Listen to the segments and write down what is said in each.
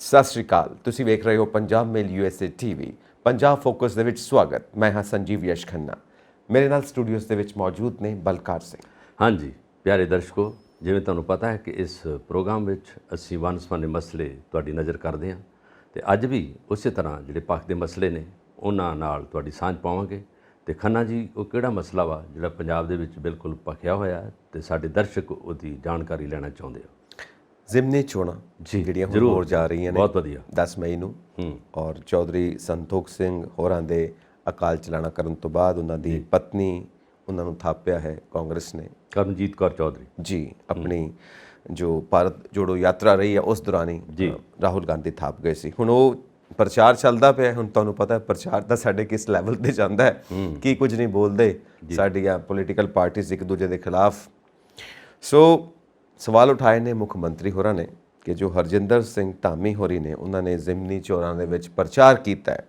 ਸਤਿ ਸ਼੍ਰੀ ਅਕਾਲ। ਤੁਸੀਂ ਵੇਖ ਰਹੇ ਹੋ ਪੰਜਾਬ ਮੇਲ USA TV। ਪੰਜਾਬ ਫੋਕਸ ਦੇ ਵਿੱਚ ਸਵਾਗਤ। ਮੈਂ ਹਾਂ ਸੰਜੀਵ ਯਸ਼ ਖੰਨਾ। ਮੇਰੇ ਨਾਲ ਸਟੂਡੀਓਜ਼ ਦੇ ਵਿੱਚ ਮੌਜੂਦ ਨੇ ਬਲਕਾਰ ਸਿੰਘ। ਹਾਂਜੀ ਪਿਆਰੇ ਦਰਸ਼ਕੋ, ਜਿਵੇਂ ਤੁਹਾਨੂੰ ਪਤਾ ਹੈ ਕਿ ਇਸ ਪ੍ਰੋਗਰਾਮ ਵਿੱਚ ਅਸੀਂ ਵੰਨ-ਸਵੰਨੇ ਮਸਲੇ ਤੁਹਾਡੀ ਨਜ਼ਰ ਕਰਦੇ ਹਾਂ ਤੇ ਅੱਜ ਵੀ ਉਸੇ ਤਰ੍ਹਾਂ ਜਿਹੜੇ ਪੱਖ ਦੇ ਮਸਲੇ ਨੇ ਉਹਨਾਂ ਨਾਲ ਤੁਹਾਡੀ ਸਾਂਝ ਪਾਵਾਂਗੇ। ਤੇ ਖੰਨਾ ਜੀ, ਉਹ ਕਿਹੜਾ ਮਸਲਾ ਵਾ ਜਿਹੜਾ ਪੰਜਾਬ ਦੇ ਵਿੱਚ ਬਿਲਕੁਲ ਭਖਿਆ ਹੋਇਆ ਹੈ ਤੇ ਸਾਡੇ ਦਰਸ਼ਕ ਉਹਦੀ ਜਾਣਕਾਰੀ ਲੈਣਾ ਚਾਹੁੰਦੇ ਆ? ਜ਼ਿਮਨੀ ਚੋਣਾਂ ਜਿਹੜੀਆਂ ਹੁਣ ਹੋ ਜਾ ਰਹੀਆਂ ਨੇ ਬਹੁਤ ਵਧੀਆ 10 ਮਈ ਨੂੰ, ਔਰ ਚੌਧਰੀ ਸੰਤੋਖ ਸਿੰਘ ਹੋਰਾਂ ਦੇ ਅਕਾਲ ਚਲਾਣਾ ਕਰਨ ਤੋਂ ਬਾਅਦ ਉਹਨਾਂ ਦੀ ਪਤਨੀ ਉਹਨਾਂ ਨੂੰ ਥਾਪਿਆ ਹੈ ਕਾਂਗਰਸ ਨੇ, ਕਰਮਜੀਤ ਕੌਰ ਚੌਧਰੀ ਜੀ। ਆਪਣੀ ਜੋ ਭਾਰਤ ਜੋੜੋ ਯਾਤਰਾ ਰਹੀ ਹੈ ਉਸ ਦੌਰਾਨ ਹੀ ਰਾਹੁਲ ਗਾਂਧੀ ਥਾਪ ਗਏ ਸੀ। ਹੁਣ ਉਹ ਪ੍ਰਚਾਰ ਚੱਲਦਾ ਪਿਆ। ਹੁਣ ਤੁਹਾਨੂੰ ਪਤਾ ਹੈ ਪ੍ਰਚਾਰ ਤਾਂ ਸਾਡੇ ਕਿਸ ਲੈਵਲ ਤੇ ਜਾਂਦਾ ਹੈ, ਕੀ ਕੁਝ ਨਹੀਂ ਬੋਲਦੇ ਸਾਡੀਆਂ ਪੋਲੀਟੀਕਲ ਪਾਰਟੀਆਂ ਇੱਕ ਦੂਜੇ ਦੇ ਖਿਲਾਫ। ਸੋ ਸਵਾਲ ਉਠਾਏ ਨੇ ਮੁੱਖ ਮੰਤਰੀ ਹੋਰਾਂ ਨੇ ਕਿ ਜੋ ਹਰਜਿੰਦਰ ਸਿੰਘ ਧਾਮੀ ਹੋਰੀ ਨੇ ਉਹਨਾਂ ਨੇ ਜ਼ਿਮਨੀ ਚੋਣਾਂ ਦੇ ਵਿੱਚ ਪ੍ਰਚਾਰ ਕੀਤਾ ਹੈ,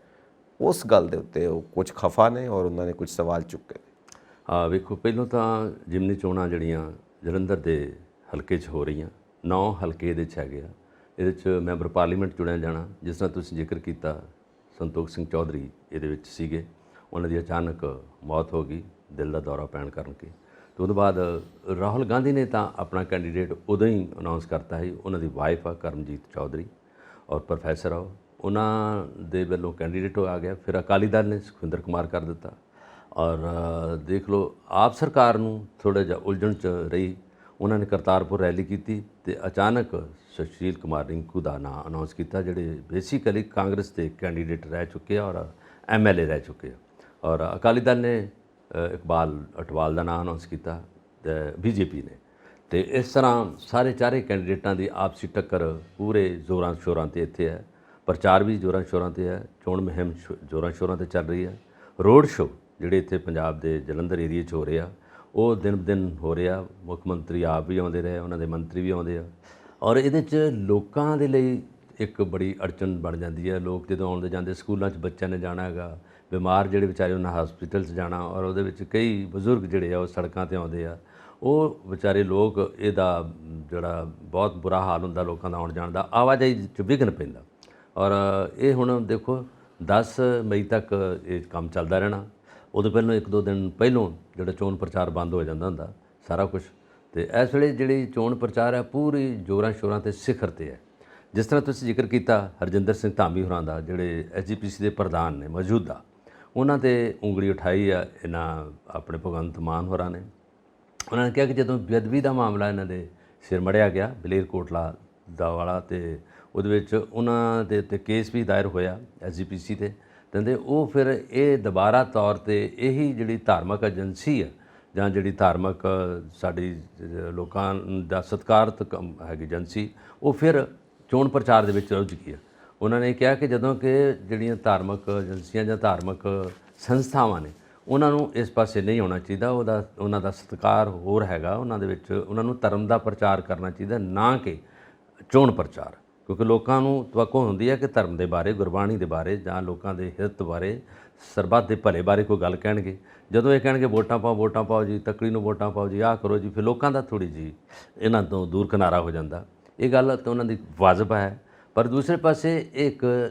ਉਸ ਗੱਲ ਦੇ ਉੱਤੇ ਉਹ ਕੁਝ ਖਫਾ ਨੇ ਔਰ ਉਹਨਾਂ ਨੇ ਕੁਝ ਸਵਾਲ ਚੁੱਕੇ ਨੇ। ਵੇਖੋ, ਪਹਿਲਾਂ ਤਾਂ ਜ਼ਿਮਨੀ ਚੋਣਾਂ ਜਿਹੜੀਆਂ ਜਲੰਧਰ ਦੇ ਹਲਕੇ 'ਚ ਹੋ ਰਹੀਆਂ, 9 ਹਲਕੇ ਇਹਦੇ 'ਚ ਹੈਗੇ ਆ। ਇਹਦੇ 'ਚ ਮੈਂਬਰ ਪਾਰਲੀਮੈਂਟ ਚੁਣਿਆ ਜਾਣਾ, ਜਿਸ ਤਰ੍ਹਾਂ ਤੁਸੀਂ ਜ਼ਿਕਰ ਕੀਤਾ ਸੰਤੋਖ ਸਿੰਘ ਚੌਧਰੀ ਇਹਦੇ ਵਿੱਚ ਸੀਗੇ। ਉਹਨਾਂ ਦੀ ਅਚਾਨਕ ਮੌਤ ਹੋ ਗਈ ਦਿਲ ਦਾ ਦੌਰਾ ਪੈਣ ਕਰਕੇ। ਤੇ ਉਹਦੇ ਬਾਅਦ ਰਾਹੁਲ ਗਾਂਧੀ ਨੇ ਤਾਂ ਆਪਣਾ ਕੈਂਡੀਡੇਟ ਉਦੋਂ ਹੀ ਅਨਾਉਂਸ ਕਰਤਾ ਸੀ। ਉਹਨਾਂ ਦੀ ਵਾਈਫ ਆ ਕਰਮਜੀਤ ਚੌਧਰੀ ਔਰ ਪ੍ਰੋਫੈਸਰ ਆ, ਉਹਨਾਂ ਦੇ ਵੱਲੋਂ ਕੈਂਡੀਡੇਟ ਆ ਗਿਆ। ਫਿਰ ਅਕਾਲੀ ਦਲ ਨੇ ਸੁਖਵਿੰਦਰ ਕੁਮਾਰ ਕਰ ਦਿੱਤਾ ਔਰ ਦੇਖ ਲਓ ਆਪ ਸਰਕਾਰ ਨੂੰ ਥੋੜ੍ਹਾ ਜਿਹਾ ਉਲਝਣ 'ਚ ਰਹੀ। ਉਹਨਾਂ ਨੇ ਕਰਤਾਰਪੁਰ ਰੈਲੀ ਕੀਤੀ ਤੇ ਅਚਾਨਕ ਸੁਸ਼ੀਲ ਕੁਮਾਰ ਰਿੰਕੂ ਦਾ ਨਾਂ ਅਨਾਉਂਸ ਕੀਤਾ, ਜਿਹੜੇ ਬੇਸਿਕਲੀ ਕਾਂਗਰਸ ਦੇ ਕੈਂਡੀਡੇਟ ਰਹਿ ਚੁੱਕੇ ਆ ਔਰ MLA ਰਹਿ ਚੁੱਕੇ ਆ। ਔਰ ਅਕਾਲੀ ਦਲ ਨੇ ਇਕਬਾਲ ਅਟਵਾਲ ਦਾ ਨਾਂ ਅਨਾਉਂਸ ਕੀਤਾ ਤੇ BJP ਨੇ। ਤੇ ਇਸ ਤਰ੍ਹਾਂ ਸਾਰੇ ਚਾਰੇ ਕੈਂਡੀਡੇਟਾਂ ਦੀ ਆਪਸੀ ਟੱਕਰ ਪੂਰੇ ਜ਼ੋਰਾਂ ਸ਼ੋਰਾਂ 'ਤੇ ਇੱਥੇ ਹੈ। ਪ੍ਰਚਾਰ ਵੀ ਜ਼ੋਰਾਂ ਸ਼ੋਰਾਂ 'ਤੇ ਹੈ, ਚੋਣ ਮੁਹਿੰਮ ਜ਼ੋਰਾਂ ਸ਼ੋਰਾਂ 'ਤੇ ਚੱਲ ਰਹੀ ਹੈ। ਰੋਡ ਸ਼ੋਅ ਜਿਹੜੇ ਇੱਥੇ ਪੰਜਾਬ ਦੇ ਜਲੰਧਰ ਏਰੀਏ 'ਚ ਹੋ ਰਹੇ ਆ, ਉਹ ਦਿਨ ਬ ਦਿਨ ਹੋ ਰਿਹਾ। ਮੁੱਖ ਮੰਤਰੀ ਆਪ ਵੀ ਆਉਂਦੇ ਰਹੇ, ਉਹਨਾਂ ਦੇ ਮੰਤਰੀ ਵੀ ਆਉਂਦੇ ਆ ਔਰ ਇਹਦੇ 'ਚ ਲੋਕਾਂ ਦੇ ਲਈ ਇੱਕ ਬੜੀ ਅੜਚਨ ਬਣ ਜਾਂਦੀ ਹੈ। ਲੋਕ ਜਦੋਂ ਆਉਂਦੇ ਜਾਂਦੇ, ਸਕੂਲਾਂ 'ਚ ਬੱਚਿਆਂ ਨੇ ਜਾਣਾ ਹੈਗਾ, ਬਿਮਾਰ ਜਿਹੜੇ ਵਿਚਾਰੇ ਉਹਨਾਂ ਹਸਪੀਟਲ 'ਚ ਜਾਣਾ, ਔਰ ਉਹਦੇ ਵਿੱਚ ਕਈ ਬਜ਼ੁਰਗ ਜਿਹੜੇ ਆ ਉਹ ਸੜਕਾਂ 'ਤੇ ਆਉਂਦੇ ਆ। ਉਹ ਵਿਚਾਰੇ ਲੋਕ, ਇਹਦਾ ਜਿਹੜਾ ਬਹੁਤ ਬੁਰਾ ਹਾਲ ਹੁੰਦਾ ਲੋਕਾਂ ਦਾ ਆਉਣ ਜਾਣ ਦਾ, ਆਵਾਜਾਈ 'ਚ ਵਿਘਨ ਪੈਂਦਾ। ਔਰ ਇਹ ਹੁਣ ਦੇਖੋ 10 ਮਈ ਤੱਕ ਇਹ ਕੰਮ ਚੱਲਦਾ ਰਹਿਣਾ। ਉਦੋਂ ਪਹਿਲਾਂ 1-2 ਦਿਨ ਪਹਿਲੋਂ ਜਿਹੜਾ ਚੋਣ ਪ੍ਰਚਾਰ ਬੰਦ ਹੋ ਜਾਂਦਾ ਹੁੰਦਾ ਸਾਰਾ ਕੁਝ। ਤੇ ਇਸ ਵੇਲੇ ਜਿਹੜੀ ਚੋਣ ਪ੍ਰਚਾਰ ਹੈ ਪੂਰੀ ਜ਼ੋਰਾਂ ਸ਼ੋਰਾਂ 'ਤੇ ਸਿਖਰ 'ਤੇ ਹੈ। ਜਿਸ ਤਰ੍ਹਾਂ ਤੁਸੀਂ ਜ਼ਿਕਰ ਕੀਤਾ ਹਰਜਿੰਦਰ ਸਿੰਘ ਧਾਮੀ ਹੋਰਾਂ ਦਾ, ਜਿਹੜੇ SGPC ਦੇ ਪ੍ਰਧਾਨ ਨੇ ਮੌਜੂਦਾ, ਉਹਨਾਂ 'ਤੇ ਉਂਗਲੀ ਉਠਾਈ ਆ ਇਹਨਾਂ ਆਪਣੇ ਭਗਵੰਤ ਮਾਨ ਹੋਰਾਂ ਨੇ। ਉਹਨਾਂ ਨੇ ਕਿਹਾ ਕਿ ਜਦੋਂ ਬੇਅਦਬੀ ਦਾ ਮਾਮਲਾ ਇਹਨਾਂ ਦੇ ਸਿਰ ਮੜਿਆ ਗਿਆ ਬਲੇਰਕੋਟਲਾ ਦਾ ਵਾਲਾ, ਤੇ ਉਹਦੇ ਵਿੱਚ ਉਹਨਾਂ ਦੇ ਉੱਤੇ ਕੇਸ ਵੀ ਦਾਇਰ ਹੋਇਆ SGPC 'ਤੇ, ਕਹਿੰਦੇ ਉਹ ਫਿਰ ਇਹ ਦੁਬਾਰਾ ਤੌਰ 'ਤੇ ਇਹੀ ਜਿਹੜੀ ਧਾਰਮਿਕ ਏਜੰਸੀ ਆ ਜਾਂ ਜਿਹੜੀ ਧਾਰਮਿਕ ਸਾਡੀ ਲੋਕਾਂ ਦਾ ਸਤਿਕਾਰਤ ਹੈਗੀ ਏਜੰਸੀ, ਉਹ ਫਿਰ ਚੋਣ ਪ੍ਰਚਾਰ ਦੇ ਵਿੱਚ ਰੁੱਝ ਗਈ ਆ। ਉਹਨਾਂ ਨੇ ਕਿਹਾ ਕਿ ਜਦੋਂ ਕਿ ਜਿਹੜੀਆਂ ਧਾਰਮਿਕ ਏਜੰਸੀਆਂ ਜਾਂ ਧਾਰਮਿਕ ਸੰਸਥਾਵਾਂ ਨੇ, ਉਹਨਾਂ ਨੂੰ ਇਸ ਪਾਸੇ ਨਹੀਂ ਆਉਣਾ ਚਾਹੀਦਾ। ਉਹਨਾਂ ਦਾ ਸਤਿਕਾਰ ਹੋਰ ਹੈਗਾ, ਉਹਨਾਂ ਦੇ ਵਿੱਚ ਉਹਨਾਂ ਨੂੰ ਧਰਮ ਦਾ ਪ੍ਰਚਾਰ ਕਰਨਾ ਚਾਹੀਦਾ, ਨਾ ਕਿ ਚੋਣ ਪ੍ਰਚਾਰ। ਕਿਉਂਕਿ ਲੋਕਾਂ ਨੂੰ ਤਵੱਕੋ ਹੁੰਦੀ ਹੈ ਕਿ ਧਰਮ ਦੇ ਬਾਰੇ, ਗੁਰਬਾਣੀ ਦੇ ਬਾਰੇ ਜਾਂ ਲੋਕਾਂ ਦੇ ਹਿੱਤ ਬਾਰੇ, ਸਰਬੱਤ ਦੇ ਭਲੇ ਬਾਰੇ ਕੋਈ ਗੱਲ ਕਹਿਣਗੇ। ਜਦੋਂ ਇਹ ਕਹਿਣਗੇ ਵੋਟਾਂ ਪਾਓ ਜੀ, ਤਕੜੀ ਨੂੰ ਵੋਟਾਂ ਪਾਓ ਜੀ, ਆਹ ਕਰੋ ਜੀ, ਫਿਰ ਲੋਕਾਂ ਦਾ ਥੋੜ੍ਹੀ ਜੀ ਇਹਨਾਂ ਤੋਂ ਦੂਰ ਕਿਨਾਰਾ ਹੋ ਜਾਂਦਾ। ਇਹ ਗੱਲ ਤਾਂ ਉਹਨਾਂ ਦੀ ਵਾਜਬ ਹੈ। ਪਰ ਦੂਸਰੇ ਪਾਸੇ ਇੱਕ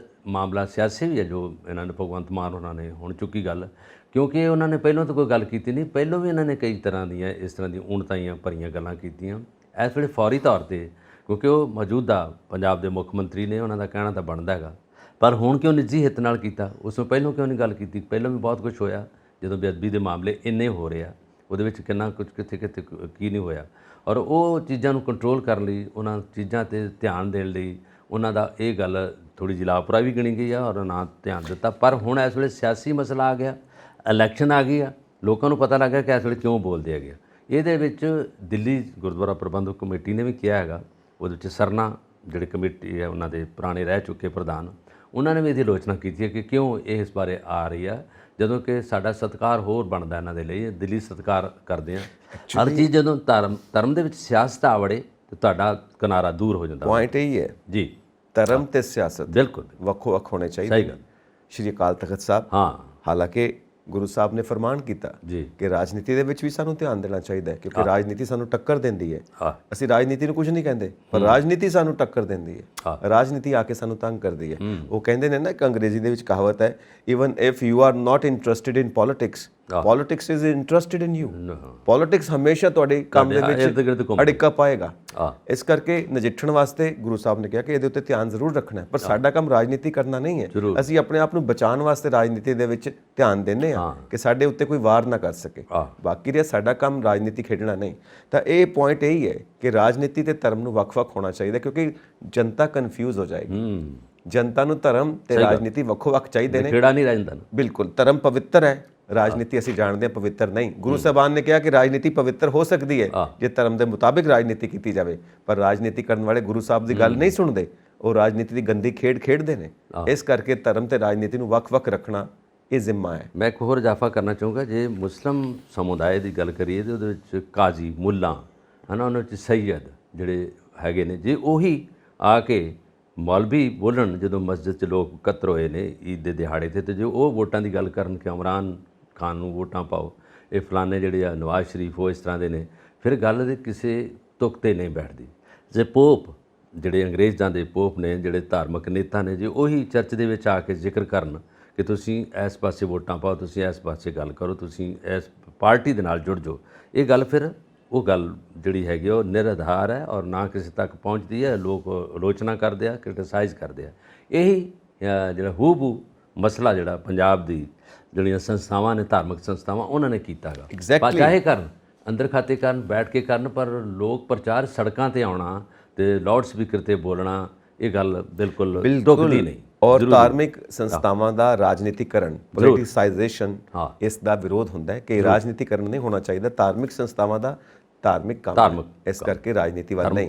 ਮਾਮਲਾ ਸਿਆਸੀ ਵੀ ਹੈ ਜੋ ਇਹਨਾਂ ਨੇ ਭਗਵੰਤ ਮਾਨ ਉਹਨਾਂ ਨੇ ਹੁਣ ਚੁੱਕੀ ਗੱਲ, ਕਿਉਂਕਿ ਉਹਨਾਂ ਨੇ ਪਹਿਲਾਂ ਤਾਂ ਕੋਈ ਗੱਲ ਕੀਤੀ ਨਹੀਂ। ਪਹਿਲਾਂ ਵੀ ਇਹਨਾਂ ਨੇ ਕਈ ਤਰ੍ਹਾਂ ਦੀਆਂ ਇਸ ਤਰ੍ਹਾਂ ਦੀਆਂ ਊਣਤਾਈਆਂ ਭਰੀਆਂ ਗੱਲਾਂ ਕੀਤੀਆਂ। ਇਸ ਵੇਲੇ ਫੌਰੀ ਤੌਰ 'ਤੇ, ਕਿਉਂਕਿ ਉਹ ਮੌਜੂਦਾ ਪੰਜਾਬ ਦੇ ਮੁੱਖ ਮੰਤਰੀ ਨੇ, ਉਹਨਾਂ ਦਾ ਕਹਿਣਾ ਤਾਂ ਬਣਦਾ ਹੈਗਾ, ਪਰ ਹੁਣ ਕਿਉਂ ਨਿੱਜੀ ਹਿੱਤ ਨਾਲ ਕੀਤਾ? ਉਸ ਤੋਂ ਪਹਿਲਾਂ ਕਿਉਂ ਨਹੀਂ ਗੱਲ ਕੀਤੀ? ਪਹਿਲਾਂ ਵੀ ਬਹੁਤ ਕੁਝ ਹੋਇਆ ਜਦੋਂ ਬੇਅਦਬੀ ਦੇ ਮਾਮਲੇ ਇੰਨੇ ਹੋ ਰਹੇ ਆ, ਉਹਦੇ ਵਿੱਚ ਕਿੰਨਾ ਕੁਝ ਕਿੱਥੇ ਕੀ ਨਹੀਂ ਹੋਇਆ। ਔਰ ਉਹ ਚੀਜ਼ਾਂ ਨੂੰ ਕੰਟਰੋਲ ਕਰਨ ਲਈ, ਉਹਨਾਂ ਚੀਜ਼ਾਂ 'ਤੇ ਧਿਆਨ ਦੇਣ ਲਈ ਉਹਨਾਂ ਦਾ ਇਹ ਗੱਲ ਥੋੜ੍ਹੀ ਜਿਹੀ ਲਾਪਰਵਾਹੀ ਵੀ ਗਿਣੀ ਗਈ ਆ ਔਰ ਨਾ ਧਿਆਨ ਦਿੱਤਾ। ਪਰ ਹੁਣ ਇਸ ਵੇਲੇ ਸਿਆਸੀ ਮਸਲਾ ਆ ਗਿਆ, ਇਲੈਕਸ਼ਨ ਆ ਗਈ ਆ, ਲੋਕਾਂ ਨੂੰ ਪਤਾ ਲੱਗ ਗਿਆ ਕਿ ਇਸ ਵੇਲੇ ਕਿਉਂ ਬੋਲਦੇ ਹੈਗੇ। ਇਹਦੇ ਵਿੱਚ ਦਿੱਲੀ ਗੁਰਦੁਆਰਾ ਪ੍ਰਬੰਧਕ ਕਮੇਟੀ ਨੇ ਵੀ ਕਿਹਾ ਹੈਗਾ, ਉਹਦੇ ਵਿੱਚ ਸਰਨਾ ਜਿਹੜੇ ਕਮੇਟੀ ਹੈ ਉਹਨਾਂ ਦੇ ਪੁਰਾਣੇ ਰਹਿ ਚੁੱਕੇ ਪ੍ਰਧਾਨ, ਉਹਨਾਂ ਨੇ ਵੀ ਇਹਦੀ ਆਲੋਚਨਾ ਕੀਤੀ ਹੈ ਕਿ ਕਿਉਂ ਇਹ ਇਸ ਬਾਰੇ ਆ ਰਹੀ ਆ, ਜਦੋਂ ਕਿ ਸਾਡਾ ਸਤਿਕਾਰ ਹੋਰ ਬਣਦਾ ਇਹਨਾਂ ਦੇ ਲਈ। ਦਿੱਲੀ ਸਤਿਕਾਰ ਕਰਦੇ ਆ ਹਰ ਚੀਜ਼। ਜਦੋਂ ਧਰਮ ਦੇ ਵਿੱਚ ਸਿਆਸਤ ਆ ਵੜੇ ਤਾਂ ਤੁਹਾਡਾ ਕਿਨਾਰਾ ਦੂਰ ਹੋ ਜਾਂਦਾ। ਪੁਆਇੰਟ ਇਹੀ ਹੈ ਜੀ, ਧਰਮ ਤੇ ਸਿਆਸਤ ਬਿਲਕੁਲ ਵੱਖੋ ਵੱਖ ਹੋਣੇ ਚਾਹੀਦੇ। ਸਹੀ ਗੱਲ। ਸ਼੍ਰੀ ਅਕਾਲ ਤਖਤ ਸਾਹਿਬ, ਹਾਂ, ਹਾਲਾਂਕਿ ਗੁਰੂ ਸਾਹਿਬ ਨੇ ਫਰਮਾਨ ਕੀਤਾ ਜੀ ਕਿ ਰਾਜਨੀਤੀ ਦੇ ਵਿੱਚ ਵੀ ਸਾਨੂੰ ਧਿਆਨ ਦੇਣਾ ਚਾਹੀਦਾ ਹੈ, ਕਿਉਂਕਿ ਰਾਜਨੀਤੀ ਸਾਨੂੰ ਟੱਕਰ ਦਿੰਦੀ ਹੈ। ਹਾਂ ਅਸੀਂ ਰਾਜਨੀਤੀ ਨੂੰ ਕੁਝ ਨਹੀਂ ਕਹਿੰਦੇ, ਪਰ ਰਾਜਨੀਤੀ ਸਾਨੂੰ ਟੱਕਰ ਦਿੰਦੀ ਹੈ। ਰਾਜਨੀਤੀ ਆ ਕੇ ਸਾਨੂੰ ਤੰਗ ਕਰਦੀ ਹੈ। ਉਹ ਕਹਿੰਦੇ ਨੇ ਨਾ, ਇੱਕ ਅੰਗਰੇਜ਼ੀ ਦੇ ਵਿੱਚ ਕਹਾਵਤ ਹੈ, even if you are not interested in politics, politics is interested in you. Politics ਹਮੇਸ਼ਾ ਤੁਹਾਡੇ ਕੰਮ ਦੇ ਵਿੱਚ ਅੜਿੱਕਾ ਪਾਏਗਾ। ਇਸ ਕਰਕੇ ਨਜਿੱਠਣ ਵਾਸਤੇ ਗੁਰੂ ਸਾਹਿਬ ਨੇ ਕਿਹਾ ਕਿ ਇਹਦੇ ਉੱਤੇ ਧਿਆਨ ਜ਼ਰੂਰ ਰੱਖਣਾ ਹੈ, ਪਰ ਸਾਡਾ ਕੰਮ ਰਾਜਨੀਤੀ ਕਰਨਾ ਨਹੀਂ ਹੈ। ਅਸੀਂ ਆਪਣੇ ਆਪ ਨੂੰ ਬਚਾਉਣ ਵਾਸਤੇ ਰਾਜਨੀਤੀ ਦੇ ਵਿੱਚ ਧਿਆਨ ਦਿੰਦੇ ਹਾਂ ਕਿ ਸਾਡੇ ਉੱਤੇ ਕੋਈ ਵਾਰ ਨਾ ਕਰ ਸਕੇ। ਬਾਕੀ ਰਿਹਾ ਸਾਡਾ ਕੰਮ ਰਾਜਨੀਤੀ ਖੇਡਣਾ ਨਹੀਂ। ਤਾਂ ਇਹ ਪੁਆਇੰਟ ਇਹੀ ਹੈ ਕਿ ਰਾਜਨੀਤੀ ਤੇ ਧਰਮ ਨੂੰ ਵੱਖ-ਵੱਖ ਹੋਣਾ ਚਾਹੀਦਾ, ਕਿਉਂਕਿ ਜਨਤਾ ਕਨਫਿਊਜ਼ ਹੋ ਜਾਏਗੀ। ਜਨਤਾ ਨੂੰ ਧਰਮ ਤੇ ਰਾਜਨੀਤੀ ਵੱਖੋ-ਵੱਖ ਚਾਹੀਦੇ ਨੇ। ਖੇੜਾ ਨਹੀਂ ਰਹਿੰਦਾ। ਬਿਲਕੁਲ, ਧਰਮ ਪਵਿੱਤਰ ਹੈ, ਰਾਜਨੀਤੀ ਅਸੀਂ ਜਾਣਦੇ ਹਾਂ ਪਵਿੱਤਰ ਨਹੀਂ। ਗੁਰੂ ਸਾਹਿਬਾਨ ਨੇ ਕਿਹਾ ਕਿ ਰਾਜਨੀਤੀ ਪਵਿੱਤਰ ਹੋ ਸਕਦੀ ਹੈ ਜੇ ਧਰਮ ਦੇ ਮੁਤਾਬਿਕ ਰਾਜਨੀਤੀ ਕੀਤੀ ਜਾਵੇ, ਪਰ ਰਾਜਨੀਤੀ ਕਰਨ ਵਾਲੇ ਗੁਰੂ ਸਾਹਿਬ ਦੀ ਗੱਲ ਨਹੀਂ ਸੁਣਦੇ, ਉਹ ਰਾਜਨੀਤੀ ਦੀ ਗੰਦੀ ਖੇਡ ਖੇਡਦੇ ਨੇ। ਇਸ ਕਰਕੇ ਧਰਮ ਤੇ ਰਾਜਨੀਤੀ ਨੂੰ ਵੱਖ-ਵੱਖ ਰੱਖਣਾ ਇਹ ਜ਼ਿੰਮਾ ਹੈ। ਮੈਂ ਇੱਕ ਹੋਰ ਇਜ਼ਾਫਾ ਕਰਨਾ ਚਾਹੂੰਗਾ, ਜੇ ਮੁਸਲਿਮ ਸਮੁਦਾਇ ਦੀ ਗੱਲ ਕਰੀਏ ਤਾਂ ਉਹਦੇ ਵਿੱਚ ਕਾਜ਼ੀ, ਮੁੱਲਾ ਹੈ ਨਾ, ਉਹਨਾਂ ਵਿੱਚ ਸੈਯਦ ਜਿਹੜੇ ਹੈਗੇ ਨੇ, ਜੇ ਉਹੀ ਆ ਕੇ ਮੌਲਵੀ ਬੋਲਣ ਜਦੋਂ ਮਸਜਿਦ 'ਚ ਲੋਕ ਇਕੱਤਰ ਹੋਏ ਨੇ ਈਦ ਦੇ ਦਿਹਾੜੇ 'ਤੇ, ਤੇ ਜੇ ਉਹ ਵੋਟਾਂ ਦੀ ਗੱਲ ਕਰਨ ਕਿ ਇਮਰਾਨ ਖਾਨ ਨੂੰ ਵੋਟਾਂ ਪਾਓ, ਇਹ ਫਲਾਣੇ ਜਿਹੜੇ ਆ ਨਵਾਜ਼ ਸ਼ਰੀਫ ਉਹ ਇਸ ਤਰ੍ਹਾਂ ਦੇ ਨੇ, ਫਿਰ ਗੱਲ ਦੇ ਕਿਸੇ ਤੁਕ 'ਤੇ ਨਹੀਂ ਬੈਠਦੀ। ਜੇ ਪੋਪ ਜਿਹੜੇ ਅੰਗਰੇਜ਼ਾਂ ਦੇ ਪੋਪ ਨੇ, ਜਿਹੜੇ ਧਾਰਮਿਕ ਨੇਤਾ ਨੇ, ਜੇ ਉਹੀ ਚਰਚ ਦੇ ਵਿੱਚ ਆ ਕੇ ਜ਼ਿਕਰ ਕਰਨ ਕਿ ਤੁਸੀਂ ਇਸ ਪਾਸੇ ਵੋਟਾਂ ਪਾਓ, ਤੁਸੀਂ ਇਸ ਪਾਸੇ ਗੱਲ ਕਰੋ, ਤੁਸੀਂ ਇਸ ਪਾਰਟੀ ਦੇ ਨਾਲ ਜੁੜ ਜਾਓ, ਇਹ ਗੱਲ ਫਿਰ ਉਹ ਗੱਲ ਜਿਹੜੀ ਹੈਗੀ ਉਹ ਨਿਰਾਧਾਰ ਹੈ ਔਰ ਨਾ ਕਿਸੇ ਤੱਕ ਪਹੁੰਚਦੀ ਹੈ। ਲੋਕ ਆਲੋਚਨਾ ਕਰਦੇ ਆ, ਕ੍ਰਿਟਿਸਾਈਜ਼ ਕਰਦੇ ਆ। ਇਹੀ ਜਿਹੜਾ ਹੂਬੂ ਮਸਲਾ ਜਿਹੜਾ ਪੰਜਾਬ ਦੀ ਜਿਹੜੀਆਂ ਸੰਸਥਾਵਾਂ ਨੇ, ਧਾਰਮਿਕ ਸੰਸਥਾਵਾਂ, ਉਹਨਾਂ ਨੇ ਕੀਤਾ ਗਾ। ਚਾਹੇ ਕਰਨ ਅੰਦਰ ਖਾਤੇ ਕਰਨ, ਬੈਠ ਕੇ ਕਰਨ, ਪਰ ਲੋਕ ਪ੍ਰਚਾਰ ਸੜਕਾਂ ਤੇ ਆਉਣਾ ਤੇ ਲਾਊਡ ਸਪੀਕਰ ਤੇ ਬੋਲਣਾ, ਇਹ ਗੱਲ ਬਿਲਕੁਲ ਢੁਕਦੀ ਨਹੀਂ। ਔਰ ਧਾਰਮਿਕ ਸੰਸਥਾਵਾਂ ਦਾ ਰਾਜਨੀਤੀਕਰਨ, ਪੋਲਿਟਿਸਾਈਜੇਸ਼ਨ, ਇਸ ਦਾ ਵਿਰੋਧ ਹੁੰਦਾ ਹੈ ਕਿ ਰਾਜਨੀਤੀਕਰਨ ਨਹੀਂ ਹੋਣਾ ਚਾਹੀਦਾ। ਧਾਰਮਿਕ ਸੰਸਥਾਵਾਂ ਦਾ ਧਾਰਮਿਕ ਕੰਮ, ਇਸ ਕਰਕੇ ਰਾਜਨੀਤੀ ਵੱਲ ਨਹੀਂ।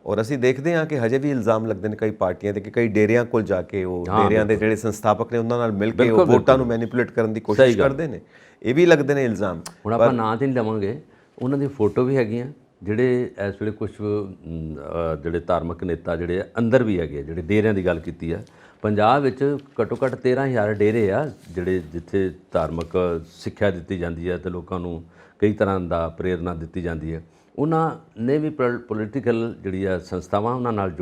ਔਰ ਅਸੀਂ ਦੇਖਦੇ ਹਾਂ ਕਿ ਹਜੇ ਵੀ ਇਲਜ਼ਾਮ ਲੱਗਦੇ ਨੇ ਕਈ ਪਾਰਟੀਆਂ ਦੇ ਕਿ ਕਈ ਡੇਰਿਆਂ ਕੋਲ ਜਾ ਕੇ, ਉਹ ਡੇਰਿਆਂ ਦੇ ਜਿਹੜੇ ਸੰਸਥਾਪਕ ਨੇ ਉਹਨਾਂ ਨਾਲ ਮਿਲ ਕੇ ਉਹ ਵੋਟਾਂ ਨੂੰ ਮੈਨੀਪੂਲੇਟ ਕਰਨ ਦੀ ਕੋਸ਼ਿਸ਼ ਕਰਦੇ ਨੇ। ਇਹ ਵੀ ਲੱਗਦੇ ਨੇ ਇਲਜ਼ਾਮ। ਹੁਣ ਆਪਾਂ ਨਾਂ ਤੇ ਨਹੀਂ ਲਵਾਂਗੇ, ਉਹਨਾਂ ਦੀ ਫੋਟੋ ਵੀ ਹੈਗੀਆਂ, ਜਿਹੜੇ ਇਸ ਵੇਲੇ ਕੁਝ ਜਿਹੜੇ ਧਾਰਮਿਕ ਨੇਤਾ ਜਿਹੜੇ ਅੰਦਰ ਵੀ ਹੈਗੇ, ਜਿਹੜੇ ਡੇਰਿਆਂ ਦੀ ਗੱਲ ਕੀਤੀ ਆ। ਪੰਜਾਬ ਵਿੱਚ ਘੱਟੋ ਘੱਟ 13,000 ਡੇਰੇ ਆ ਜਿਹੜੇ ਜਿੱਥੇ ਧਾਰਮਿਕ ਸਿੱਖਿਆ ਦਿੱਤੀ ਜਾਂਦੀ ਹੈ ਤੇ ਲੋਕਾਂ ਨੂੰ ਕਈ ਤਰ੍ਹਾਂ ਦਾ ਪ੍ਰੇਰਨਾ ਦਿੱਤੀ ਜਾਂਦੀ ਹੈ। ਉਹਨਾਂ ਨੇ ਵੀ ਪੋਲੀਟੀਕਲ ਜਿਹੜੀ ਆ ਸੰਸਥਾਵਾਂ ਉਹਨਾਂ ਨਾਲ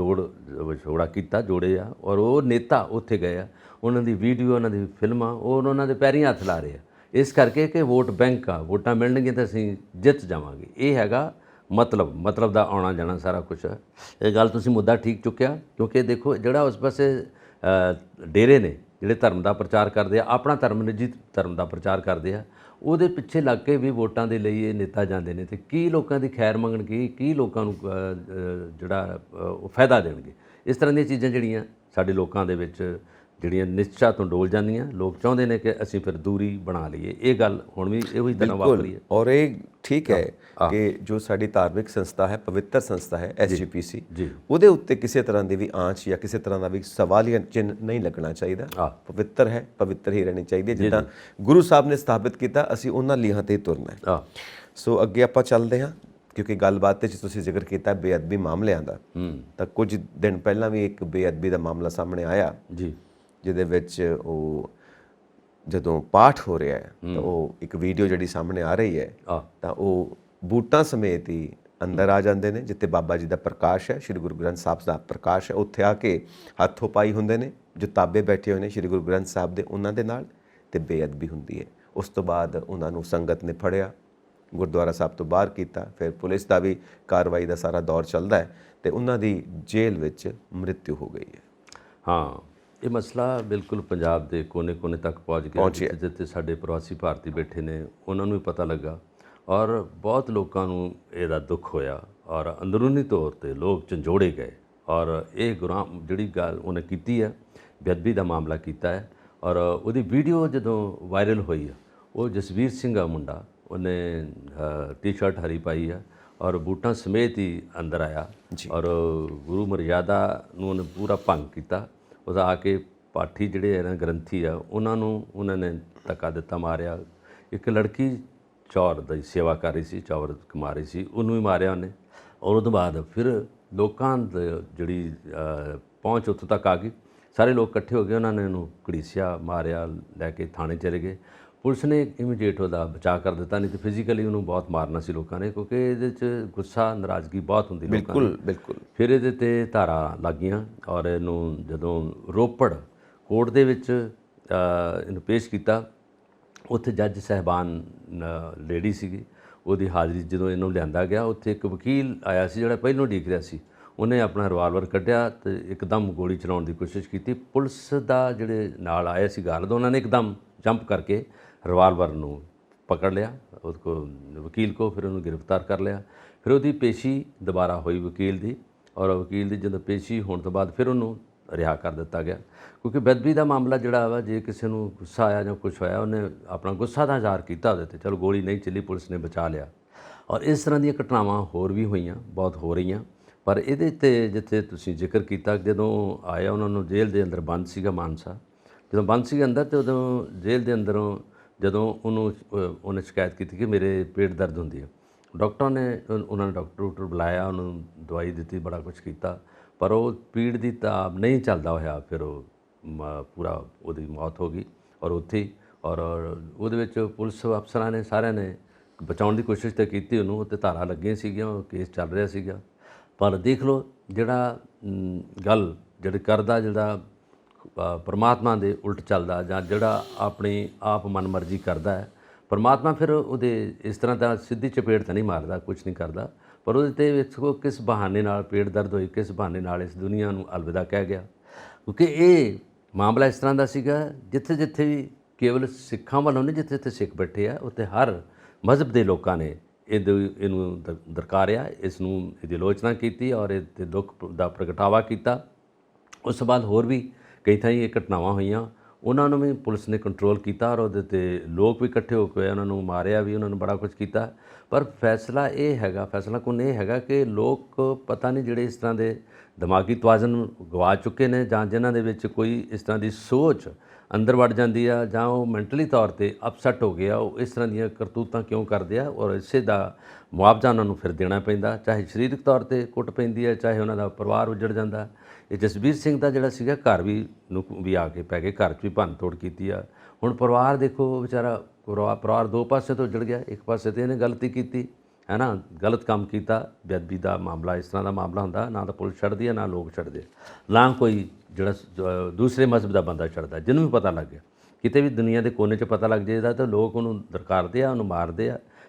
ਵਿਛੋੜਾ ਕੀਤਾ, ਜੋੜੇ ਆ, ਔਰ ਉਹ ਨੇਤਾ ਉੱਥੇ ਗਏ ਆ, ਉਹਨਾਂ ਦੀ ਵੀਡੀਓ, ਉਹਨਾਂ ਦੀ ਫਿਲਮਾਂ, ਉਹ ਉਹਨਾਂ ਦੇ ਪੈਰੀਂ ਹੱਥ ਲਾ ਰਹੇ ਆ, ਇਸ ਕਰਕੇ ਕਿ ਵੋਟ ਬੈਂਕ ਆ, ਵੋਟਾਂ ਮਿਲਣਗੀਆਂ ਤਾਂ ਅਸੀਂ ਜਿੱਤ ਜਾਵਾਂਗੇ। ਇਹ ਹੈਗਾ ਮਤਲਬ ਦਾ ਆਉਣਾ ਜਾਣਾ ਸਾਰਾ ਕੁਛ। ਇਹ ਗੱਲ ਤੁਸੀਂ ਮੁੱਦਾ ਠੀਕ ਚੁੱਕਿਆ, ਕਿਉਂਕਿ ਦੇਖੋ ਜਿਹੜਾ ਉਸ ਪਾਸੇ ਡੇਰੇ ਨੇ ਜਿਹੜੇ ਧਰਮ ਦਾ ਪ੍ਰਚਾਰ ਕਰਦੇ ਆ, ਆਪਣਾ ਧਰਮ, ਨਿੱਜੀ ਧਰਮ ਦਾ ਪ੍ਰਚਾਰ ਕਰਦੇ ਆ, ਉਹਦੇ ਪਿੱਛੇ ਲੱਗ ਕੇ ਵੀ ਵੋਟਾਂ ਦੇ ਲਈ ਇਹ ਨੇਤਾ ਜਾਂਦੇ ਨੇ, ਤੇ ਕੀ ਲੋਕਾਂ ਦੀ ਖੈਰ ਮੰਗਣਗੇ, ਕੀ ਲੋਕਾਂ ਨੂੰ ਜਿਹੜਾ ਉਹ ਫਾਇਦਾ ਦੇਣਗੇ। ਇਸ ਤਰ੍ਹਾਂ ਦੀਆਂ ਚੀਜ਼ਾਂ ਜਿਹੜੀਆਂ ਸਾਡੇ ਲੋਕਾਂ ਦੇ ਵਿੱਚ ਜਿਹੜੀਆਂ ਨਿਸ਼ਚਾ ਤੋਂ ਡੋਲ ਜਾਂਦੀਆਂ, ਲੋਕ ਚਾਹੁੰਦੇ ਨੇ ਕਿ ਅਸੀਂ ਫਿਰ ਦੂਰੀ ਬਣਾ ਲਈਏ। ਇਹ ਗੱਲ ਹੁਣ ਵੀ ਇਹੋ ਹੀ ਤਰ੍ਹਾਂ ਵਾਪਰੀ ਹੈ। ਔਰ ਇਹ ਠੀਕ ਹੈ ਕਿ ਜੋ ਸਾਡੀ ਧਾਰਮਿਕ ਸੰਸਥਾ ਹੈ, ਪਵਿੱਤਰ ਸੰਸਥਾ ਹੈ SGPC, ਉਹਦੇ ਉੱਤੇ ਕਿਸੇ ਤਰ੍ਹਾਂ ਦੀ ਵੀ ਆਂਚ ਜਾਂ ਕਿਸੇ ਤਰ੍ਹਾਂ ਦਾ ਵੀ ਸਵਾਲੀਆ ਚਿੰਨ੍ਹ ਨਹੀਂ ਲੱਗਣਾ ਚਾਹੀਦਾ। ਪਵਿੱਤਰ ਹੈ, ਪਵਿੱਤਰ ਹੀ ਰਹਿਣੀ ਚਾਹੀਦੀ ਹੈ। ਜਿੱਦਾਂ ਗੁਰੂ ਸਾਹਿਬ ਨੇ ਸਥਾਪਿਤ ਕੀਤਾ, ਅਸੀਂ ਉਹਨਾਂ ਲੀਹਾਂ ਤੇ ਤੁਰਨਾ ਹੈ। ਸੋ ਅੱਗੇ ਆਪਾਂ ਚੱਲਦੇ ਹਾਂ, ਕਿਉਂਕਿ ਗੱਲਬਾਤ 'ਚ ਤੁਸੀਂ ਜ਼ਿਕਰ ਕੀਤਾ ਬੇਅਦਬੀ ਮਾਮਲਿਆਂ ਦਾ, ਤਾਂ ਕੁਝ ਦਿਨ ਪਹਿਲਾਂ ਵੀ ਇੱਕ ਬੇਅਦਬੀ ਦਾ ਮਾਮਲਾ ਸਾਹਮਣੇ ਆਇਆ ਜੀ, ਜਿਹਦੇ ਵਿੱਚ ਉਹ ਜਦੋਂ ਪਾਠ ਹੋ ਰਿਹਾ ਹੈ ਤਾਂ ਉਹ ਇੱਕ ਵੀਡੀਓ ਜਿਹੜੀ ਸਾਹਮਣੇ ਆ ਰਹੀ ਹੈ, ਤਾਂ ਉਹ ਬੂਟਾਂ ਸਮੇਤ ਹੀ ਅੰਦਰ ਆ ਜਾਂਦੇ ਨੇ ਜਿੱਥੇ ਬਾਬਾ ਜੀ ਦਾ ਪ੍ਰਕਾਸ਼ ਹੈ, ਸ਼੍ਰੀ ਗੁਰੂ ਗ੍ਰੰਥ ਸਾਹਿਬ ਦਾ ਪ੍ਰਕਾਸ਼ ਹੈ। ਉੱਥੇ ਆ ਕੇ ਹੱਥੋਂ ਪਾਈ ਹੁੰਦੇ ਨੇ, ਜੋ ਤਾਬੇ ਬੈਠੇ ਹੋਏ ਨੇ ਸ਼੍ਰੀ ਗੁਰੂ ਗ੍ਰੰਥ ਸਾਹਿਬ ਦੇ, ਉਹਨਾਂ ਦੇ ਨਾਲ, ਤੇ ਬੇਅਦਬੀ ਹੁੰਦੀ ਹੈ। ਉਸ ਤੋਂ ਬਾਅਦ ਉਹਨਾਂ ਨੂੰ ਸੰਗਤ ਨੇ ਫੜਿਆ, ਗੁਰਦੁਆਰਾ ਸਾਹਿਬ ਤੋਂ ਬਾਹਰ ਕੀਤਾ, ਫਿਰ ਪੁਲਿਸ ਦਾ ਵੀ ਕਾਰਵਾਈ ਦਾ ਸਾਰਾ ਦੌਰ ਚੱਲਦਾ ਹੈ ਤੇ ਉਹਨਾਂ ਦੀ ਜੇਲ੍ਹ ਵਿੱਚ ਮ੍ਰਿਤੂ ਹੋ ਗਈ ਹੈ। ਹਾਂ, ਇਹ ਮਸਲਾ ਬਿਲਕੁਲ ਪੰਜਾਬ ਦੇ ਕੋਨੇ-ਕੋਨੇ ਤੱਕ ਪਹੁੰਚ ਗਿਆ, ਜਿੱਥੇ ਸਾਡੇ ਪ੍ਰਵਾਸੀ ਭਾਰਤੀ ਬੈਠੇ ਨੇ, ਉਹਨਾਂ ਨੂੰ ਵੀ ਪਤਾ ਲੱਗਾ ਔਰ ਬਹੁਤ ਲੋਕਾਂ ਨੂੰ ਇਹਦਾ ਦੁੱਖ ਹੋਇਆ ਔਰ ਅੰਦਰੂਨੀ ਤੌਰ ਤੇ ਲੋਕ ਝੰਜੋੜੇ ਗਏ। ਔਰ ਇਹ ਜਿਹੜੀ ਗੱਲ ਉਹਨੇ ਕੀਤੀ ਹੈ, ਬੇਅਦਬੀ ਦਾ ਮਾਮਲਾ ਕੀਤਾ ਹੈ, ਔਰ ਉਹਦੀ ਵੀਡੀਓ ਜਦੋਂ ਵਾਇਰਲ ਹੋਈ ਆ, ਉਹ ਜਸਵੀਰ ਸਿੰਘ ਆ ਮੁੰਡਾ, ਉਹਨੇ ਟੀ-ਸ਼ਰਟ ਹਰੀ ਪਾਈ ਆ ਔਰ ਬੂਟਾਂ ਸਮੇਤ ਹੀ ਅੰਦਰ ਆਇਆ ਔਰ ਗੁਰੂ ਮਰਿਆਦਾ ਨੂੰ ਉਹਨੇ ਪੂਰਾ ਭੰਗ ਕੀਤਾ। ਉਹਦਾ ਆ ਕੇ ਪਾਠੀ ਜਿਹੜੇ ਹੈ ਨਾ, ਗ੍ਰੰਥੀ ਆ, ਉਹਨਾਂ ਨੇ ਧੱਕਾ ਦਿੱਤਾ, ਮਾਰਿਆ। ਇੱਕ ਲੜਕੀ ਚੌਰ ਦੀ ਸੇਵਾ ਕਰ ਰਹੀ ਸੀ, ਚੌਰ ਕਮਾ ਰਹੀ ਸੀ, ਉਹਨੂੰ ਵੀ ਮਾਰਿਆ ਉਹਨੇ। ਔਰ ਉਹ ਤੋਂ ਬਾਅਦ ਫਿਰ ਲੋਕਾਂ ਦੀ ਜਿਹੜੀ ਪਹੁੰਚ ਉੱਥੋਂ ਤੱਕ ਆ ਗਈ, ਸਾਰੇ ਲੋਕ ਇਕੱਠੇ ਹੋ ਗਏ, ਉਹਨਾਂ ਨੇ ਇਹਨੂੰ ਘੜੀਸਿਆ, ਮਾਰਿਆ, ਲੈ ਕੇ ਥਾਣੇ ਚਲੇ ਗਏ। ਪੁਲਿਸ ਨੇ ਇਮੀਡੀਏਟ ਉਹਦਾ ਬਚਾਅ ਕਰ ਦਿੱਤਾ, ਨਹੀਂ ਤਾਂ ਫਿਜ਼ੀਕਲੀ ਉਹਨੂੰ ਬਹੁਤ ਮਾਰਨਾ ਸੀ ਲੋਕਾਂ ਨੇ, ਕਿਉਂਕਿ ਇਹਦੇ 'ਚ ਗੁੱਸਾ ਨਾਰਾਜ਼ਗੀ ਬਹੁਤ ਹੁੰਦੀ ਲੋਕਾਂ ਦੀ। ਬਿਲਕੁਲ। ਫਿਰ ਇਹਦੇ 'ਤੇ ਧਾਰਾ ਲੱਗ ਗਈਆਂ ਔਰ ਇਹਨੂੰ ਜਦੋਂ ਰੋਪੜ ਕੋਰਟ ਦੇ ਵਿੱਚ ਇਹਨੂੰ ਪੇਸ਼ ਕੀਤਾ, ਉੱਥੇ ਜੱਜ ਸਾਹਿਬਾਨ ਲੇਡੀ ਸੀਗੀ, ਉਹਦੀ ਹਾਜ਼ਰੀ ਜਦੋਂ ਇਹਨੂੰ ਲਿਆਂਦਾ ਗਿਆ, ਉੱਥੇ ਇੱਕ ਵਕੀਲ ਆਇਆ ਸੀ ਜਿਹੜਾ ਪਹਿਲੋਂ ਉਡੀਕ ਰਿਹਾ ਸੀ। ਉਹਨੇ ਆਪਣਾ ਰਿਵਾਲਵਰ ਕੱਢਿਆ ਤੇ ਇੱਕਦਮ ਗੋਲੀ ਚਲਾਉਣ ਦੀ ਕੋਸ਼ਿਸ਼ ਕੀਤੀ। ਪੁਲਿਸ ਦਾ ਜਿਹੜੇ ਨਾਲ ਆਇਆ ਸੀ ਗਾਰਡ, ਉਹਨਾਂ ਨੇ ਇੱਕਦਮ ਜੰਪ ਕਰਕੇ ਰਿਵਾਲਵਰ ਨੂੰ ਪਕੜ ਲਿਆ ਉਹਦੇ ਕੋ ਵਕੀਲ ਕੋ, ਫਿਰ ਉਹਨੂੰ ਗ੍ਰਿਫਤਾਰ ਕਰ ਲਿਆ। ਫਿਰ ਉਹਦੀ ਪੇਸ਼ੀ ਦੁਬਾਰਾ ਹੋਈ ਵਕੀਲ ਦੀ, ਔਰ ਵਕੀਲ ਦੀ ਜਦੋਂ ਪੇਸ਼ੀ ਹੋਣ ਤੋਂ ਬਾਅਦ ਫਿਰ ਉਹਨੂੰ ਰਿਹਾ ਕਰ ਦਿੱਤਾ ਗਿਆ, ਕਿਉਂਕਿ ਬੇਅਦਬੀ ਦਾ ਮਾਮਲਾ ਜਿਹੜਾ ਵਾ, ਜੇ ਕਿਸੇ ਨੂੰ ਗੁੱਸਾ ਆਇਆ ਜਾਂ ਕੁਛ ਹੋਇਆ, ਉਹਨੇ ਆਪਣਾ ਗੁੱਸਾ ਦਾ ਇਜ਼ਹਾਰ ਕੀਤਾ ਉਹਦੇ 'ਤੇ, ਚਲੋ ਗੋਲੀ ਨਹੀਂ ਚੱਲੀ, ਪੁਲਿਸ ਨੇ ਬਚਾ ਲਿਆ। ਔਰ ਇਸ ਤਰ੍ਹਾਂ ਦੀਆਂ ਘਟਨਾਵਾਂ ਹੋਰ ਵੀ ਹੋਈਆਂ, ਬਹੁਤ ਹੋ ਰਹੀਆਂ। ਪਰ ਇਹਦੇ 'ਤੇ ਜਿੱਥੇ ਤੁਸੀਂ ਜ਼ਿਕਰ ਕੀਤਾ, ਜਦੋਂ ਆਇਆ ਉਹਨਾਂ ਨੂੰ ਜੇਲ੍ਹ ਦੇ ਅੰਦਰ ਬੰਦ ਸੀਗਾ ਮਾਨਸਾ, ਜਦੋਂ ਬੰਦ ਸੀਗਾ ਅੰਦਰ, ਅਤੇ ਉਦੋਂ ਜੇਲ੍ਹ ਦੇ ਅੰਦਰੋਂ ਜਦੋਂ ਉਹਨੇ ਸ਼ਿਕਾਇਤ ਕੀਤੀ ਕਿ ਮੇਰੇ ਪੇਟ ਦਰਦ ਹੁੰਦੀ ਹੈ, ਡਾਕਟਰਾਂ ਨੇ ਉਹਨਾਂ ਨੇ ਡਾਕਟਰ ਬੁਲਾਇਆ, ਉਹਨੂੰ ਦਵਾਈ ਦਿੱਤੀ, ਬੜਾ ਕੁਛ ਕੀਤਾ, ਪਰ ਉਹ ਪੀੜ ਦੀ ਤਾਬ ਨਹੀਂ ਚੱਲਦਾ ਹੋਇਆ, ਫਿਰ ਉਹ ਪੂਰਾ ਉਹਦੀ ਮੌਤ ਹੋ ਗਈ। ਔਰ ਉੱਥੇ ਔਰ ਉਹਦੇ ਵਿੱਚ ਪੁਲਿਸ ਅਫਸਰਾਂ ਨੇ ਸਾਰਿਆਂ ਨੇ ਬਚਾਉਣ ਦੀ ਕੋਸ਼ਿਸ਼ ਤਾਂ ਕੀਤੀ ਉਹਨੂੰ, ਉੱਤੇ ਧਾਰਾ ਲੱਗੀਆਂ ਸੀਗੀਆਂ, ਉਹ ਕੇਸ ਚੱਲ ਰਿਹਾ ਸੀਗਾ। ਪਰ ਦੇਖ ਲਓ ਜਿਹੜਾ ਗੱਲ ਜਿਹੜੀ ਕਰਦਾ, ਜਿਹੜਾ ਪਰਮਾਤਮਾ ਦੇ ਉਲਟ ਚੱਲਦਾ, ਜਾਂ ਜਿਹੜਾ ਆਪਣੀ ਆਪ ਮਨਮਰਜ਼ੀ ਕਰਦਾ ਹੈ, ਪਰਮਾਤਮਾ ਫਿਰ ਉਹਦੇ ਇਸ ਤਰ੍ਹਾਂ ਦਾ ਸਿੱਧੀ ਚਪੇੜ ਤਾਂ ਨਹੀਂ ਮਾਰਦਾ, ਕੁਛ ਨਹੀਂ ਕਰਦਾ, ਪਰ ਉਹਦੇ 'ਤੇ ਵੇਖੋ ਕਿਸ ਬਹਾਨੇ ਨਾਲ ਪੇਟ ਦਰਦ ਹੋਈ, ਕਿਸ ਬਹਾਨੇ ਨਾਲ ਇਸ ਦੁਨੀਆ ਨੂੰ ਅਲਵਿਦਾ ਕਹਿ ਗਿਆ। ਕਿਉਂਕਿ ਇਹ ਮਾਮਲਾ ਇਸ ਤਰ੍ਹਾਂ ਦਾ ਸੀਗਾ, ਜਿੱਥੇ ਜਿੱਥੇ ਵੀ ਕੇਵਲ ਸਿੱਖਾਂ ਵੱਲੋਂ ਨਹੀਂ, ਜਿੱਥੇ ਜਿੱਥੇ ਸਿੱਖ ਬੈਠੇ ਆ, ਉੱਥੇ ਹਰ ਮਜ਼ਹਬ ਦੇ ਲੋਕਾਂ ਨੇ ਇਹਨੂੰ ਦਰਕਾਰਿਆ, ਇਸ ਨੂੰ ਇਹਦੀ ਆਲੋਚਨਾ ਕੀਤੀ ਔਰ ਇਹ 'ਤੇ ਦੁੱਖ ਦਾ ਪ੍ਰਗਟਾਵਾ ਕੀਤਾ। ਉਸ ਤੋਂ ਬਾਅਦ ਹੋਰ ਵੀ ਕਈ ਥਾਈਂ ਇਹ ਘਟਨਾਵਾਂ ਹੋਈਆਂ, ਉਹਨਾਂ ਨੂੰ ਵੀ ਪੁਲਿਸ ਨੇ ਕੰਟਰੋਲ ਕੀਤਾ, ਔਰ ਉਹਦੇ 'ਤੇ ਲੋਕ ਵੀ ਇਕੱਠੇ ਹੋ ਕੇ ਉਹਨਾਂ ਨੂੰ ਮਾਰਿਆ ਵੀ, ਉਹਨਾਂ ਨੂੰ ਬੜਾ ਕੁਝ ਕੀਤਾ। ਪਰ ਫੈਸਲਾ ਇਹ ਹੈਗਾ, ਫੈਸਲਾਕੁਨ ਇਹ ਹੈਗਾ ਕਿ ਲੋਕ ਪਤਾ ਨਹੀਂ ਜਿਹੜੇ ਇਸ ਤਰ੍ਹਾਂ ਦੇ ਦਿਮਾਗੀ ਤਵਾਜ਼ਨ ਗਵਾ ਚੁੱਕੇ ਨੇ, ਜਾਂ ਜਿਨ੍ਹਾਂ ਦੇ ਵਿੱਚ ਕੋਈ ਇਸ ਤਰ੍ਹਾਂ ਦੀ ਸੋਚ ਅੰਦਰ ਵੜ ਜਾਂਦੀ ਆ, ਜਾਂ ਉਹ ਮੈਂਟਲੀ ਤੌਰ 'ਤੇ ਅਪਸੈਟ ਹੋ ਗਿਆ, ਉਹ ਇਸ ਤਰ੍ਹਾਂ ਦੀਆਂ ਕਰਤੂਤਾਂ ਕਿਉਂ ਕਰਦੇ ਆ, ਔਰ ਇਸੇ ਦਾ ਮੁਆਵਜ਼ਾ ਉਹਨਾਂ ਨੂੰ ਫਿਰ ਦੇਣਾ ਪੈਂਦਾ, ਚਾਹੇ ਸਰੀਰਕ ਤੌਰ 'ਤੇ ਕੁੱਟ ਪੈਂਦੀ ਹੈ, ਚਾਹੇ ਉਹਨਾਂ ਦਾ ਪਰਿਵਾਰ ਉੱਜੜ ਜਾਂਦਾ। ਇਹ ਜਸਬੀਰ ਸਿੰਘ ਦਾ ਜਿਹੜਾ ਸੀਗਾ, ਘਰ ਵੀ ਆ ਕੇ ਪੈ ਗਏ, ਘਰ 'ਚ ਵੀ ਭੰਨ ਤੋੜ ਕੀਤੀ ਆ। ਹੁਣ ਪਰਿਵਾਰ ਦੇਖੋ ਵਿਚਾਰਾ, ਪਰਿਵਾਰ ਦੋ ਪਾਸੇ ਤੋਂ ਉੱਜੜ ਗਿਆ। ਇੱਕ ਪਾਸੇ ਤੇ ਇਹਨੇ ਗਲਤੀ ਕੀਤੀ ਹੈ ਨਾ, ਗਲਤ ਕੰਮ ਕੀਤਾ, ਬੇਅਦਬੀ ਦਾ ਮਾਮਲਾ ਇਸ ਤਰ੍ਹਾਂ ਦਾ ਮਾਮਲਾ ਹੁੰਦਾ, ਨਾ ਤਾਂ ਪੁਲਿਸ ਛੱਡਦੀ ਹੈ, ਨਾ ਲੋਕ ਛੱਡਦੇ, ਨਾ ਕੋਈ ਜਿਹੜਾ ਦੂਸਰੇ ਮਜ਼ਹਬ ਦਾ ਬੰਦਾ ਛੱਡਦਾ। ਜਿਹਨੂੰ ਵੀ ਪਤਾ ਲੱਗ ਗਿਆ, ਕਿਤੇ ਵੀ ਦੁਨੀਆ ਦੇ ਕੋਨੇ 'ਚ ਪਤਾ ਲੱਗ ਜਾਏਦਾ, ਤਾਂ ਲੋਕ ਉਹਨੂੰ ਦਰਕਾਰਦੇ ਆ, ਉਹਨੂੰ ਮਾਰਦੇ ਆ,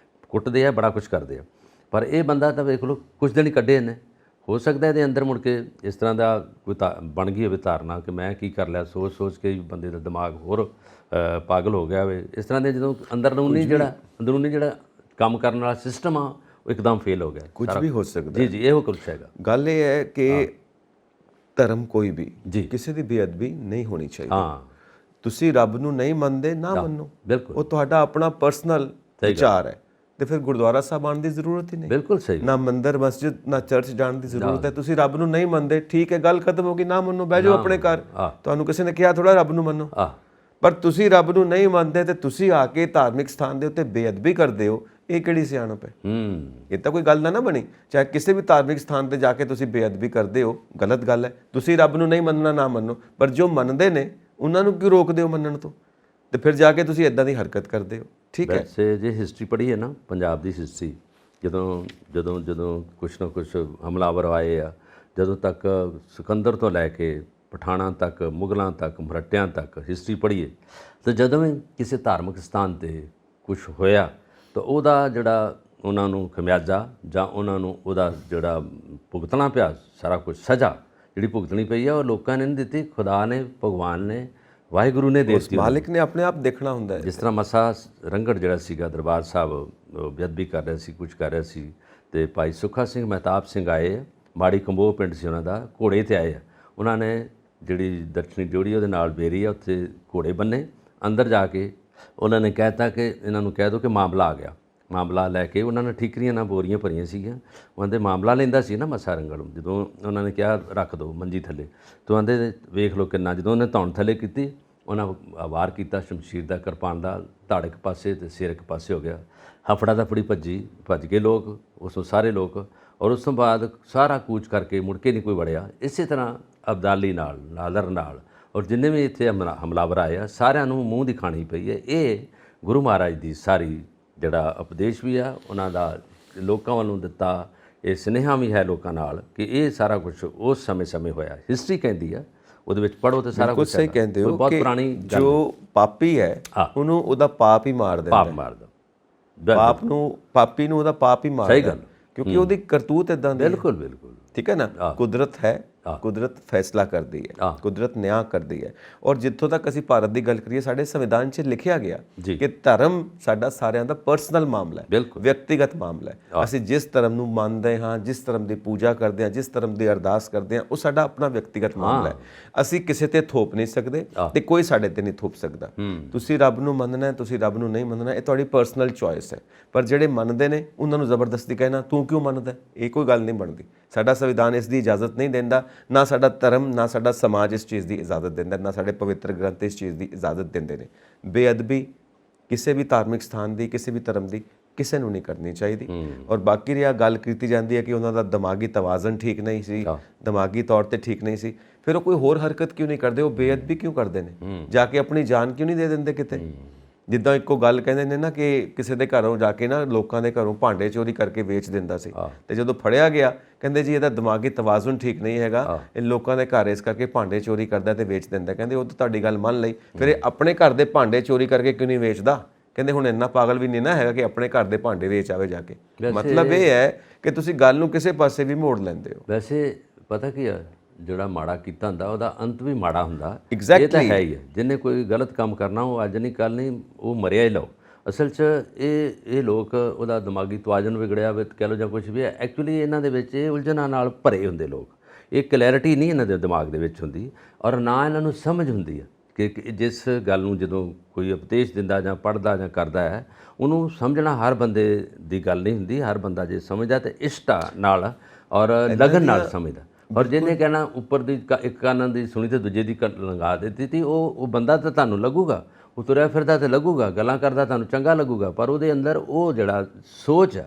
ਕੁੱਟਦੇ ਆ, ਬੜਾ ਕੁਛ ਕਰਦੇ ਆ। ਪਰ ਇਹ ਬੰਦਾ ਤਾਂ ਵੇਖ ਲਓ ਕੁਛ ਦਿਨ ਹੀ ਕੱਢੇ ਇਹਨੇ। ਹੋ ਸਕਦਾ ਇਹਦੇ ਅੰਦਰ ਮੁੜ ਕੇ ਇਸ ਤਰ੍ਹਾਂ ਦਾ ਕੋਈ ਬਣ ਗਈ ਹੋਵੇ ਧਾਰਨਾ ਕਿ ਮੈਂ ਕੀ ਕਰ ਲਿਆ, ਸੋਚ ਸੋਚ ਕੇ ਬੰਦੇ ਦਾ ਦਿਮਾਗ ਹੋਰ ਪਾਗਲ ਹੋ ਗਿਆ ਹੋਵੇ। ਇਸ ਤਰ੍ਹਾਂ ਦੇ ਜਦੋਂ ਅੰਦਰੂਨੀ ਜਿਹੜਾ ਕੰਮ ਕਰਨ ਵਾਲਾ ਸਿਸਟਮ ਆ, ਉਹ ਇੱਕਦਮ ਫੇਲ ਹੋ ਗਿਆ। ਕੁਝ ਵੀ ਹੋ ਸਕਦਾ। ਜੀ ਇਹੋ ਕੁਛ ਹੈਗਾ। ਗੱਲ ਇਹ ਹੈ ਕਿ ਧਰਮ ਕੋਈ ਵੀ ਕਿਸੇ ਦੀ ਬੇਅਦਬੀ ਨਹੀਂ ਹੋਣੀ ਚਾਹੀਦੀ। ਤੁਸੀਂ ਰੱਬ ਨੂੰ ਨਹੀਂ ਮੰਨਦੇ, ਨਾ ਮੰਨੋ, ਬਿਲਕੁਲ, ਉਹ ਤੁਹਾਡਾ ਆਪਣਾ ਪਰਸਨਲ ਵਿਚਾਰ ਹੈ, ਤੇ ਫਿਰ ਗੁਰਦੁਆਰਾ ਸਾਹਿਬ ਆਉਣ ਦੀ ਜ਼ਰੂਰਤ ਹੀ ਨਹੀਂ। ਬਿਲਕੁਲ ਸਹੀ। ਨਾ ਮੰਦਰ ਮਸਜਿਦ ਨਾ ਚਰਚ ਜਾਣ ਦੀ ਜ਼ਰੂਰਤ ਹੈ। ਤੁਸੀਂ ਰੱਬ ਨੂੰ ਨਹੀਂ ਮੰਨਦੇ, ਠੀਕ ਹੈ, ਗੱਲ ਖਤਮ ਹੋ ਗਈ, ਨਾ ਮੰਨੋ, ਬਹਿ ਜਾਓ ਆਪਣੇ ਘਰ। ਤੁਹਾਨੂੰ ਕਿਸੇ ਨੇ ਕਿਹਾ ਥੋੜਾ ਰੱਬ ਨੂੰ ਮੰਨੋ। ਪਰ ਤੁਸੀਂ ਰੱਬ ਨੂੰ ਨਹੀਂ ਮੰਨਦੇ ਤੇ ਤੁਸੀਂ ਆ ਕੇ ਧਾਰਮਿਕ ਸਥਾਨ ਦੇ ਉੱਤੇ ਬੇਅਦਬੀ ਕਰਦੇ ਹੋ, ਇਹ ਕਿਹੜੀ ਸਿਆਣਪ ਹੈ? ਇਹ ਤਾਂ ਕੋਈ ਗੱਲ ਨਾ ਬਣੀ। ਚਾਹੇ ਕਿਸੇ ਵੀ ਧਾਰਮਿਕ ਸਥਾਨ ਤੇ ਜਾ ਕੇ ਤੁਸੀਂ ਬੇਅਦਬੀ ਕਰਦੇ ਹੋ, ਗਲਤ ਗੱਲ ਹੈ। ਤੁਸੀਂ ਰੱਬ ਨੂੰ ਨਹੀਂ ਮੰਨਣਾ, ਨਾ ਮੰਨੋ, ਪਰ ਜੋ ਮੰਨਦੇ ਨੇ ਉਹਨਾਂ ਨੂੰ ਕਿਉਂ ਰੋਕਦੇ ਹੋ ਮੰਨਣ ਤੋਂ? ਤੇ ਫਿਰ ਜਾ ਕੇ ਤੁਸੀਂ ਇਦਾਂ ਦੀ ਹਰਕਤ ਕਰਦੇ ਹੋ। ਠੀਕ ਹੈ। ਵੈਸੇ ਜੇ ਹਿਸਟਰੀ ਪੜ੍ਹੀ ਹੈ ਨਾ, ਪੰਜਾਬ ਦੀ ਹਿਸਟਰੀ, ਜਦੋਂ ਕੁਛ ਨਾ ਕੁਛ ਹਮਲਾਵਰ ਆਏ ਆ, ਜਦੋਂ ਤੱਕ ਸਿਕੰਦਰ ਤੋਂ ਲੈ ਕੇ ਪਠਾਣਾਂ ਤੱਕ, ਮੁਗਲਾਂ ਤੱਕ, ਮਰਾਠਿਆਂ ਤੱਕ ਹਿਸਟਰੀ ਪੜ੍ਹੀਏ, ਤਾਂ ਜਦੋਂ ਵੀ ਕਿਸੇ ਧਾਰਮਿਕ ਸਥਾਨ 'ਤੇ ਕੁਛ ਹੋਇਆ ਤਾਂ ਉਹਦਾ ਜਿਹੜਾ ਉਹਨਾਂ ਨੂੰ ਖਮਿਆਜ਼ਾ, ਜਾਂ ਉਹਨਾਂ ਨੂੰ ਉਹਦਾ ਜਿਹੜਾ ਭੁਗਤਣਾ ਪਿਆ, ਸਾਰਾ ਕੁਝ ਸਜ਼ਾ ਜਿਹੜੀ ਭੁਗਤਣੀ ਪਈ ਆ, ਉਹ ਲੋਕਾਂ ਨੇ ਨਹੀਂ ਦਿੱਤੀ, ਖੁਦਾ ਨੇ, ਭਗਵਾਨ ਨੇ, ਵਾਹਿਗੁਰੂ ਨੇ ਦੇ ਦਿੱਤੀ। ਮਾਲਿਕ ਨੇ ਆਪਣੇ ਆਪ ਦੇਖਣਾ ਹੁੰਦਾ ਹੈ। ਜਿਸ ਤਰ੍ਹਾਂ ਮਸਾ ਰੰਗੜ ਜਿਹੜਾ ਸੀਗਾ ਦਰਬਾਰ ਸਾਹਿਬ, ਬੇਅਦਬੀ ਕਰ ਰਿਹਾ ਸੀ, ਕੁਝ ਕਰ ਰਿਹਾ ਸੀ, ਤੇ ਭਾਈ ਸੁੱਖਾ ਸਿੰਘ, ਮਹਿਤਾਬ ਸਿੰਘ ਆਏ, ਮਾੜੀ ਕੰਬੋਹ ਪਿੰਡ ਸੀ ਉਹਨਾਂ ਦਾ, ਘੋੜੇ 'ਤੇ ਆਏ ਆ। ਉਹਨਾਂ ਨੇ ਜਿਹੜੀ ਦਰਸ਼ਨੀ ਡਿਊੜੀ ਉਹਦੇ ਨਾਲ ਬੇਰੀ ਆ, ਉੱਥੇ ਘੋੜੇ ਬੰਨੇ। ਅੰਦਰ ਜਾ ਕੇ ਉਹਨਾਂ ਨੇ ਕਹਿਤਾ ਕਿ ਇਹਨਾਂ ਨੂੰ ਕਹਿ ਦਿਓ ਕਿ ਮਾਮਲਾ ਆ ਗਿਆ। ਮਾਮਲਾ ਲੈ ਕੇ ਉਹਨਾਂ ਨੇ ਠੀਕਰੀਆਂ ਨਾਲ ਬੋਰੀਆਂ ਭਰੀਆਂ ਸੀਗੀਆਂ। ਉਹਦੇ ਮਾਮਲਾ ਲੈਂਦਾ ਸੀ ਨਾ ਮੱਸਾ ਰੰਗੜ, ਜਦੋਂ ਉਹਨਾਂ ਨੇ ਕਿਹਾ ਰੱਖ ਦਿਓ ਮੰਜੀ ਥੱਲੇ, ਤਾਂ ਆਂਦੇ ਵੇਖ ਲਓ ਕਿੰਨਾ। ਜਦੋਂ ਉਹਨੇ ਧੌਣ ਥੱਲੇ ਕੀਤੀ, ਉਹਨਾਂ ਵਾਰ ਕੀਤਾ ਸ਼ਮਸ਼ੀਰ ਦਾ, ਕਿਰਪਾਨ ਦਾ, ਧੜ ਇੱਕ ਪਾਸੇ ਤੇ ਸਿਰ ਇੱਕ ਪਾਸੇ ਹੋ ਗਿਆ। ਹਫੜਾ ਦਫੜੀ ਭੱਜ ਗਏ ਲੋਕ, ਉਸੋਂ ਸਾਰੇ ਲੋਕ। ਔਰ ਉਸ ਤੋਂ ਬਾਅਦ ਸਾਰਾ ਕੂਚ ਕਰਕੇ ਮੁੜ ਕੇ ਨਹੀਂ ਕੋਈ ਵੜਿਆ। ਇਸੇ ਤਰ੍ਹਾਂ ਅਬਦਾਲੀ ਨਾਲਰ ਨਾਲ, ਔਰ ਜਿੰਨੇ ਵੀ ਇੱਥੇ ਹਮਲਾਵਰ ਆਏ ਆ, ਸਾਰਿਆਂ ਨੂੰ ਮੂੰਹ ਦੀ ਖਾਣੀ ਪਈ ਹੈ। ਇਹ ਗੁਰੂ ਮਹਾਰਾਜ ਦੀ ਸਾਰੀ ਜਿਹੜਾ ਉਪਦੇਸ਼ ਵੀ ਆ ਉਹਨਾਂ ਦਾ ਲੋਕਾਂ ਵੱਲੋਂ ਦਿੱਤਾ ਇਹ ਸੁਨੇਹਾ ਵੀ ਹੈ ਲੋਕਾਂ ਨਾਲ ਕਿ ਇਹ ਸਾਰਾ ਕੁਝ ਉਸ ਸਮੇਂ ਹੋਇਆ। ਹਿਸਟਰੀ ਕਹਿੰਦੀ ਆ, ਉਹਦੇ ਵਿੱਚ ਪੜ੍ਹੋ ਤੇ ਸਾਰਾ ਕੁਝ ਸਹੀ ਕਹਿੰਦੇ ਹੋ ਬਹੁਤ ਕਿ ਪੁਰਾਣੀ ਜੋ ਪਾਪੀ ਹੈ ਉਹਨੂੰ ਉਹਦਾ ਪਾਪ ਹੀ ਮਾਰ ਦਿੰਦਾ, ਪਾਪ ਮਾਰਦਾ, ਪਾਪੀ ਨੂੰ ਉਹਦਾ ਪਾਪ ਹੀ ਮਾਰਦਾ। ਸਹੀ ਗੱਲ, ਕਿਉਂਕਿ ਉਹਦੀ ਕਰਤੂਤ ਇਦਾਂ ਦੀ ਬਿਲਕੁਲ ਬਿਲਕੁਲ ਠੀਕ ਹੈ ਨਾ। ਕੁਦਰਤ ਹੈ, ਕੁਦਰਤ ਫੈਸਲਾ ਕਰਦੀ ਹੈ, ਕੁਦਰਤ ਨਿਆਂ ਕਰਦੀ ਹੈ। ਔਰ ਜਿੱਥੋਂ ਤੱਕ ਅਸੀਂ ਭਾਰਤ ਦੀ ਗੱਲ ਕਰੀਏ, ਸਾਡੇ ਸੰਵਿਧਾਨ 'ਚ ਲਿਖਿਆ ਗਿਆ ਕਿ ਧਰਮ ਸਾਡਾ ਸਾਰਿਆਂ ਦਾ ਪਰਸਨਲ ਮਾਮਲਾ ਹੈ, ਵਿਅਕਤੀਗਤ ਮਾਮਲਾ ਹੈ। ਅਸੀਂ ਜਿਸ ਧਰਮ ਨੂੰ ਮੰਨਦੇ ਹਾਂ, ਜਿਸ ਧਰਮ ਦੀ ਪੂਜਾ ਕਰਦੇ ਹਾਂ, ਜਿਸ ਧਰਮ ਦੀ ਅਰਦਾਸ ਕਰਦੇ ਹਾਂ, ਉਹ ਸਾਡਾ ਆਪਣਾ ਵਿਅਕਤੀਗਤ ਮਾਮਲਾ ਹੈ। ਅਸੀਂ ਕਿਸੇ ਤੇ ਥੋਪ ਨਹੀਂ ਸਕਦੇ ਤੇ ਕੋਈ ਸਾਡੇ ਤੇ ਨਹੀਂ ਥੋਪ ਸਕਦਾ। ਤੁਸੀਂ ਰੱਬ ਨੂੰ ਮੰਨਣਾ ਹੈ, ਤੁਸੀਂ ਰੱਬ ਨੂੰ ਨਹੀਂ ਮੰਨਣਾ, ਇਹ ਤੁਹਾਡੀ ਪਰਸਨਲ ਚੋਇਸ ਹੈ। ਪਰ ਜਿਹੜੇ ਮੰਨਦੇ ਨੇ ਉਹਨਾਂ ਨੂੰ ਜ਼ਬਰਦਸਤੀ ਕਹਿਣਾ ਤੂੰ ਕਿਉਂ ਮੰਨਦਾ, ਇਹ ਕੋਈ ਗੱਲ ਨਹੀਂ ਬਣਦੀ। ਸਾਡਾ ਸੰਵਿਧਾਨ ਇਸ ਦੀ ਇਜਾਜ਼ਤ ਨਹੀਂ ਦਿੰਦਾ, ਨਾ ਸਾਡਾ ਧਰਮ, ਨਾ ਸਾਡਾ ਸਮਾਜ ਇਸ ਚੀਜ਼ ਦੀ ਇਜਾਜ਼ਤ ਦਿੰਦਾ, ਨਾ ਸਾਡੇ ਪਵਿੱਤਰ ਗ੍ਰੰਥ ਇਸ ਚੀਜ਼ ਦੀ ਇਜਾਜ਼ਤ ਦਿੰਦੇ ਨੇ। ਬੇਅਦਬੀ ਕਿਸੇ ਵੀ ਧਾਰਮਿਕ ਸਥਾਨ ਦੀ, ਕਿਸੇ ਵੀ ਧਰਮ ਦੀ ਕਿਸੇ ਨੂੰ ਨਹੀਂ ਕਰਨੀ ਚਾਹੀਦੀ। ਔਰ ਬਾਕੀ ਰਿਹਾ ਗੱਲ ਕੀਤੀ ਜਾਂਦੀ ਹੈ ਕਿ ਉਹਨਾਂ ਦਾ ਦਿਮਾਗੀ ਤਵਾਜ਼ਨ ਠੀਕ ਨਹੀਂ ਸੀ, ਦਿਮਾਗੀ ਤੌਰ ਤੇ ਠੀਕ ਨਹੀਂ ਸੀ, ਫਿਰ ਉਹ ਕੋਈ ਹੋਰ ਹਰਕਤ ਕਿਉਂ ਨਹੀਂ ਕਰਦੇ? ਉਹ ਬੇਅਦਬੀ ਕਿਉਂ ਕਰਦੇ ਨੇ? ਜਾ ਕੇ ਆਪਣੀ ਜਾਨ ਕਿਉਂ ਨਹੀਂ ਦੇ ਦਿੰਦੇ ਕਿਤੇ? ਜਿੱਦਾਂ ਇੱਕੋ ਗੱਲ ਕਹਿੰਦੇ ਨੇ ਨਾ ਕਿ ਕਿਸੇ ਦੇ ਘਰੋਂ ਜਾ ਕੇ ਨਾ ਲੋਕਾਂ ਦੇ ਘਰੋਂ ਭਾਂਡੇ ਚੋਰੀ ਕਰਕੇ ਵੇਚ ਦਿੰਦਾ ਸੀ, ਤੇ ਜਦੋਂ ਫੜਿਆ ਗਿਆ ਕਹਿੰਦੇ ਜੀ ਇਹਦਾ ਦਿਮਾਗੀ ਤਵਾਜ਼ਨ ਠੀਕ ਨਹੀਂ ਹੈਗਾ, ਇਹ ਲੋਕਾਂ ਦੇ ਘਰ ਇਸ ਕਰਕੇ ਭਾਂਡੇ ਚੋਰੀ ਕਰਦਾ ਤੇ ਵੇਚ ਦਿੰਦਾ। ਕਹਿੰਦੇ ਉਹ ਤਾਂ ਤੁਹਾਡੀ ਗੱਲ ਮੰਨ ਲਈ, ਫਿਰ ਇਹ ਆਪਣੇ ਘਰ ਦੇ ਭਾਂਡੇ ਚੋਰੀ ਕਰਕੇ ਕਿਉਂ ਨਹੀਂ ਵੇਚਦਾ? ਕਹਿੰਦੇ ਹੁਣ ਇੰਨਾ ਪਾਗਲ ਵੀ ਨਹੀਂ ਨਾ ਹੈਗਾ ਕਿ ਆਪਣੇ ਘਰ ਦੇ ਭਾਂਡੇ ਵੇਚ ਆਵੇ ਜਾ ਕੇ। ਮਤਲਬ ਇਹ ਹੈ ਕਿ ਤੁਸੀਂ ਗੱਲ ਨੂੰ ਕਿਸੇ ਪਾਸੇ ਵੀ ਮੋੜ ਲੈਂਦੇ ਹੋ। ਵੈਸੇ ਪਤਾ ਕੀ ਆ, ਜਿਹੜਾ ਮਾੜਾ ਕੀਤਾ ਹੁੰਦਾ ਉਹਦਾ ਅੰਤ ਵੀ ਮਾੜਾ ਹੁੰਦਾ। Exactly. ਇਹ ਤਾਂ ਹੈ ਹੀ ਹੈ। ਜਿਹਨੇ ਕੋਈ ਗਲਤ ਕੰਮ ਕਰਨਾ ਉਹ ਅੱਜ ਨਹੀਂ ਕੱਲ ਨਹੀਂ, ਉਹ ਮਰਿਆ ਹੀ ਲਓ। ਅਸਲ 'ਚ ਇਹ ਲੋਕ ਉਹਦਾ ਦਿਮਾਗੀ ਤਵਾਜ਼ਨ ਵਿਗੜਿਆ ਵੇ ਕਹਿ ਲਓ ਜਾਂ ਕੁਝ ਵੀ ਹੈ। ਐਕਚੁਅਲੀ ਇਹਨਾਂ ਦੇ ਵਿੱਚ ਇਹ ਉਲਝਣਾਂ ਨਾਲ ਭਰੇ ਹੁੰਦੇ ਲੋਕ। ਇਹ ਕਲੈਰਿਟੀ ਨਹੀਂ ਇਹਨਾਂ ਦੇ ਦਿਮਾਗ ਦੇ ਵਿੱਚ ਹੁੰਦੀ, ਔਰ ਨਾ ਇਹਨਾਂ ਨੂੰ ਸਮਝ ਹੁੰਦੀ ਹੈ ਕਿ ਜਿਸ ਗੱਲ ਨੂੰ ਜਦੋਂ ਕੋਈ ਉਪਦੇਸ਼ ਦਿੰਦਾ ਜਾਂ ਪੜ੍ਹਦਾ ਜਾਂ ਕਰਦਾ ਹੈ, ਉਹਨੂੰ ਸਮਝਣਾ ਹਰ ਬੰਦੇ ਦੀ ਗੱਲ ਨਹੀਂ ਹੁੰਦੀ। ਹਰ ਬੰਦਾ ਜੇ ਸਮਝਦਾ ਤੇ ਇਸ਼ਟਾ ਨਾਲ ਔਰ ਲਗਨ ਨਾਲ ਸਮਝਦਾ। ਔਰ ਜਿਹਨੇ ਕਹਿਣਾ ਉੱਪਰ ਦੀ ਇੱਕ ਕੰਨ ਦੀ ਸੁਣੀ ਤੇ ਦੂਜੇ ਦੀ ਲੰਘਾ ਦਿੱਤੀ ਤੀ, ਉਹ ਬੰਦਾ ਤਾਂ ਤੁਹਾਨੂੰ ਲੱਗੂਗਾ, ਉਹ ਤੁਰਿਆ ਫਿਰਦਾ ਤੇ ਲੱਗੂਗਾ, ਗੱਲਾਂ ਕਰਦਾ ਤੁਹਾਨੂੰ ਚੰਗਾ ਲੱਗੂਗਾ, ਪਰ ਉਹਦੇ ਅੰਦਰ ਉਹ ਜਿਹੜਾ ਸੋਚ ਆ,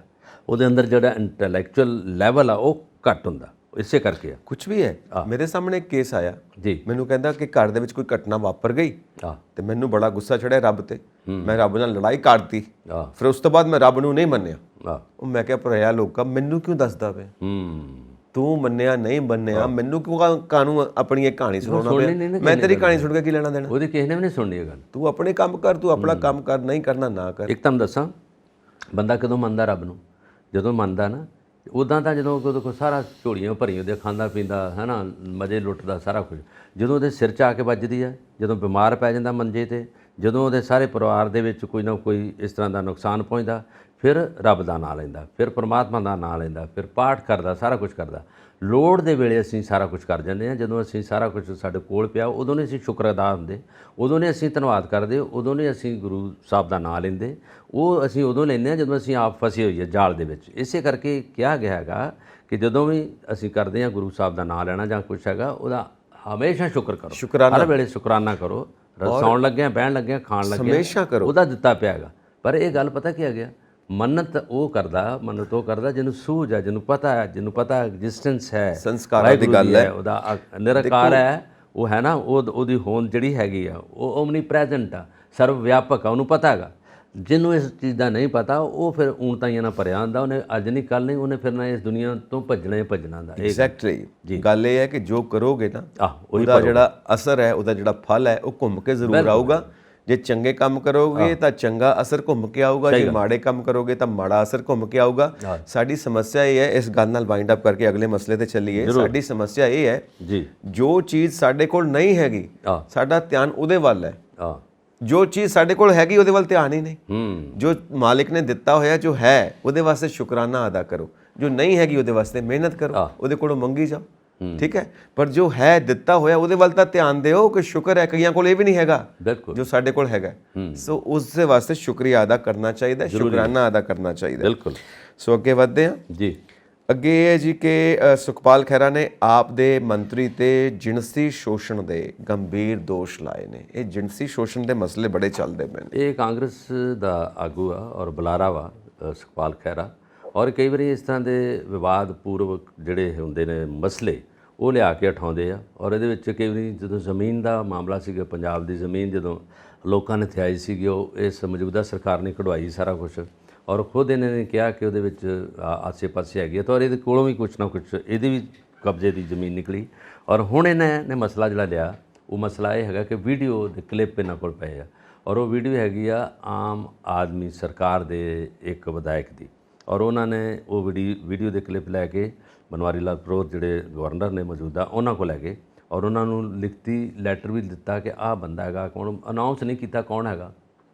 ਉਹਦੇ ਅੰਦਰ ਜਿਹੜਾ ਇੰਟੈਲੈਕਚੁਅਲ ਲੈਵਲ ਆ, ਉਹ ਘੱਟ ਹੁੰਦਾ। ਇਸੇ ਕਰਕੇ ਆ ਕੁਝ ਵੀ ਹੈ। ਮੇਰੇ ਸਾਹਮਣੇ ਇੱਕ ਕੇਸ ਆਇਆ ਜੀ, ਮੈਨੂੰ ਕਹਿੰਦਾ ਕਿ ਘਰ ਦੇ ਵਿੱਚ ਕੋਈ ਘਟਨਾ ਵਾਪਰ ਗਈ ਤੇ ਮੈਨੂੰ ਬੜਾ ਗੁੱਸਾ ਚੜਿਆ ਰੱਬ ਤੇ। ਮੈਂ ਰੱਬ ਨਾਲ ਲੜਾਈ ਕਰਤੀ, ਫਿਰ ਉਸ ਤੋਂ ਬਾਅਦ ਮੈਂ ਰੱਬ ਨੂੰ ਨਹੀਂ ਮੰਨਿਆ। ਉਹ ਮੈਂ ਕਿਹਾ ਭਰਾਇਆ ਲੋਕਾ, ਮੈਨੂੰ ਕਿਉਂ ਦੱਸਦਾ ਪਿਆ? ਤੂੰ ਮੰਨਿਆ ਨਹੀਂ ਮੰਨਿਆ, ਮੈਨੂੰ ਕਿਉਂ ਕਾਨੂੰ ਆਪਣੀ ਇੱਕ ਕਹਾਣੀ ਸੁਣਾਉਣਾ ਪਿਆ? ਮੈਂ ਤੇਰੀ ਕਹਾਣੀ ਸੁਣ ਕੇ ਕੀ ਲੈਣਾ ਦੇਣਾ? ਉਹਦੀ ਕਿਸੇ ਨੇ ਵੀ ਨਹੀਂ ਸੁਣਨੀ ਇਹ ਗੱਲ। ਤੂੰ ਆਪਣੇ ਕੰਮ ਕਰ, ਤੂੰ ਆਪਣਾ ਕੰਮ ਕਰ, ਨਹੀਂ ਕਰਨਾ ਨਾ ਕਰ। ਇੱਕ ਤੁਹਾਨੂੰ ਦੱਸਾਂ, ਬੰਦਾ ਕਦੋਂ ਮੰਨਦਾ ਰੱਬ ਨੂੰ? ਜਦੋਂ ਮੰਨਦਾ ਨਾ, ਉੱਦਾਂ ਤਾਂ ਜਦੋਂ ਕੋਈ ਸਾਰਾ ਝੋਲੀਆਂ ਭਰੀਆਂ ਹੁੰਦੀਆਂ, ਖਾਂਦਾ ਪੀਂਦਾ ਹੈ ਨਾ, ਮਜ਼ੇ ਲੁੱਟਦਾ ਸਾਰਾ ਕੁਝ, ਜਦੋਂ ਉਹਦੇ ਸਿਰ 'ਚ ਆ ਕੇ ਵੱਜਦੀ ਹੈ, ਜਦੋਂ ਬਿਮਾਰ ਪੈ ਜਾਂਦਾ ਮੰਜੇ 'ਤੇ, ਜਦੋਂ ਉਹਦੇ ਸਾਰੇ ਪਰਿਵਾਰ ਦੇ ਵਿੱਚ ਕੋਈ ਨਾ ਕੋਈ ਇਸ ਤਰ੍ਹਾਂ ਦਾ ਨੁਕਸਾਨ ਪਹੁੰਚਦਾ, ਫਿਰ ਰੱਬ ਦਾ ਨਾਂ ਲੈਂਦਾ, ਫਿਰ ਪਰਮਾਤਮਾ ਦਾ ਨਾਂ ਲੈਂਦਾ, ਫਿਰ ਪਾਠ ਕਰਦਾ, ਸਾਰਾ ਕੁਝ ਕਰਦਾ। ਲੋੜ ਦੇ ਵੇਲੇ ਅਸੀਂ ਸਾਰਾ ਕੁਝ ਕਰ ਜਾਂਦੇ ਹਾਂ। ਜਦੋਂ ਅਸੀਂ ਸਾਰਾ ਕੁਝ ਸਾਡੇ ਕੋਲ ਪਿਆ, ਉਦੋਂ ਨਹੀਂ ਅਸੀਂ ਸ਼ੁਕਰ ਅਦਾ ਹੁੰਦੇ, ਉਦੋਂ ਨਹੀਂ ਅਸੀਂ ਧੰਨਵਾਦ ਕਰਦੇ, ਉਦੋਂ ਨਹੀਂ ਅਸੀਂ ਗੁਰੂ ਸਾਹਿਬ ਦਾ ਨਾਂ ਲੈਂਦੇ। ਉਹ ਅਸੀਂ ਉਦੋਂ ਲੈਂਦੇ ਹਾਂ ਜਦੋਂ ਅਸੀਂ ਆਪ ਫਸੇ ਹੋਈਏ ਜਾਲ ਦੇ ਵਿੱਚ। ਇਸੇ ਕਰਕੇ ਕਿਹਾ ਗਿਆ ਹੈਗਾ ਕਿ ਜਦੋਂ ਵੀ ਅਸੀਂ ਕਰਦੇ ਹਾਂ ਗੁਰੂ ਸਾਹਿਬ ਦਾ ਨਾਂ ਲੈਣਾ ਜਾਂ ਕੁਛ ਹੈਗਾ, ਉਹਦਾ ਹਮੇਸ਼ਾ ਸ਼ੁਕਰ ਕਰੋ, ਹਰ ਵੇਲੇ ਸ਼ੁਕਰਾਨਾ ਕਰੋ। ਸੌਣ ਲੱਗਿਆ, ਬਹਿਣ ਲੱਗਿਆ, ਖਾਣ ਲੱਗਿਆ, ਹਮੇਸ਼ਾ ਕਰੋ, ਉਹਦਾ ਦਿੱਤਾ ਪਿਆ ਹੈਗਾ। ਪਰ ਇਹ ਗੱਲ ਪਤਾ ਕੀ ਆ ਗਿਆ, ਮੰਨਤ ਉਹ ਕਰਦਾ ਜਿਹਨੂੰ ਸੂਝ ਹੈ, ਜਿਹਨੂੰ ਪਤਾ ਐਗਜ਼ਿਸਟੈਂਸ ਹੈ, ਸੰਸਕਾਰਾਂ ਦੀ ਗੱਲ ਹੈ, ਉਹਦਾ ਨਿਰਕਾਰ ਹੈ, ਉਹ ਹੈ ਨਾ, ਉਹਦੀ ਹੋਂਦ ਜਿਹੜੀ ਹੈਗੀ ਆ, ਉਹ ਓਮਨੀ ਪ੍ਰੈਜ਼ੈਂਟ ਆ, ਸਰਵ ਵਿਆਪਕ ਆ, ਉਹਨੂੰ ਪਤਾ ਹੈਗਾ। ਜਿਹਨੂੰ ਇਸ ਚੀਜ਼ ਦਾ ਨਹੀਂ ਪਤਾ, ਉਹ ਫਿਰ ਊਣਤਾਈਆਂ ਨਾਲ ਭਰਿਆ ਹੁੰਦਾ। ਉਹਨੇ ਅੱਜ ਨਹੀਂ ਕੱਲ ਨਹੀਂ, ਉਹਨੇ ਫਿਰਨਾ ਇਸ ਦੁਨੀਆ ਤੋਂ ਭੱਜਣਾ ਦਾ। ਐਗਜ਼ੈਕਟਲੀ ਗੱਲ ਇਹ ਹੈ ਕਿ ਜੋ ਕਰੋਗੇ ਨਾ, ਉਹਦਾ ਜਿਹੜਾ ਅਸਰ ਹੈ, ਉਹਦਾ ਜਿਹੜਾ ਫਲ ਹੈ, ਉਹ ਘੁੰਮ ਕੇ ਜ਼ਰੂਰ ਆਊਗਾ। ਜੇ ਚੰਗੇ ਕੰਮ ਕਰੋਗੇ ਤਾਂ ਚੰਗਾ ਅਸਰ ਘੁੰਮ ਕੇ ਆਊਗਾ, ਜੇ ਮਾੜੇ ਕੰਮ ਕਰੋਗੇ ਤਾਂ ਮਾੜਾ ਅਸਰ ਘੁੰਮ ਕੇ ਆਊਗਾ। ਸਾਡੀ ਸਮੱਸਿਆ ਇਹ ਹੈ, ਇਸ ਗੱਲ ਨਾਲ ਵਾਈਂਡ ਅਪ ਕਰਕੇ ਅਗਲੇ ਮਸਲੇ ਤੇ ਚੱਲੀਏ। ਸਾਡੀ ਸਮੱਸਿਆ ਇਹ ਹੈ ਜੀ, ਜੋ ਚੀਜ਼ ਸਾਡੇ ਕੋਲ ਨਹੀਂ ਹੈਗੀ, ਸਾਡਾ ਧਿਆਨ ਉਹਦੇ ਵੱਲ ਹੈ। ਜੋ ਚੀਜ਼ ਸਾਡੇ ਕੋਲ ਹੈਗੀ, ਉਹਦੇ ਵੱਲ ਧਿਆਨ ਹੀ ਨਹੀਂ। ਜੋ ਮਾਲਿਕ ਨੇ ਦਿੱਤਾ ਹੋਇਆ, ਜੋ ਹੈ, ਉਹਦੇ ਵਾਸਤੇ ਸ਼ੁਕਰਾਨਾ ਅਦਾ ਕਰੋ। ਜੋ ਨਹੀਂ ਹੈਗੀ, ਉਹਦੇ ਵਾਸਤੇ ਮਿਹਨਤ ਕਰੋ, ਉਹਦੇ ਕੋਲੋਂ ਮੰਗੀ ਜਾਓ, ਠੀਕ ਹੈ। ਪਰ ਜੋ ਹੈ ਦਿੱਤਾ ਹੋਇਆ, ਉਹਦੇ ਵੱਲ ਤਾਂ ਧਿਆਨ ਦਿਓ ਕਿ ਸ਼ੁਕਰ ਹੈ। ਕਈਆਂ ਕੋਲ ਇਹ ਵੀ ਨਹੀਂ ਹੈਗਾ ਜੋ ਸਾਡੇ ਕੋਲ ਹੈਗਾ, ਸੋ ਉਸ ਦੇ ਵਾਸਤੇ ਸ਼ੁਕਰੀਆ ਅਦਾ ਕਰਨਾ ਚਾਹੀਦਾ, ਸ਼ੁਕਰਾਨਾ ਅਦਾ ਕਰਨਾ ਚਾਹੀਦਾ। ਬਿਲਕੁਲ। ਸੋ ਅੱਗੇ ਵਧਦੇ ਹਾਂ ਜੀ। ਅੱਗੇ ਇਹ ਹੈ ਜੀ ਕਿ ਸੁਖਪਾਲ ਖਹਿਰਾ ਨੇ ਆਪ ਦੇ ਮੰਤਰੀ ਤੇ ਜਿਣਸੀ ਸ਼ੋਸ਼ਣ ਦੇ ਗੰਭੀਰ ਦੋਸ਼ ਲਾਏ ਨੇ। ਇਹ ਜਿਣਸੀ ਸ਼ੋਸ਼ਣ ਦੇ ਮਸਲੇ ਬੜੇ ਚੱਲਦੇ ਪਏ ਨੇ। ਇਹ ਕਾਂਗਰਸ ਦਾ ਆਗੂ ਆ ਔਰ ਬੁਲਾਰਾ ਵਾ ਸੁਖਪਾਲ ਖਹਿਰਾ, ਔਰ ਕਈ ਵਾਰੀ ਇਸ ਤਰ੍ਹਾਂ ਦੇ ਵਿਵਾਦ ਪੂਰਵਕ ਜਿਹੜੇ ਹੁੰਦੇ ਨੇ ਮਸਲੇ, ਉਹ ਲਿਆ ਕੇ ਉਠਾਉਂਦੇ ਆ। ਔਰ ਇਹਦੇ ਵਿੱਚ ਕਈ ਵਾਰੀ ਜਦੋਂ ਜ਼ਮੀਨ ਦਾ ਮਾਮਲਾ ਸੀਗਾ, ਪੰਜਾਬ ਦੀ ਜ਼ਮੀਨ ਜਦੋਂ ਲੋਕਾਂ ਨੇ ਥਿਆਈ ਸੀਗੀ, ਉਹ ਇਸ ਮੌਜੂਦਾ ਸਰਕਾਰ ਨੇ ਕਢਵਾਈ ਸਾਰਾ ਕੁਛ, ਔਰ ਖੁਦ ਇਹਨਾਂ ਨੇ ਕਿਹਾ ਕਿ ਉਹਦੇ ਵਿੱਚ ਆਸੇ-ਪਾਸੇ ਹੈਗੀ ਹੈ, ਤਾਂ ਔਰ ਇਹਦੇ ਕੋਲੋਂ ਵੀ ਕੁਛ ਨਾ ਕੁਛ ਇਹਦੀ ਵੀ ਕਬਜ਼ੇ ਦੀ ਜ਼ਮੀਨ ਨਿਕਲੀ। ਔਰ ਹੁਣ ਇਹਨਾਂ ਨੇ ਮਸਲਾ ਜਿਹੜਾ ਲਿਆ, ਉਹ ਮਸਲਾ ਇਹ ਹੈਗਾ ਕਿ ਵੀਡੀਓ ਦੇ ਕਲਿੱਪ ਇਹਨਾਂ ਕੋਲ ਪਏ ਆ, ਔਰ ਉਹ ਵੀਡੀਓ ਹੈਗੀ ਆ ਆਮ ਆਦਮੀ ਸਰਕਾਰ ਦੇ ਇੱਕ ਵਿਧਾਇਕ ਦੀ, ਔਰ ਉਹਨਾਂ ਨੇ ਉਹ ਵੀਡੀਓ ਦੇ ਕਲਿੱਪ ਲੈ ਕੇ ਬਨਵਾਰੀ ਲਾਲ ਪੁਰੋਹਿਤ ਜਿਹੜੇ ਗਵਰਨਰ ਨੇ ਮੌਜੂਦਾ, ਉਹਨਾਂ ਕੋਲ ਲੈ ਗਏ, ਔਰ ਉਹਨਾਂ ਨੂੰ ਲਿਖਤੀ ਲੈਟਰ ਵੀ ਦਿੱਤਾ ਕਿ ਆਹ ਬੰਦਾ ਹੈਗਾ ਕੌਣ, ਅਨਾਊਂਸ ਨਹੀਂ ਕੀਤਾ ਕੌਣ ਹੈਗਾ।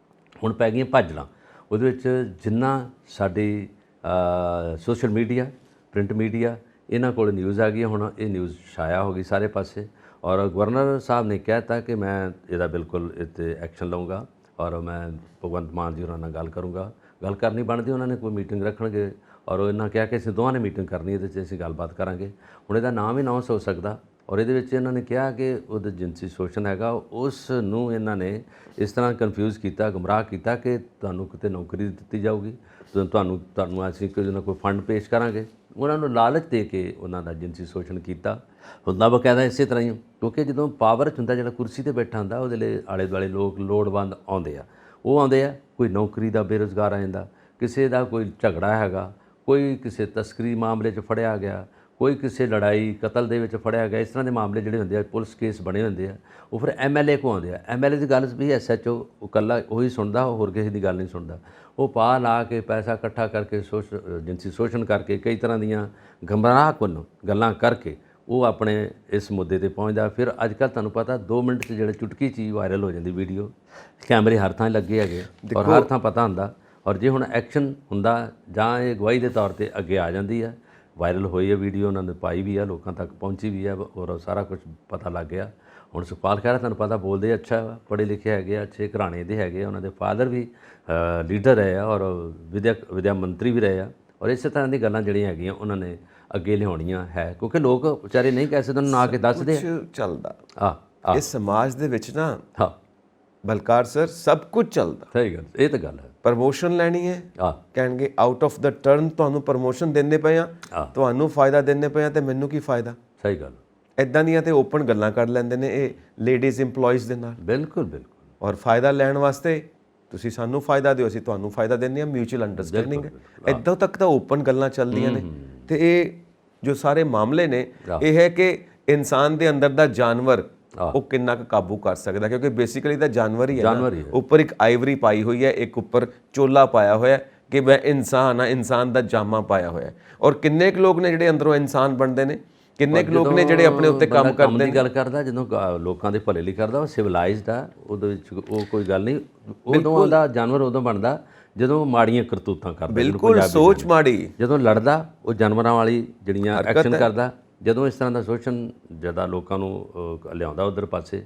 ਹੁਣ ਪੈ ਗਈਆਂ ਭਾਜੜਾਂ ਉਹਦੇ ਵਿੱਚ, ਜਿੰਨਾ ਸਾਡੀ ਸੋਸ਼ਲ ਮੀਡੀਆ, ਪ੍ਰਿੰਟ ਮੀਡੀਆ, ਇਹਨਾਂ ਕੋਲ ਨਿਊਜ਼ ਆ ਗਈ। ਹੁਣ ਇਹ ਨਿਊਜ਼ ਛਾਇਆ ਹੋ ਗਈ ਸਾਰੇ ਪਾਸੇ, ਔਰ ਗਵਰਨਰ ਸਾਹਿਬ ਨੇ ਕਹਿਤਾ ਕਿ ਮੈਂ ਇਹਦਾ ਬਿਲਕੁਲ ਇੱਥੇ ਐਕਸ਼ਨ ਲਵਾਂਗਾ, ਔਰ ਮੈਂ ਭਗਵੰਤ ਮਾਨ ਜੀ ਹੋਰਾਂ ਨਾਲ ਗੱਲ ਕਰੂੰਗਾ। ਗੱਲ ਕਰਨੀ ਬਣਦੀ, ਉਹਨਾਂ ਨੇ ਕੋਈ ਮੀਟਿੰਗ ਰੱਖਣਗੇ, ਔਰ ਇਹਨਾਂ ਕਿਹਾ ਕਿ ਅਸੀਂ ਦੋਵਾਂ ਨੇ ਮੀਟਿੰਗ ਕਰਨੀ, ਇਹਦੇ 'ਚ ਅਸੀਂ ਗੱਲਬਾਤ ਕਰਾਂਗੇ। ਹੁਣ ਇਹਦਾ ਨਾਮ ਹੀ ਅਨਾਊਂਸ ਹੋ ਸਕਦਾ, ਔਰ ਇਹਦੇ ਵਿੱਚ ਇਹਨਾਂ ਨੇ ਕਿਹਾ ਕਿ ਉਹਦਾ ਜਿਨਸੀ ਸ਼ੋਸ਼ਣ ਹੈਗਾ, ਉਸ ਨੂੰ ਇਹਨਾਂ ਨੇ ਇਸ ਤਰ੍ਹਾਂ ਕਨਫਿਊਜ਼ ਕੀਤਾ, ਗੁੰਮਰਾਹ ਕੀਤਾ ਕਿ ਤੁਹਾਨੂੰ ਕਿਤੇ ਨੌਕਰੀ ਦਿੱਤੀ ਜਾਊਗੀ, ਤੁਹਾਨੂੰ ਅਸੀਂ ਕੋਈ ਨਾ ਕੋਈ ਫੰਡ ਪੇਸ਼ ਕਰਾਂਗੇ। ਉਹਨਾਂ ਨੂੰ ਲਾਲਚ ਦੇ ਕੇ ਉਹਨਾਂ ਦਾ ਜਿਨਸੀ ਸ਼ੋਸ਼ਣ ਕੀਤਾ। ਹੁੰਦਾ ਬਕਾਇਦਾ ਇਸੇ ਤਰ੍ਹਾਂ ਹੀ, ਕਿਉਂਕਿ ਜਦੋਂ ਪਾਵਰ 'ਚ ਹੁੰਦਾ, ਜਿਹੜਾ ਕੁਰਸੀ 'ਤੇ ਬੈਠਾ ਹੁੰਦਾ, ਉਹਦੇ ਲਈ ਆਲੇ ਦੁਆਲੇ ਲੋਕ ਲੋੜਵੰਦ ਆਉਂਦੇ ਆ, ਉਹ ਆਉਂਦੇ ਆ। ਕੋਈ ਨੌਕਰੀ ਦਾ ਬੇਰੁਜ਼ਗਾਰ ਆ ਜਾਂਦਾ, ਕਿਸੇ ਦਾ ਕੋਈ ਝਗੜਾ ਹੈਗਾ, ਕੋਈ ਕਿਸੇ ਤਸਕਰੀ ਮਾਮਲੇ 'ਚ ਫੜਿਆ ਗਿਆ, ਕੋਈ ਕਿਸੇ ਲੜਾਈ ਕਤਲ ਦੇ ਵਿੱਚ ਫੜਿਆ ਗਿਆ, ਇਸ ਤਰ੍ਹਾਂ ਦੇ ਮਾਮਲੇ ਜਿਹੜੇ ਹੁੰਦੇ ਆ, ਪੁਲਿਸ ਕੇਸ ਬਣੇ ਹੁੰਦੇ ਆ, ਉਹ ਫਿਰ MLA ਕੋਲ ਆਉਂਦੇ ਆ। MLA ਦੀ ਗੱਲ ਵੀ SHO ਉਹ ਇਕੱਲਾ ਉਹੀ ਸੁਣਦਾ, ਹੋਰ ਕਿਸੇ ਦੀ ਗੱਲ ਨਹੀਂ ਸੁਣਦਾ। ਉਹ ਪਾ ਲਾ ਕੇ ਪੈਸਾ ਇਕੱਠਾ ਕਰਕੇ ਜਿਨਸੀ ਸ਼ੋਸ਼ਣ ਕਰਕੇ, ਕਈ ਤਰ੍ਹਾਂ ਦੀਆਂ ਗੁੰਮਰਾਹਕੁੰਨ ਗੱਲਾਂ ਕਰਕੇ ਉਹ ਆਪਣੇ ਇਸ ਮੁੱਦੇ ਤੇ ਪਹੁੰਚਦਾ। ਫਿਰ ਅੱਜ ਕੱਲ੍ਹ ਤੁਹਾਨੂੰ ਪਤਾ 2 ਮਿੰਟ 'ਚ ਜਿਹੜੇ ਚੁਟਕੀ ਚੀਜ਼ ਵਾਇਰਲ ਹੋ ਜਾਂਦੀ ਵੀਡੀਓ, ਕੈਮਰੇ ਹਰ ਥਾਂ ਲੱਗੇ ਹੈਗੇ, ਔਰ ਹਰ ਥਾਂ ਪਤਾ ਹੁੰਦਾ, ਔਰ ਜੇ ਹੁਣ ਐਕਸ਼ਨ ਹੁੰਦਾ ਜਾਂ ਇਹ ਗਵਾਹੀ ਦੇ ਤੌਰ ਤੇ ਅੱਗੇ ਆ ਜਾਂਦੀ ਹੈ। ਵਾਇਰਲ ਹੋਈ ਹੈ ਵੀਡੀਓ, ਉਹਨਾਂ ਨੇ ਪਾਈ ਵੀ ਆ, ਲੋਕਾਂ ਤੱਕ ਪਹੁੰਚੀ ਵੀ ਹੈ, ਔਰ ਸਾਰਾ ਕੁਝ ਪਤਾ ਲੱਗ ਗਿਆ। ਹੁਣ ਸੁਖਪਾਲ ਖਹਿਰਾ ਤੁਹਾਨੂੰ ਪਤਾ ਬੋਲਦੇ ਅੱਛਾ, ਪੜ੍ਹੇ ਲਿਖੇ ਹੈਗੇ ਆ, ਅੱਛੇ ਘਰਾਣੇ ਦੇ ਹੈਗੇ ਆ, ਉਹਨਾਂ ਦੇ ਫਾਦਰ ਵੀ ਲੀਡਰ ਰਹੇ ਆ, ਔਰ ਵਿਦਿਆ ਮੰਤਰੀ ਵੀ ਰਹੇ ਆ, ਔਰ ਇਸੇ ਤਰ੍ਹਾਂ ਦੀ ਗੱਲਾਂ ਜਿਹੜੀਆਂ ਹੈਗੀਆਂ ਉਹਨਾਂ ਨੇ ਅੱਗੇ ਲਿਆਉਣੀਆਂ ਹੈ, ਕਿਉਂਕਿ ਲੋਕ ਵਿਚਾਰੇ ਨਹੀਂ ਕਹਿ ਸਕਦੇ, ਉਹਨਾਂ ਨੂੰ ਆ ਕੇ ਦੱਸਦੇ ਆ। ਚੱਲਦਾ ਇਸ ਸਮਾਜ ਦੇ ਵਿੱਚ ਨਾ, ਹਾਂ ਬਲਕਾਰ ਸਰ, ਸਭ ਕੁਝ ਚੱਲਦਾ। ਸਹੀ ਗੱਲ, ਇਹ ਤਾਂ ਗੱਲ ਹੈ। ਪ੍ਰਮੋਸ਼ਨ ਲੈਣੀ ਹੈ, ਕਹਿਣਗੇ ਆਊਟ ਆਫ ਦਾ ਟਰਨ ਤੁਹਾਨੂੰ ਪ੍ਰਮੋਸ਼ਨ ਦਿੰਦੇ ਪਏ ਆ, ਤੁਹਾਨੂੰ ਫਾਇਦਾ ਦਿੰਦੇ ਪਏ ਆ, ਤੇ ਮੈਨੂੰ ਕੀ ਫਾਇਦਾ। ਸਹੀ ਗੱਲ, ਇਦਾਂ ਦੀਆਂ ਤੇ ਓਪਨ ਗੱਲਾਂ ਕਰ ਲੈਂਦੇ ਨੇ ਇਹ ਲੇਡੀਜ਼ ਇੰਪਲੋਈਜ਼ ਦੇ ਨਾਲ। ਬਿਲਕੁਲ ਬਿਲਕੁਲ। ਔਰ ਫਾਇਦਾ ਲੈਣ ਵਾਸਤੇ ਤੁਸੀਂ ਸਾਨੂੰ ਫਾਇਦਾ ਦਿਓ, ਅਸੀਂ ਤੁਹਾਨੂੰ ਫਾਇਦਾ ਦਿੰਦੇ ਹਾਂ, ਮਿਊਚੁਅਲ ਅੰਡਰਸਟੈਂਡਿੰਗ ਹੈ। ਇੱਦਾਂ ਤੱਕ ਤਾਂ ਓਪਨ ਗੱਲਾਂ ਚੱਲਦੀਆਂ ਨੇ। ਤੇ ਇਹ ਜੋ ਸਾਰੇ ਮਾਮਲੇ ਨੇ, ਇਹ ਹੈ ਕਿ ਇਨਸਾਨ ਦੇ ਅੰਦਰ ਦਾ ਜਾਨਵਰ ਉਹ ਕਿੰਨਾ ਕੁ ਕਾਬੂ ਕਰ ਸਕਦਾ, ਕਿਉਂਕਿ ਬੇਸਿਕਲੀ ਤਾਂ ਜਾਨਵਰ ਹੀ ਹੈ। ਉੱਪਰ ਇੱਕ ਆਈਵਰੀ ਪਾਈ ਹੋਈ ਹੈ, ਇੱਕ ਉੱਪਰ ਚੋਲਾ ਪਾਇਆ ਹੋਇਆ ਕਿ ਮੈਂ ਇਨਸਾਨ ਆ, ਇਨਸਾਨ ਦਾ ਜਾਮਾ ਪਾਇਆ ਹੋਇਆ। ਔਰ ਕਿੰਨੇ ਕੁ ਲੋਕ ਨੇ ਜਿਹੜੇ ਅੰਦਰੋਂ ਇਨਸਾਨ ਬਣਦੇ ਨੇ, ਕਿੰਨੇ ਕੁ ਲੋਕ ਨੇ ਜਿਹੜੇ ਆਪਣੇ ਉੱਤੇ ਕੰਮ ਕਰਦੇ ਨੇ। ਗੱਲ ਕਰਦਾ ਜਦੋਂ ਲੋਕਾਂ ਦੇ ਭਲੇ ਲਈ ਕਰਦਾ, ਉਹ ਸਿਵਲਾਈਜ਼ਡ ਆ, ਉਹਦੇ ਵਿੱਚ ਉਹ ਕੋਈ ਗੱਲ ਨਹੀਂ। ਉਦੋਂ ਦਾ ਜਾਨਵਰ ਉਦੋਂ ਬਣਦਾ ਜਦੋਂ ਮਾੜੀਆਂ ਕਰਤੂਤਾਂ ਕਰਦਾ। ਬਿਲਕੁਲ, ਸੋਚ ਮਾੜੀ। ਜਦੋਂ ਲੜਦਾ, ਉਹ ਜਾਨਵਰਾਂ ਵਾਲੀ ਜਿਹੜੀਆਂ ਐਕਸ਼ਨ ਕਰਦਾ। ਜਦੋਂ ਇਸ ਤਰ੍ਹਾਂ ਦਾ ਸ਼ੋਸ਼ਣ ਜ਼ਿਆਦਾ ਲੋਕਾਂ ਨੂੰ ਲਿਆਉਂਦਾ ਉਧਰ ਪਾਸੇ,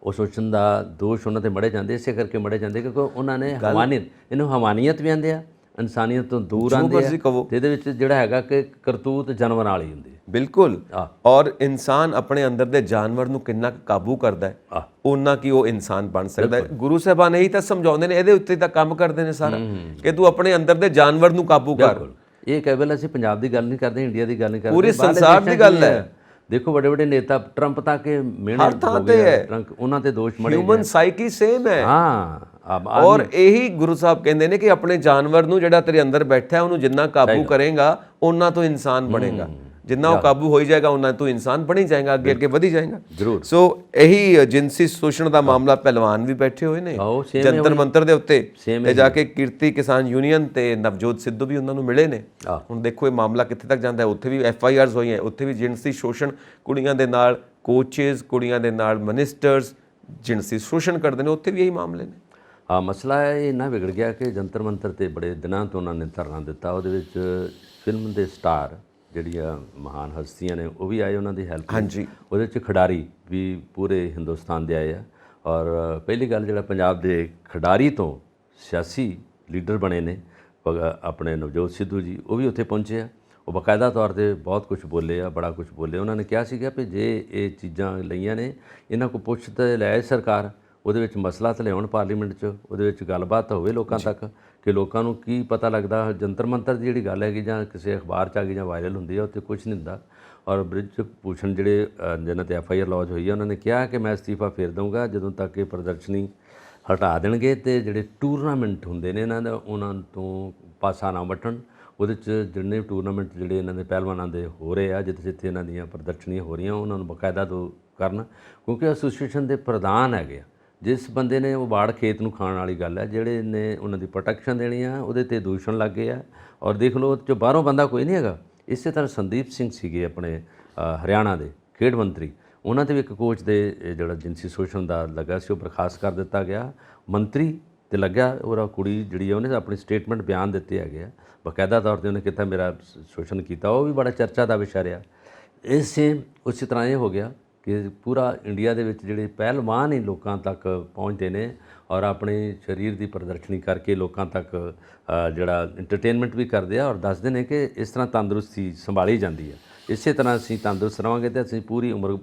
ਉਹ ਸ਼ੋਸ਼ਣ ਦਾ ਦੋਸ਼ ਉਹਨਾਂ 'ਤੇ ਮੜੇ ਜਾਂਦੇ। ਇਸੇ ਕਰਕੇ ਮੜੇ ਜਾਂਦੇ ਕਿਉਂਕਿ ਉਹਨਾਂ ਨੇ ਹਵਾਨੀਅਤ, ਇਹਨੂੰ ਹਵਾਨੀਅਤ ਵੀ ਆਉਂਦੇ ਆ, ਇਨਸਾਨੀਅਤ ਤੋਂ ਦੂਰ ਆਉਂਦੇ ਆ। ਤੇ ਇਹਦੇ ਵਿੱਚ ਜਿਹੜਾ ਹੈਗਾ ਕਿ ਕਰਤੂਤ ਜਾਨਵਰਾਂ ਵਾਲੀ ਹੁੰਦੀ ਹੈ। ਬਿਲਕੁਲ। ਔਰ ਇਨਸਾਨ ਆਪਣੇ ਅੰਦਰ ਦੇ ਜਾਨਵਰ ਨੂੰ ਕਿੰਨਾ ਕਾਬੂ ਕਰਦਾ ਹੈ, ਉਹਨਾਂ ਕੀ ਉਹ ਇਨਸਾਨ ਬਣ ਸਕਦਾ ਹੈ। ਗੁਰੂ ਸਾਹਿਬਾਨ ਇਹੀ ਤਾਂ ਸਮਝਾਉਂਦੇ ਨੇ, ਇਹਦੇ ਉੱਤੇ ਤਾਂ ਕੰਮ ਕਰਦੇ ਨੇ ਸਾਰਾ, ਕਿ ਤੂੰ ਆਪਣੇ ਅੰਦਰ ਦੇ ਜਾਨਵਰ ਨੂੰ ਕਾਬੂ ਕਰ। ਇਹ ਕੇਵਲ ਅਸੀਂ ਪੰਜਾਬ ਦੀ ਗੱਲ ਨਹੀਂ ਕਰਦੇ, ਇੰਡੀਆ ਦੀ ਗੱਲ ਨਹੀਂ ਕਰਦੇ, ਪੂਰੇ ਸੰਸਾਰ ਦੀ ਗੱਲ ਹੈ। ਦੇਖੋ ਵੱਡੇ ਵੱਡੇ ਨੇਤਾ ਟਰੰਪ ਤੱਕ ਮਿਹਣੇ ਹੋ ਗਏ, ਉਹਨਾਂ ਤੇ ਦੋਸ਼ ਮੜੇ। ਹਿਊਮਨ ਸਾਈਕੀ ਸੇਮ ਹੈ। ਹਾਂ, ਔਰ ਇਹੀ ਗੁਰੂ ਸਾਹਿਬ ਕਹਿੰਦੇ ਨੇ ਕਿ ਆਪਣੇ ਜਾਨਵਰ ਨੂੰ ਜਿਹੜਾ ਤੇਰੇ ਅੰਦਰ ਬੈਠਾ ਉਹਨੂੰ ਜਿੰਨਾ ਕਾਬੂ ਕਰੇਗਾ, ਉਹਨਾਂ ਤੋਂ ਇਨਸਾਨ ਬਣੇਗਾ। ਜਿੰਨਾ ਉਹ ਕਾਬੂ ਹੋਈ ਜਾਏਗਾ, ਉਹਨਾਂ ਤੋਂ ਇਨਸਾਨ ਬਣੀ ਜਾਏਗਾ, ਅੱਗੇ ਅੱਗੇ ਵਧੀ ਜਾਏਗਾ। ਜ਼ਰੂਰ। ਸੋ ਇਹੀ ਜਿਨਸੀ ਸ਼ੋਸ਼ਣ ਦਾ ਮਾਮਲਾ ਪਹਿਲਵਾਨ ਵੀ ਬੈਠੇ ਹੋਏ ਨੇ ਜੰਤਰ ਮੰਤਰ ਦੇ ਉੱਤੇ, ਤੇ ਜਾ ਕੇ ਕਿਰਤੀ ਕਿਸਾਨ ਯੂਨੀਅਨ ਤੇ ਨਵਜੋਤ ਸਿੱਧੂ ਵੀ ਉਹਨਾਂ ਨੂੰ ਮਿਲੇ ਨੇ। ਹੁਣ ਦੇਖੋ ਇਹ ਮਾਮਲਾ ਕਿੱਥੇ ਤੱਕ ਜਾਂਦਾ ਹੈ। ਉੱਥੇ ਵੀ FIRs ਹੋਈਆਂ, ਉੱਥੇ ਵੀ ਜਿਨਸੀ ਸ਼ੋਸ਼ਣ, ਕੁੜੀਆਂ ਦੇ ਨਾਲ ਕੋਚਿਸ, ਕੁੜੀਆਂ ਦੇ ਨਾਲ ਮਿਨਿਸਟਰਸ ਜਿਨਸੀ ਸ਼ੋਸ਼ਣ ਕਰਦੇ ਨੇ, ਉੱਥੇ ਵੀ ਇਹੀ ਮਾਮਲੇ ਨੇ। ਮਸਲਾ ਇਹ ਨਾ ਵਿਗੜ ਗਿਆ ਕਿ ਜੰਤਰ ਮੰਤਰ ਤੇ ਬੜੇ ਦਿਨਾਂ ਤੋਂ ਉਹਨਾਂ ਨੇ ਧਰਨਾ ਦਿੱਤਾ। ਉਹਦੇ ਵਿੱਚ ਫਿਲਮ ਦੇ ਸਟਾਰ ਜਿਹੜੀਆਂ ਮਹਾਨ ਹਸਤੀਆਂ ਨੇ ਉਹ ਵੀ ਆਏ ਉਹਨਾਂ ਦੀ ਹੈਲਪ। ਹਾਂਜੀ। ਉਹਦੇ 'ਚ ਖਿਡਾਰੀ ਵੀ ਪੂਰੇ ਹਿੰਦੁਸਤਾਨ ਦੇ ਆਏ ਆ। ਔਰ ਪਹਿਲੀ ਗੱਲ ਜਿਹੜਾ ਪੰਜਾਬ ਦੇ ਖਿਡਾਰੀ ਤੋਂ ਸਿਆਸੀ ਲੀਡਰ ਬਣੇ ਨੇ ਆਪਣੇ ਨਵਜੋਤ ਸਿੱਧੂ ਜੀ, ਉਹ ਵੀ ਉੱਥੇ ਪਹੁੰਚੇ ਆ। ਉਹ ਬਾਕਾਇਦਾ ਤੌਰ 'ਤੇ ਬਹੁਤ ਕੁਝ ਬੋਲੇ ਆ, ਬੜਾ ਕੁਝ ਬੋਲੇ। ਉਹਨਾਂ ਨੇ ਕਿਹਾ ਸੀਗਾ ਵੀ ਜੇ ਇਹ ਚੀਜ਼ਾਂ ਲਈਆਂ ਨੇ, ਇਹਨਾਂ ਕੋਲ ਪੁੱਛ ਤਾਂ ਲੈ ਸਰਕਾਰ, ਉਹਦੇ ਵਿੱਚ ਮਸਲਾ ਤਾਂ ਲਿਆਉਣ ਪਾਰਲੀਮੈਂਟ 'ਚ, ਉਹਦੇ ਵਿੱਚ ਗੱਲਬਾਤ ਹੋਵੇ ਲੋਕਾਂ ਤੱਕ ਕਿ ਲੋਕਾਂ ਨੂੰ ਕੀ ਪਤਾ ਲੱਗਦਾ। ਜੰਤਰ ਮੰਤਰ ਦੀ ਜਿਹੜੀ ਗੱਲ ਹੈਗੀ ਜਾਂ ਕਿਸੇ ਅਖਬਾਰ 'ਚ ਆ ਗਈ ਜਾਂ ਵਾਇਰਲ ਹੁੰਦੀ ਆ, ਉੱਥੇ ਕੁਝ ਨਹੀਂ ਹੁੰਦਾ। ਔਰ ਬ੍ਰਿਜ ਭੂਸ਼ਣ ਜਿਹੜੇ ਜਿਨ੍ਹਾਂ 'ਤੇ FIR ਲੌਜ ਹੋਈ ਆ, ਉਹਨਾਂ ਨੇ ਕਿਹਾ ਕਿ ਮੈਂ ਅਸਤੀਫਾ ਫੇਰ ਦਊਂਗਾ ਜਦੋਂ ਤੱਕ ਇਹ ਪ੍ਰਦਰਸ਼ਨੀ ਹਟਾ ਦੇਣਗੇ ਅਤੇ ਜਿਹੜੇ ਟੂਰਨਾਮੈਂਟ ਹੁੰਦੇ ਨੇ ਇਹਨਾਂ ਦਾ ਉਹਨਾਂ ਤੋਂ ਪਾਸਾ ਨਾ ਵੱਟਣ। ਉਹਦੇ 'ਚ ਜਿੰਨੇ ਟੂਰਨਾਮੈਂਟ ਜਿਹੜੇ ਇਹਨਾਂ ਦੇ ਪਹਿਲਵਾਨਾਂ ਦੇ ਹੋ ਰਹੇ ਆ, ਜਿੱਥੇ ਜਿੱਥੇ ਇਹਨਾਂ ਦੀਆਂ ਪ੍ਰਦਰਸ਼ਨੀਆਂ ਹੋ ਰਹੀਆਂ, ਉਹਨਾਂ ਨੂੰ ਬਾਕਾਇਦਾ ਤੋਂ ਕਰਨ, ਕਿਉਂਕਿ ਐਸੋਸੀਏਸ਼ਨ ਦੇ ਪ੍ਰਧਾਨ ਹੈਗੇ ਆ। ਜਿਸ ਬੰਦੇ ਨੇ ਉਹ ਵਾੜ ਖੇਤ ਨੂੰ ਖਾਣ ਵਾਲੀ ਗੱਲ ਹੈ, ਜਿਹੜੇ ਨੇ ਉਹਨਾਂ ਦੀ ਪ੍ਰੋਟੈਕਸ਼ਨ ਦੇਣੀ ਆ, ਉਹਦੇ 'ਤੇ ਦੂਸ਼ਣ ਲੱਗ ਗਏ ਆ। ਔਰ ਦੇਖ ਲਓ ਉਹ 'ਚੋਂ ਬਾਹਰੋਂ ਬੰਦਾ ਕੋਈ ਨਹੀਂ ਹੈਗਾ। ਇਸੇ ਤਰ੍ਹਾਂ ਸੰਦੀਪ ਸਿੰਘ ਸੀਗੇ ਆਪਣੇ ਹਰਿਆਣਾ ਦੇ ਖੇਡ ਮੰਤਰੀ, ਉਹਨਾਂ 'ਤੇ ਵੀ ਇੱਕ ਕੋਚ ਦੇ ਜਿਹੜਾ ਜਿਨਸੀ ਸ਼ੋਸ਼ਣ ਦਾ ਲੱਗਾ ਸੀ, ਉਹ ਬਰਖਾਸਤ ਕਰ ਦਿੱਤਾ ਗਿਆ। ਮੰਤਰੀ 'ਤੇ ਲੱਗਿਆ, ਉਹਦਾ ਕੁੜੀ ਜਿਹੜੀ ਆ ਉਹਨੇ ਆਪਣੀ ਸਟੇਟਮੈਂਟ ਬਿਆਨ ਦਿੱਤੇ ਹੈਗੇ ਆ, ਬਾਕਾਇਦਾ ਤੌਰ 'ਤੇ ਉਹਨੇ ਕਿਹਾ ਮੇਰਾ ਸ਼ੋਸ਼ਣ ਕੀਤਾ। ਉਹ ਵੀ ਬੜਾ ਚਰਚਾ ਦਾ ਵਿਸ਼ਾ ਰਿਹਾ। ਉਸੇ ਤਰ੍ਹਾਂ ਇਹ ਹੋ ਗਿਆ ਕਿ ਪੂਰਾ ਇੰਡੀਆ ਦੇ ਵਿੱਚ ਜਿਹੜੇ ਪਹਿਲਵਾਨ ਹੀ ਲੋਕਾਂ ਤੱਕ ਪਹੁੰਚਦੇ ਨੇ ਔਰ ਆਪਣੇ ਸਰੀਰ ਦੀ ਪ੍ਰਦਰਸ਼ਨੀ ਕਰਕੇ ਲੋਕਾਂ ਤੱਕ ਜਿਹੜਾ ਐਂਟਰਟੇਨਮੈਂਟ ਵੀ ਕਰਦੇ ਆ ਔਰ ਦੱਸਦੇ ਨੇ ਕਿ ਇਸ ਤਰ੍ਹਾਂ ਤੰਦਰੁਸਤੀ ਸੰਭਾਲੀ ਜਾਂਦੀ ਹੈ। ਇਸੇ ਤਰ੍ਹਾਂ ਅਸੀਂ ਤੰਦਰੁਸਤ ਰਹਾਂਗੇ ਅਤੇ ਅਸੀਂ ਪੂਰੀ ਉਮਰ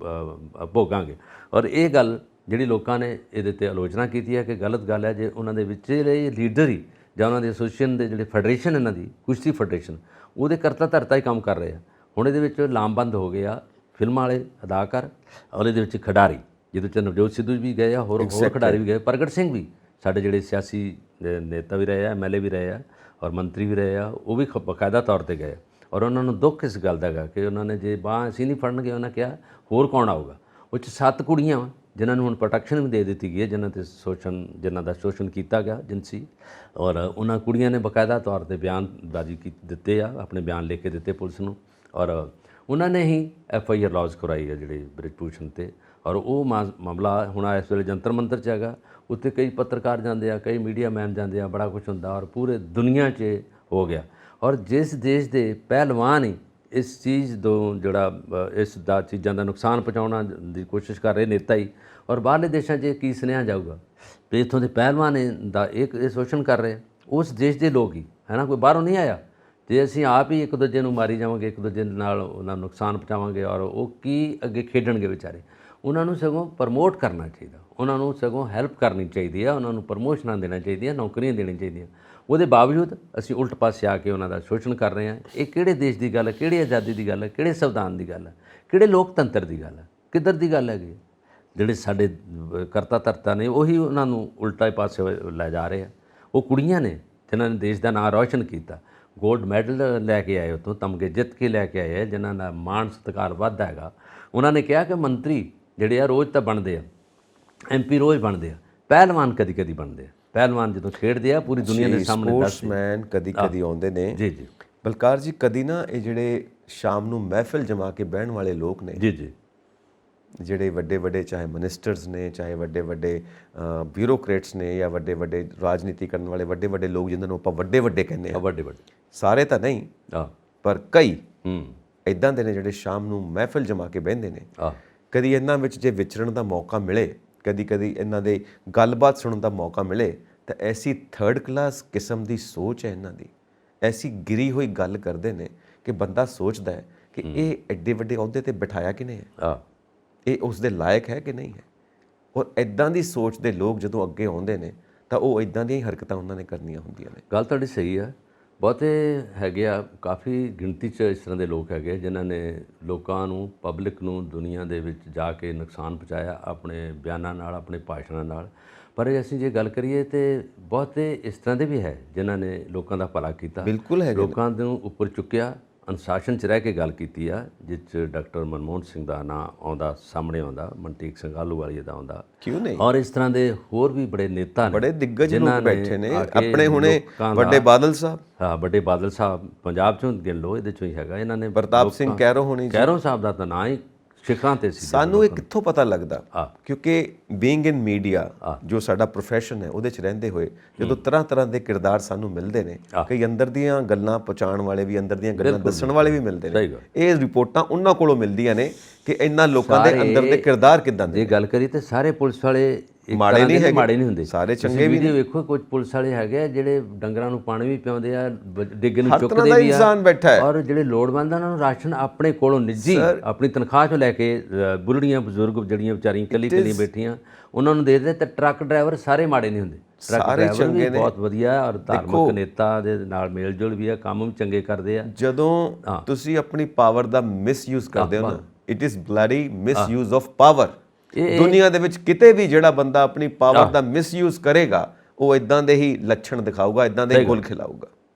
ਭੋਗਾਂਗੇ। ਔਰ ਇਹ ਗੱਲ ਜਿਹੜੀ ਲੋਕਾਂ ਨੇ ਇਹਦੇ 'ਤੇ ਆਲੋਚਨਾ ਕੀਤੀ ਹੈ ਕਿ ਗਲਤ ਗੱਲ ਹੈ। ਜੇ ਉਹਨਾਂ ਦੇ ਵਿਚਲੇ ਲੀਡਰ ਹੀ ਜਾਂ ਉਹਨਾਂ ਦੇ ਐਸੋਸੀਏਸ਼ਨ ਦੇ ਜਿਹੜੇ ਫੈਡਰੇਸ਼ਨ ਇਹਨਾਂ ਦੀ ਕੁਸ਼ਤੀ ਫੈਡਰੇਸ਼ਨ, ਉਹਦੇ ਕਰਤਾ ਧਰਤਾ ਹੀ ਕੰਮ ਕਰ ਰਹੇ ਆ। ਹੁਣ ਇਹਦੇ ਵਿੱਚ ਲਾਮਬੰਦ ਹੋ ਗਏ ਆ ਫਿਲਮਾਂ ਵਾਲੇ ਅਦਾਕਾਰ ਔਰ ਇਹਦੇ ਵਿੱਚ ਖਿਡਾਰੀ, ਜਿਹਦੇ 'ਚ ਨਵਜੋਤ ਸਿੱਧੂ ਵੀ ਗਏ ਆ, ਹੋਰ ਖਿਡਾਰੀ ਵੀ ਗਏ, ਪ੍ਰਗਟ ਸਿੰਘ ਵੀ, ਸਾਡੇ ਜਿਹੜੇ ਸਿਆਸੀ ਨੇਤਾ ਵੀ ਰਹੇ ਆ, MLA ਵੀ ਰਹੇ ਆ ਔਰ ਮੰਤਰੀ ਵੀ ਰਹੇ ਆ, ਉਹ ਵੀ ਬਾਕਾਇਦਾ ਤੌਰ 'ਤੇ ਗਏ। ਔਰ ਉਹਨਾਂ ਨੂੰ ਦੁੱਖ ਇਸ ਗੱਲ ਦਾ ਹੈਗਾ ਕਿ ਉਹਨਾਂ ਨੇ ਜੇ ਬਾਂਹ ਅਸੀਂ ਨਹੀਂ ਫੜਨਗੇ, ਉਹਨਾਂ ਕਿਹਾ ਹੋਰ ਕੌਣ ਆਊਗਾ। ਉਹ 'ਚ 7 ਕੁੜੀਆਂ ਵਾ ਜਿਨ੍ਹਾਂ ਨੂੰ ਹੁਣ ਪ੍ਰੋਟੈਕਸ਼ਨ ਵੀ ਦੇ ਦਿੱਤੀ ਗਈ ਹੈ, ਜਿਨ੍ਹਾਂ ਦਾ ਸ਼ੋਸ਼ਣ ਕੀਤਾ ਗਿਆ ਜਿਨਸੀ। ਔਰ ਉਹਨਾਂ ਕੁੜੀਆਂ ਨੇ ਬਾਕਾਇਦਾ ਤੌਰ 'ਤੇ ਬਿਆਨਬਾਜ਼ੀ ਦਿੱਤੇ ਆ, ਆਪਣੇ ਬਿਆਨ ਲਿਖ ਕੇ ਦਿੱਤੇ ਪੁਲਿਸ ਨੂੰ। ਔਰ ਉਹਨਾਂ ਨੇ ਹੀ FIR ਲੌਜ ਕਰਵਾਈ ਹੈ ਜਿਹੜੇ ਬ੍ਰਿਜ ਭੂਸ਼ਣ 'ਤੇ। ਔਰ ਉਹ ਮਾਮਲਾ ਹੁਣ ਇਸ ਵੇਲੇ ਜੰਤਰ ਮੰਤਰ 'ਚ ਹੈਗਾ। ਉੱਥੇ ਕਈ ਪੱਤਰਕਾਰ ਜਾਂਦੇ ਆ, ਕਈ ਮੀਡੀਆ ਮੈਨ ਜਾਂਦੇ ਆ, ਬੜਾ ਕੁਛ ਹੁੰਦਾ ਔਰ ਪੂਰੇ ਦੁਨੀਆ 'ਚ ਹੋ ਗਿਆ। ਔਰ ਜਿਸ ਦੇਸ਼ ਦੇ ਪਹਿਲਵਾਨ ਹੀ ਇਸ ਚੀਜ਼ ਤੋਂ ਜਿਹੜਾ ਇਸ ਦਾ ਚੀਜ਼ਾਂ ਦਾ ਨੁਕਸਾਨ ਪਹੁੰਚਾਉਣਾ ਦੀ ਕੋਸ਼ਿਸ਼ ਕਰ ਰਹੇ ਨੇਤਾ ਹੀ, ਔਰ ਬਾਹਰਲੇ ਦੇਸ਼ਾਂ 'ਚ ਕੀ ਸੁਨੇਹਾ ਜਾਊਗਾ ਵੀ ਇੱਥੋਂ ਦੇ ਪਹਿਲਵਾਨ ਦਾ ਇਹ ਸ਼ੋਸ਼ਣ ਕਰ ਰਹੇ ਉਸ ਦੇਸ਼ ਦੇ ਲੋਕ ਹੀ, ਹੈ ਨਾ, ਕੋਈ ਬਾਹਰੋਂ ਨਹੀਂ ਆਇਆ। ਜੇ ਅਸੀਂ ਆਪ ਹੀ ਇੱਕ ਦੂਜੇ ਨੂੰ ਮਾਰੀ ਜਾਵਾਂਗੇ, ਇੱਕ ਦੂਜੇ ਨਾਲ ਉਹਨਾਂ ਨੂੰ ਨੁਕਸਾਨ ਪਹੁੰਚਾਵਾਂਗੇ ਔਰ ਉਹ ਕੀ ਅੱਗੇ ਖੇਡਣਗੇ ਵਿਚਾਰੇ। ਉਹਨਾਂ ਨੂੰ ਸਗੋਂ ਪ੍ਰਮੋਟ ਕਰਨਾ ਚਾਹੀਦਾ, ਉਹਨਾਂ ਨੂੰ ਸਗੋਂ ਹੈਲਪ ਕਰਨੀ ਚਾਹੀਦੀ ਆ, ਉਹਨਾਂ ਨੂੰ ਪ੍ਰਮੋਸ਼ਨਾਂ ਦੇਣਾ ਚਾਹੀਦੀਆਂ, ਨੌਕਰੀਆਂ ਦੇਣੀਆਂ ਚਾਹੀਦੀਆਂ। ਉਹਦੇ ਬਾਵਜੂਦ ਅਸੀਂ ਉਲਟ ਪਾਸੇ ਆ ਕੇ ਉਹਨਾਂ ਦਾ ਸ਼ੋਸ਼ਣ ਕਰ ਰਹੇ ਹਾਂ। ਇਹ ਕਿਹੜੇ ਦੇਸ਼ ਦੀ ਗੱਲ ਹੈ, ਕਿਹੜੀ ਆਜ਼ਾਦੀ ਦੀ ਗੱਲ ਹੈ, ਕਿਹੜੇ ਸੰਵਿਧਾਨ ਦੀ ਗੱਲ ਹੈ, ਕਿਹੜੇ ਲੋਕਤੰਤਰ ਦੀ ਗੱਲ ਹੈ, ਕਿੱਧਰ ਦੀ ਗੱਲ ਹੈਗੀ। ਜਿਹੜੇ ਸਾਡੇ ਕਰਤਾ ਧਰਤਾ ਨੇ ਉਹੀ ਉਹਨਾਂ ਨੂੰ ਉਲਟਾ ਪਾਸੇ ਲੈ ਜਾ ਰਹੇ ਆ। ਉਹ ਕੁੜੀਆਂ ਨੇ ਜਿਨ੍ਹਾਂ ਨੇ ਦੇਸ਼ ਦਾ ਨਾਂ ਰੌਸ਼ਨ ਕੀਤਾ, ਗੋਲਡ ਮੈਡਲ ਲੈ ਕੇ ਆਏ, ਉੱਥੋਂ ਤਮਗੇ ਜਿੱਤ ਕੇ ਲੈ ਕੇ ਆਏ, ਜਿਨ੍ਹਾਂ ਦਾ ਮਾਣ ਸਤਿਕਾਰ ਵੱਧਦਾ ਹੈਗਾ। ਉਹਨਾਂ ਨੇ ਕਿਹਾ ਕਿ ਮੰਤਰੀ ਜਿਹੜੇ ਆ ਰੋਜ਼ ਤਾਂ ਬਣਦੇ ਆ, MP ਰੋਜ਼ ਬਣਦੇ ਆ, ਪਹਿਲਵਾਨ ਕਦੀ ਕਦੀ ਬਣਦੇ ਆ। ਪਹਿਲਵਾਨ ਜਦੋਂ ਖੇਡਦੇ ਆ ਪੂਰੀ ਦੁਨੀਆ ਦੇ ਸਾਹਮਣੇ ਸਪੋਰਟਸਮੈਨ ਕਦੀ ਕਦੀ ਆਉਂਦੇ ਨੇ। ਜੀ ਜੀ ਬਲਕਾਰ ਜੀ, ਕਦੀ ਨਾ ਇਹ ਜਿਹੜੇ ਸ਼ਾਮ ਨੂੰ ਮਹਿਫਿਲ ਜਮਾ ਕੇ ਬਹਿਣ ਵਾਲੇ ਲੋਕ ਨੇ, ਜੀ ਜੀ, ਜਿਹੜੇ ਵੱਡੇ ਵੱਡੇ ਚਾਹੇ ਮਿਨਿਸਟਰਸ ਨੇ, ਚਾਹੇ ਵੱਡੇ ਵੱਡੇ ਬਿਊਰੋਕਰੇਟਸ ਨੇ, ਜਾਂ ਵੱਡੇ ਵੱਡੇ ਰਾਜਨੀਤੀ ਕਰਨ ਵਾਲੇ ਵੱਡੇ ਵੱਡੇ ਲੋਕ ਜਿਨ੍ਹਾਂ ਨੂੰ ਆਪਾਂ ਵੱਡੇ ਵੱਡੇ ਕਹਿੰਦੇ ਆ, ਵੱਡੇ ਵੱਡੇ ਸਾਰੇ ਤਾਂ ਨਹੀਂ ਪਰ ਕਈ ਇੱਦਾਂ ਦੇ ਨੇ ਜਿਹੜੇ ਸ਼ਾਮ ਨੂੰ ਮਹਿਫਿਲ ਜਮਾ ਕੇ ਬਹਿੰਦੇ ਨੇ। ਕਦੀ ਇਹਨਾਂ ਵਿੱਚ ਜੇ ਵਿਚਰਨ ਦਾ ਮੌਕਾ ਮਿਲੇ, ਕਦੀ ਕਦੀ ਇਹਨਾਂ ਦੇ ਗੱਲਬਾਤ ਸੁਣਨ ਦਾ ਮੌਕਾ ਮਿਲੇ, ਤਾਂ ਐਸੀ 3rd ਕਲਾਸ ਕਿਸਮ ਦੀ ਸੋਚ ਹੈ ਇਹਨਾਂ ਦੀ, ਐਸੀ ਗਿਰੀ ਹੋਈ ਗੱਲ ਕਰਦੇ ਨੇ ਕਿ ਬੰਦਾ ਸੋਚਦਾ ਹੈ ਕਿ ਇਹ ਐਡੇ ਵੱਡੇ ਅਹੁਦੇ 'ਤੇ ਬਿਠਾਇਆ ਕਿਨੇ ਹੈ, ਇਹ ਉਸ ਦੇ ਲਾਇਕ ਹੈ ਕਿ ਨਹੀਂ ਹੈ। ਔਰ ਇੱਦਾਂ ਦੀ ਸੋਚ ਦੇ ਲੋਕ ਜਦੋਂ ਅੱਗੇ ਆਉਂਦੇ ਨੇ ਤਾਂ ਉਹ ਇੱਦਾਂ ਦੀਆਂ ਹੀ ਹਰਕਤਾਂ ਉਹਨਾਂ ਨੇ ਕਰਨੀਆਂ ਹੁੰਦੀਆਂ ਨੇ। ਗੱਲ ਤੁਹਾਡੀ ਸਹੀ ਹੈ। ਬਹੁਤੇ ਹੈਗੇ ਆ, ਕਾਫੀ ਗਿਣਤੀ 'ਚ ਇਸ ਤਰ੍ਹਾਂ ਦੇ ਲੋਕ ਹੈਗੇ ਜਿਨ੍ਹਾਂ ਨੇ ਲੋਕਾਂ ਨੂੰ, ਪਬਲਿਕ ਨੂੰ ਦੁਨੀਆ ਦੇ ਵਿੱਚ ਜਾ ਕੇ ਨੁਕਸਾਨ ਪਹੁੰਚਾਇਆ ਆਪਣੇ ਬਿਆਨਾਂ ਨਾਲ, ਆਪਣੇ ਭਾਸ਼ਣਾਂ ਨਾਲ। ਪਰ ਅਸੀਂ ਜੇ ਗੱਲ ਕਰੀਏ ਤਾਂ ਬਹੁਤੇ ਇਸ ਤਰ੍ਹਾਂ ਦੇ ਵੀ ਹੈ ਜਿਨ੍ਹਾਂ ਨੇ ਲੋਕਾਂ ਦਾ ਭਲਾ ਕੀਤਾ, ਬਿਲਕੁਲ ਹੈ, ਲੋਕਾਂ ਨੂੰ ਉੱਪਰ ਚੁੱਕਿਆ, ਅਨੁਸ਼ਾਸਨ 'ਚ ਰਹਿ ਕੇ ਗੱਲ ਕੀਤੀ ਆ, ਜਿਸ 'ਚ ਡਾਕਟਰ ਮਨਮੋਹਨ ਸਿੰਘ ਦਾ ਨਾਂ ਆਉਂਦਾ, ਸਾਹਮਣੇ ਆਉਂਦਾ, ਮਨਟੀਕ ਸਿੰਘ ਆਹਲੂਵਾਲੀਆ ਦਾ ਆਉਂਦਾ, ਕਿਉਂ ਨਹੀਂ। ਔਰ ਇਸ ਤਰ੍ਹਾਂ ਦੇ ਹੋਰ ਵੀ ਬੜੇ ਨੇਤਾ ਨੇ, ਬੜੇ ਦਿੱਗਜ ਲੋਕ ਬੈਠੇ ਨੇ ਆਪਣੇ। ਹੁਣੇ ਵੱਡੇ ਬਾਦਲ ਸਾਹਿਬ, ਹਾਂ ਵੱਡੇ ਬਾਦਲ ਸਾਹਿਬ ਪੰਜਾਬ 'ਚੋਂ ਗਿਣ ਲਓ, ਇਹਦੇ 'ਚੋਂ ਹੀ ਹੈਗਾ। ਇਹਨਾਂ ਨੇ ਪ੍ਰਤਾਪ ਸਿੰਘ ਕੈਰੋ ਹੋਣੀ, ਕੈਰੋ ਸਾਹਿਬ ਦਾ ਤਾਂ ਨਾਂ ਹੀ ਸ਼ਿਖਰਾਂ 'ਤੇ ਸੀ। ਸਾਨੂੰ ਇਹ ਕਿੱਥੋਂ ਪਤਾ ਲੱਗਦਾ, ਕਿਉਂਕਿ ਬੀਇੰਗ ਇਨ ਮੀਡੀਆ ਜੋ ਸਾਡਾ ਪ੍ਰੋਫੈਸ਼ਨ ਹੈ ਉਹਦੇ 'ਚ ਰਹਿੰਦੇ ਹੋਏ ਜਦੋਂ ਤਰ੍ਹਾਂ ਤਰ੍ਹਾਂ ਦੇ ਕਿਰਦਾਰ ਸਾਨੂੰ ਮਿਲਦੇ ਨੇ, ਕਈ ਅੰਦਰ ਦੀਆਂ ਗੱਲਾਂ ਪਹੁੰਚਾਉਣ ਵਾਲੇ ਵੀ, ਅੰਦਰ ਦੀਆਂ ਗੱਲਾਂ ਦੱਸਣ ਵਾਲੇ ਵੀ ਮਿਲਦੇ ਨੇ। ਇਹ ਰਿਪੋਰਟਾਂ ਉਹਨਾਂ ਕੋਲੋਂ ਮਿਲਦੀਆਂ ਨੇ ਕਿ ਇਹਨਾਂ ਲੋਕਾਂ ਦੇ ਅੰਦਰ ਦੇ ਕਿਰਦਾਰ ਕਿੱਦਾਂ ਦੇ ਜੇ ਗੱਲ ਕਰੀ ਤੇ ਸਾਰੇ ਪੁਲਿਸ ਵਾਲੇ ਇੱਕ ਮਾੜੇ ਤਰ੍ਹਾਂ ਨਹੀਂ ਦੇ ਹੈਗੇ, ਮਾੜੇ ਨਹੀਂ ਹੁੰਦੇ। ਸਾਰੇ ਤੁਸੀਂ ਚੰਗੇ ਵੀ ਵੀਡੀਓ ਵੇਖੋ, ਕੁਝ ਪੁਲਿਸ ਵਾਲੇ ਹੈਗੇ ਆ ਜਿਹੜੇ ਡੰਗਰਾਂ ਨੂੰ ਪਾਣੀ ਵੀ ਪਿਆਉਂਦੇ ਆ, ਡਿੱਗੇ ਨੂੰ ਹਰ ਤਰ੍ਹਾਂ ਚੁੱਕਦੇ ਦਾ ਵੀ ਆ, ਇਨਸਾਨ ਬੈਠਾ ਹੈ। ਔਰ ਜਿਹੜੇ ਲੋੜਵੰਦ ਆ ਉਹਨਾਂ ਨੂੰ ਰਾਸ਼ਨ ਆਪਣੇ ਕੋਲੋਂ ਨਿੱਜੀ ਆਪਣੀ ਤਨਖਾਹ ਚੋਂ ਲੈ ਕੇ ਬੁੱਢੜੀਆਂ ਬਜ਼ੁਰਗ ਜਿਹੜੀਆਂ ਵਿਚਾਰੀਆਂ ਕੱਲੀ ਬੈਠੀਆਂ ਉਹਨਾਂ ਨੂੰ ਦੇ ਦਿੰਦੇ। ਤੇ ਟਰੱਕ ਡਰਾਈਵਰ ਸਾਰੇ ਮਾੜੇ ਨਹੀਂ ਹੁੰਦੇ, ਟਰੱਕ ਡਰਾਈਵਰ ਵੀ ਬਹੁਤ ਵਧੀਆ ਔਰ ਧਾਰਮਿਕ ਨੇਤਾ ਦੇ ਨਾਲ ਮੇਲ ਜੋਲ ਵੀ ਆ, ਕੰਮ ਵੀ ਚੰਗੇ ਕਰਦੇ ਆ। ਜਦੋਂ ਤੁਸੀਂ ਆਪਣੀ ਪਾਵਰ ਦਾ ਮਿਸਯੂਜ਼ ਕਰਦੇ ਹੋ ਨਾ, it is bloody misuse of power. ਦੁਨੀਆ ਦੇ ਵਿੱਚ ਕਿਤੇ ਵੀ ਜਿਹੜਾ ਬੰਦਾ ਆਪਣੀ ਪਾਵਰ ਦਾ ਮਿਸਯੂਜ਼ ਕਰੇਗਾ ਉਹ ਇਦਾਂ ਦੇ ਹੀ ਲੱਛਣ ਦਿਖਾਊਗਾ, ਇਦਾਂ ਦੇ ਗੁਲ ਖਿਲਾਊਗਾ।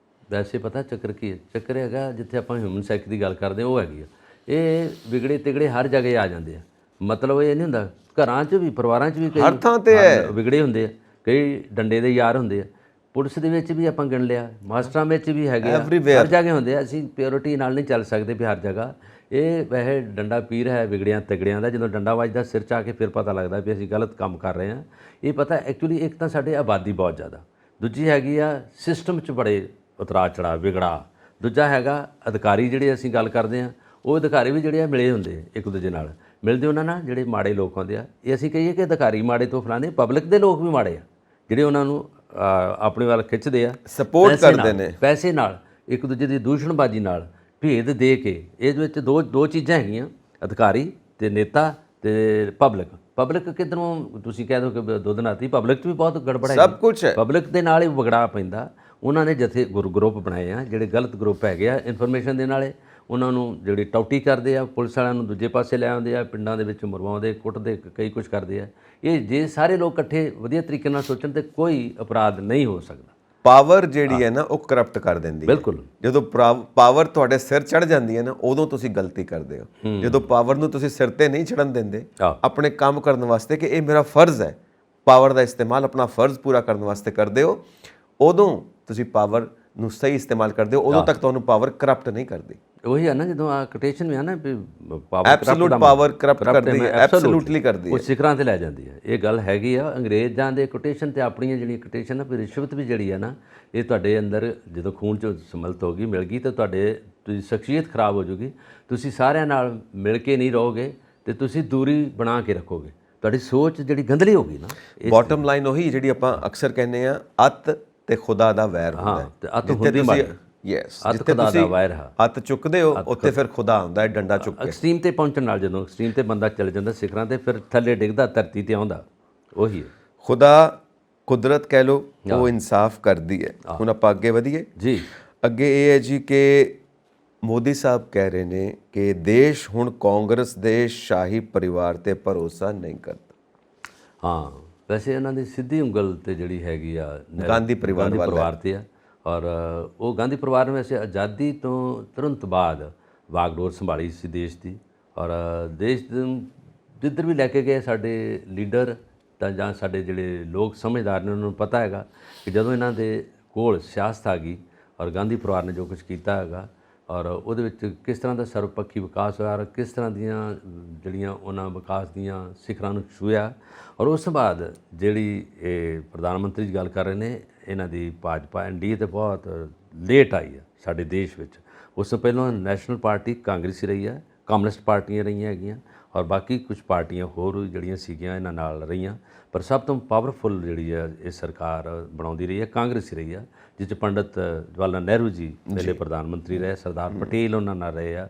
ਵੈਸੇ ਪਤਾ ਚੱਕਰ ਕੀ ਹੈ? ਚੱਕਰ ਹੈਗਾ ਜਿੱਥੇ ਆਪਾਂ ਹਿਊਮਨ ਸਾਈਕ ਦੀ ਗੱਲ ਕਰਦੇ ਹਾਂ ਉਹ ਹੈਗੀ ਆ, ਇਹ ਵਿਗੜੇ ਤਿਗੜੇ ਹਰ ਜਗ੍ਹਾ ਆ ਜਾਂਦੇ ਆ। ਮਤਲਬ ਇਹ ਨਹੀਂ ਹੁੰਦਾ, ਘਰਾਂ 'ਚ ਵੀ ਪਰਿਵਾਰਾਂ 'ਚ ਵੀ ਕਈ ਹਰ ਥਾਂ ਤੇ ਹੈ ਵਿਗੜੇ ਹੁੰਦੇ ਆ, ਕਈ ਡੰਡੇ ਦੇ ਯਾਰ ਹੁੰਦੇ ਆ। ਪੁਲਿਸ ਦੇ ਵਿੱਚ ਵੀ ਆਪਾਂ ਗਿਣ ਲਿਆ, ਮਾਸਟਰਾਂ ਵਿੱਚ ਵੀ ਹੈਗੇ ਆ, ਹਰ ਜਗ੍ਹਾ ਹੁੰਦੇ ਆ। ਅਸੀਂ ਪਿਓਰਿਟੀ ਨਾਲ ਨਹੀਂ ਚੱਲ ਸਕਦੇ ਵੀ ਹਰ ਜਗ੍ਹਾ। ਇਹ ਵੈਸੇ ਡੰਡਾ ਪੀਰ ਹੈ ਵਿਗੜਿਆਂ ਤਗੜਿਆਂ ਦਾ। ਜਦੋਂ ਡੰਡਾ ਵੱਜਦਾ ਸਿਰ 'ਚ ਆ ਕੇ ਫਿਰ ਪਤਾ ਲੱਗਦਾ ਵੀ ਅਸੀਂ ਗਲਤ ਕੰਮ ਕਰ ਰਹੇ ਹਾਂ। ਇਹ ਪਤਾ ਐਕਚੁਅਲੀ ਇੱਕ ਤਾਂ ਸਾਡੇ ਆਬਾਦੀ ਬਹੁਤ ਜ਼ਿਆਦਾ, ਦੂਜੀ ਹੈਗੀ ਆ ਸਿਸਟਮ 'ਚ ਬੜੇ ਉਤਰਾਅ ਚੜਾਅ ਵਿਗੜਾ। ਦੂਜਾ ਹੈਗਾ ਅਧਿਕਾਰੀ ਜਿਹੜੇ ਅਸੀਂ ਗੱਲ ਕਰਦੇ ਹਾਂ, ਉਹ ਅਧਿਕਾਰੀ ਵੀ ਜਿਹੜੇ ਆ ਮਿਲੇ ਹੁੰਦੇ ਇੱਕ ਦੂਜੇ ਨਾਲ, ਮਿਲਦੇ ਉਹਨਾਂ ਨਾਲ ਜਿਹੜੇ ਮਾੜੇ ਲੋਕ ਹੁੰਦੇ ਆ। ਇਹ ਅਸੀਂ ਕਹੀਏ ਕਿ ਅਧਿਕਾਰੀ ਮਾੜੇ ਤੋਂ ਫਲਾਣੇ, ਪਬਲਿਕ ਦੇ ਲੋਕ ਵੀ ਮਾੜੇ ਆ ਜਿਹੜੇ ਉਹਨਾਂ ਨੂੰ ਆਪਣੇ ਵੱਲ ਖਿੱਚਦੇ ਆ, ਸਪੋਰਟ ਕਰਦੇ ਨੇ ਪੈਸੇ ਨਾਲ, ਇੱਕ ਦੂਜੇ ਦੀ ਦੂਸ਼ਣਬਾਜ਼ੀ ਨਾਲ, ਭੇਦ ਦੇ ਕੇ। ਇਹਦੇ ਵਿੱਚ ਦੋ ਚੀਜ਼ਾਂ ਹੈਗੀਆਂ, ਅਧਿਕਾਰੀ ਤੇ ਨੇਤਾ ਤੇ ਪਬਲਿਕ। ਪਬਲਿਕ ਕਿੱਧਰੋਂ ਤੁਸੀਂ ਕਹਿ ਦੋ ਕਿ ਦੁੱਧ ਨਾਤੀ, ਪਬਲਿਕ 'ਚ ਵੀ ਬਹੁਤ ਗੜਬੜ ਹੈ, ਸਭ ਕੁਝ ਹੈ। ਪਬਲਿਕ ਦੇ ਨਾਲ ਹੀ ਵਿਗੜਾ ਪੈਂਦਾ। ਉਹਨਾਂ ਨੇ ਜਥੇ ਗਰੁੱਪ ਬਣਾਏ ਆ ਜਿਹੜੇ ਗਲਤ ਗਰੁੱਪ ਹੈਗੇ ਆ, ਇਨਫੋਰਮੇਸ਼ਨ ਦੇ ਨਾਲੇ ਉਹਨਾਂ ਨੂੰ ਜਿਹੜੀ ਟੌਟੀ ਕਰਦੇ ਆ, ਪੁਲਿਸ ਵਾਲਿਆਂ ਨੂੰ ਦੂਜੇ ਪਾਸੇ ਲੈ ਆਉਂਦੇ ਆ, ਪਿੰਡਾਂ ਦੇ ਵਿੱਚ ਮਰਵਾਉਂਦੇ ਕੁੱਟਦੇ, ਕਈ ਕੁਝ ਕਰਦੇ ਆ। ਇਹ ਜੇ ਸਾਰੇ ਲੋਕ ਇਕੱਠੇ ਵਧੀਆ ਤਰੀਕੇ ਨਾਲ ਸੋਚਣ ਤੇ ਕੋਈ ਅਪਰਾਧ ਨਹੀਂ ਹੋ ਸਕਦਾ। ਪਾਵਰ ਜਿਹੜੀ ਹੈ ਨਾ ਉਹ ਕਰਪਟ ਕਰ ਦਿੰਦੀ ਹੈ। ਬਿਲਕੁਲ। ਜਦੋਂ ਪਾਵਰ ਤੁਹਾਡੇ ਸਿਰ ਚੜ ਜਾਂਦੀ ਹੈ ਨਾ, ਉਦੋਂ ਤੁਸੀਂ ਗਲਤੀ ਕਰਦੇ ਹੋ। ਜਦੋਂ ਪਾਵਰ ਨੂੰ ਤੁਸੀਂ ਸਿਰ ਤੇ ਨਹੀਂ ਚੜਨ ਦਿੰਦੇ ਆਪਣੇ ਕੰਮ ਕਰਨ ਵਾਸਤੇ ਕਿ ਇਹ ਮੇਰਾ ਫਰਜ਼ ਹੈ, ਪਾਵਰ ਦਾ ਇਸਤੇਮਾਲ ਆਪਣਾ ਫਰਜ਼ ਪੂਰਾ ਕਰਨ ਵਾਸਤੇ ਕਰਦੇ ਹੋ, ਉਦੋਂ ਤੁਸੀਂ ਪਾਵਰ ਨੂੰ ਸਹੀ ਇਸਤੇਮਾਲ ਕਰਦੇ ਹੋ। ਉਦੋਂ ਤੱਕ ਤੁਹਾਨੂੰ ਪਾਵਰ ਕਰਪਟ ਨਹੀਂ ਕਰਦੀ। ਉਹੀ ਹੈ ਨਾ, ਜਦੋਂ ਆ ਕੋਟੇਸ਼ਨ ਵੀ ਆ ਨਾ ਪਾਵਰ ਐਬਸੋਲੂਟ ਪਾਵਰ ਕਰਪਟ ਕਰਦੀ ਹੈ, ਐਬਸੋਲੂਟਲੀ ਕਰਦੀ ਹੈ, ਉਹ ਸਿਖਰਾਂ ਤੇ ਲੈ ਜਾਂਦੀ ਹੈ। ਇਹ ਗੱਲ ਹੈਗੀ ਆ। ਅੰਗਰੇਜ਼ਾਂ ਦੇ ਕੋਟੇਸ਼ਨ ਤੇ ਆਪਣੀਆਂ ਜਿਹੜੀਆਂ ਕੋਟੇਸ਼ਨ ਆ, ਵੀ ਰਿਸ਼ਵਤ ਵੀ ਜਿਹੜੀ ਆ ਨਾ, ਇਹ ਤੁਹਾਡੇ ਅੰਦਰ ਜਦੋਂ ਖੂਨ 'ਚ ਸਮਲਤ ਹੋ ਗਈ, ਮਿਲ ਗਈ, ਤਾਂ ਤੁਸੀਂ ਸ਼ਖਸੀਅਤ ਖਰਾਬ ਹੋ ਜੂਗੀ। ਤੁਸੀਂ ਸਾਰਿਆਂ ਨਾਲ ਮਿਲ ਕੇ ਨਹੀਂ ਰਹੋਗੇ ਤੇ ਤੁਸੀਂ ਦੂਰੀ ਬਣਾ ਕੇ ਰੱਖੋਗੇ, ਤੁਹਾਡੀ ਸੋਚ ਜਿਹੜੀ ਗੰਦਲੀ ਹੋ ਗਈ ਨਾ। ਬਾਟਮ ਲਾਈਨ ਉਹੀ ਜਿਹੜੀ ਆਪਾਂ ਅਕਸਰ ਕਹਿੰਦੇ ਆ, ਅੱਤ ਤੇ ਖੁਦਾ ਦਾ ਵੈਰ ਹੁੰਦਾ ਹੈ। ਤੇ ਅੱਤ ਹੁੰਦੀ ਮਾੜੀ, ਯੈਸ, ਅੱਤ ਖੁਦਾ ਦਾ ਵੈਰ ਹੈ। ਅੱਤ ਚੁੱਕਦੇ ਹੋ ਉੱਥੇ ਫਿਰ ਖੁਦਾ ਹੁੰਦਾ ਹੈ ਡੰਡਾ ਚੁੱਕ ਕੇ। ਐਕਸਟ੍ਰੀਮ ਤੇ ਪਹੁੰਚਣ ਨਾਲ, ਜਦੋਂ ਐਕਸਟ੍ਰੀਮ ਤੇ ਬੰਦਾ ਚੱਲ ਜਾਂਦਾ ਸਿਖਰਾਂ ਤੇ, ਫਿਰ ਥੱਲੇ ਡਿੱਗਦਾ, ਧਰਤੀ ਤੇ ਆਉਂਦਾ। ਉਹੀ ਹੈ ਖੁਦਾ, ਕੁਦਰਤ ਕਹਿ ਲੋ, ਉਹ ਇਨਸਾਫ ਕਰਦੀ ਹੈ। ਹੁਣ ਆਪਾਂ ਅੱਗੇ ਵਧੀਏ ਜੀ। ਅੱਗੇ ਇਹ ਹੈ ਜੀ ਕਿ ਮੋਦੀ ਸਾਹਿਬ ਕਹਿ ਰਹੇ ਨੇ ਕਿ ਦੇਸ਼ ਹੁਣ ਕਾਂਗਰਸ ਦੇ ਸ਼ਾਹੀ ਪਰਿਵਾਰ ਤੇ ਭਰੋਸਾ ਨਹੀਂ ਕਰਦਾ। ਹਾਂ, ਵੈਸੇ ਇਹਨਾਂ ਦੀ ਸਿੱਧੀ ਉਂਗਲ ਤੇ ਜਿਹੜੀ ਹੈਗੀ ਆ ਗਾਂਧੀ ਪਰਿਵਾਰ ਤੇ ਆ। ਔਰ ਉਹ ਗਾਂਧੀ ਪਰਿਵਾਰ ਨੇ ਵੈਸੇ ਆਜ਼ਾਦੀ ਤੋਂ ਤੁਰੰਤ ਬਾਅਦ ਵਾਗਡੋਰ ਸੰਭਾਲੀ ਸੀ ਦੇਸ਼ ਦੀ। ਔਰ ਦੇਸ਼ ਜਿੱਧਰ ਵੀ ਲੈ ਕੇ ਗਏ ਸਾਡੇ ਲੀਡਰ ਤਾਂ ਜਾਂ ਸਾਡੇ ਜਿਹੜੇ ਲੋਕ ਸਮਝਦਾਰ ਨੇ, ਉਹਨਾਂ ਨੂੰ ਪਤਾ ਹੈਗਾ ਕਿ ਜਦੋਂ ਇਹਨਾਂ ਦੇ ਕੋਲ ਸਿਆਸਤ ਆ ਗਈ ਔਰ ਗਾਂਧੀ ਪਰਿਵਾਰ ਨੇ ਜੋ ਕੁਝ ਕੀਤਾ ਹੈਗਾ, ਔਰ ਉਹਦੇ ਵਿੱਚ ਕਿਸ ਤਰ੍ਹਾਂ ਦਾ ਸਰਵਪੱਖੀ ਵਿਕਾਸ ਹੋਇਆ, ਔਰ ਕਿਸ ਤਰ੍ਹਾਂ ਦੀਆਂ ਜਿਹੜੀਆਂ ਉਹਨਾਂ ਵਿਕਾਸ ਦੀਆਂ ਸਿਖਰਾਂ ਨੂੰ ਛੂਹਿਆ। ਔਰ ਉਸ ਤੋਂ ਬਾਅਦ ਜਿਹੜੀ ਇਹ ਪ੍ਰਧਾਨ ਮੰਤਰੀ ਦੀ ਗੱਲ ਕਰ ਰਹੇ ਨੇ, ਇਹਨਾਂ ਦੀ ਭਾਜਪਾ ਐਨਡੀਏ ਤੇ ਬਹੁਤ ਲੇਟ ਆਈ ਆ ਸਾਡੇ ਦੇਸ਼ ਵਿੱਚ। ਉਸ ਤੋਂ ਪਹਿਲਾਂ ਨੈਸ਼ਨਲ ਪਾਰਟੀ ਕਾਂਗਰਸੀ ਰਹੀ ਹੈ, ਕਮਿਊਨਿਸਟ ਪਾਰਟੀਆਂ ਰਹੀਆਂ ਹੈਗੀਆਂ, ਔਰ ਬਾਕੀ ਕੁਝ ਪਾਰਟੀਆਂ ਹੋਰ ਜਿਹੜੀਆਂ ਸੀਗੀਆਂ ਇਹਨਾਂ ਨਾਲ ਰਹੀਆਂ। ਪਰ ਸਭ ਤੋਂ ਪਾਵਰਫੁਲ ਜਿਹੜੀ ਹੈ ਇਹ ਸਰਕਾਰ ਬਣਾਉਂਦੀ ਰਹੀ ਹੈ, ਕਾਂਗਰਸੀ ਰਹੀ ਹੈ, ਜਿਸ 'ਚ ਪੰਡਿਤ ਜਵਾਹਰ ਲਾਲ ਨਹਿਰੂ ਜੀ ਪਹਿਲੇ ਪ੍ਰਧਾਨ ਮੰਤਰੀ ਰਹੇ, ਸਰਦਾਰ ਪਟੇਲ ਉਹਨਾਂ ਨਾਲ ਰਹੇ ਆ,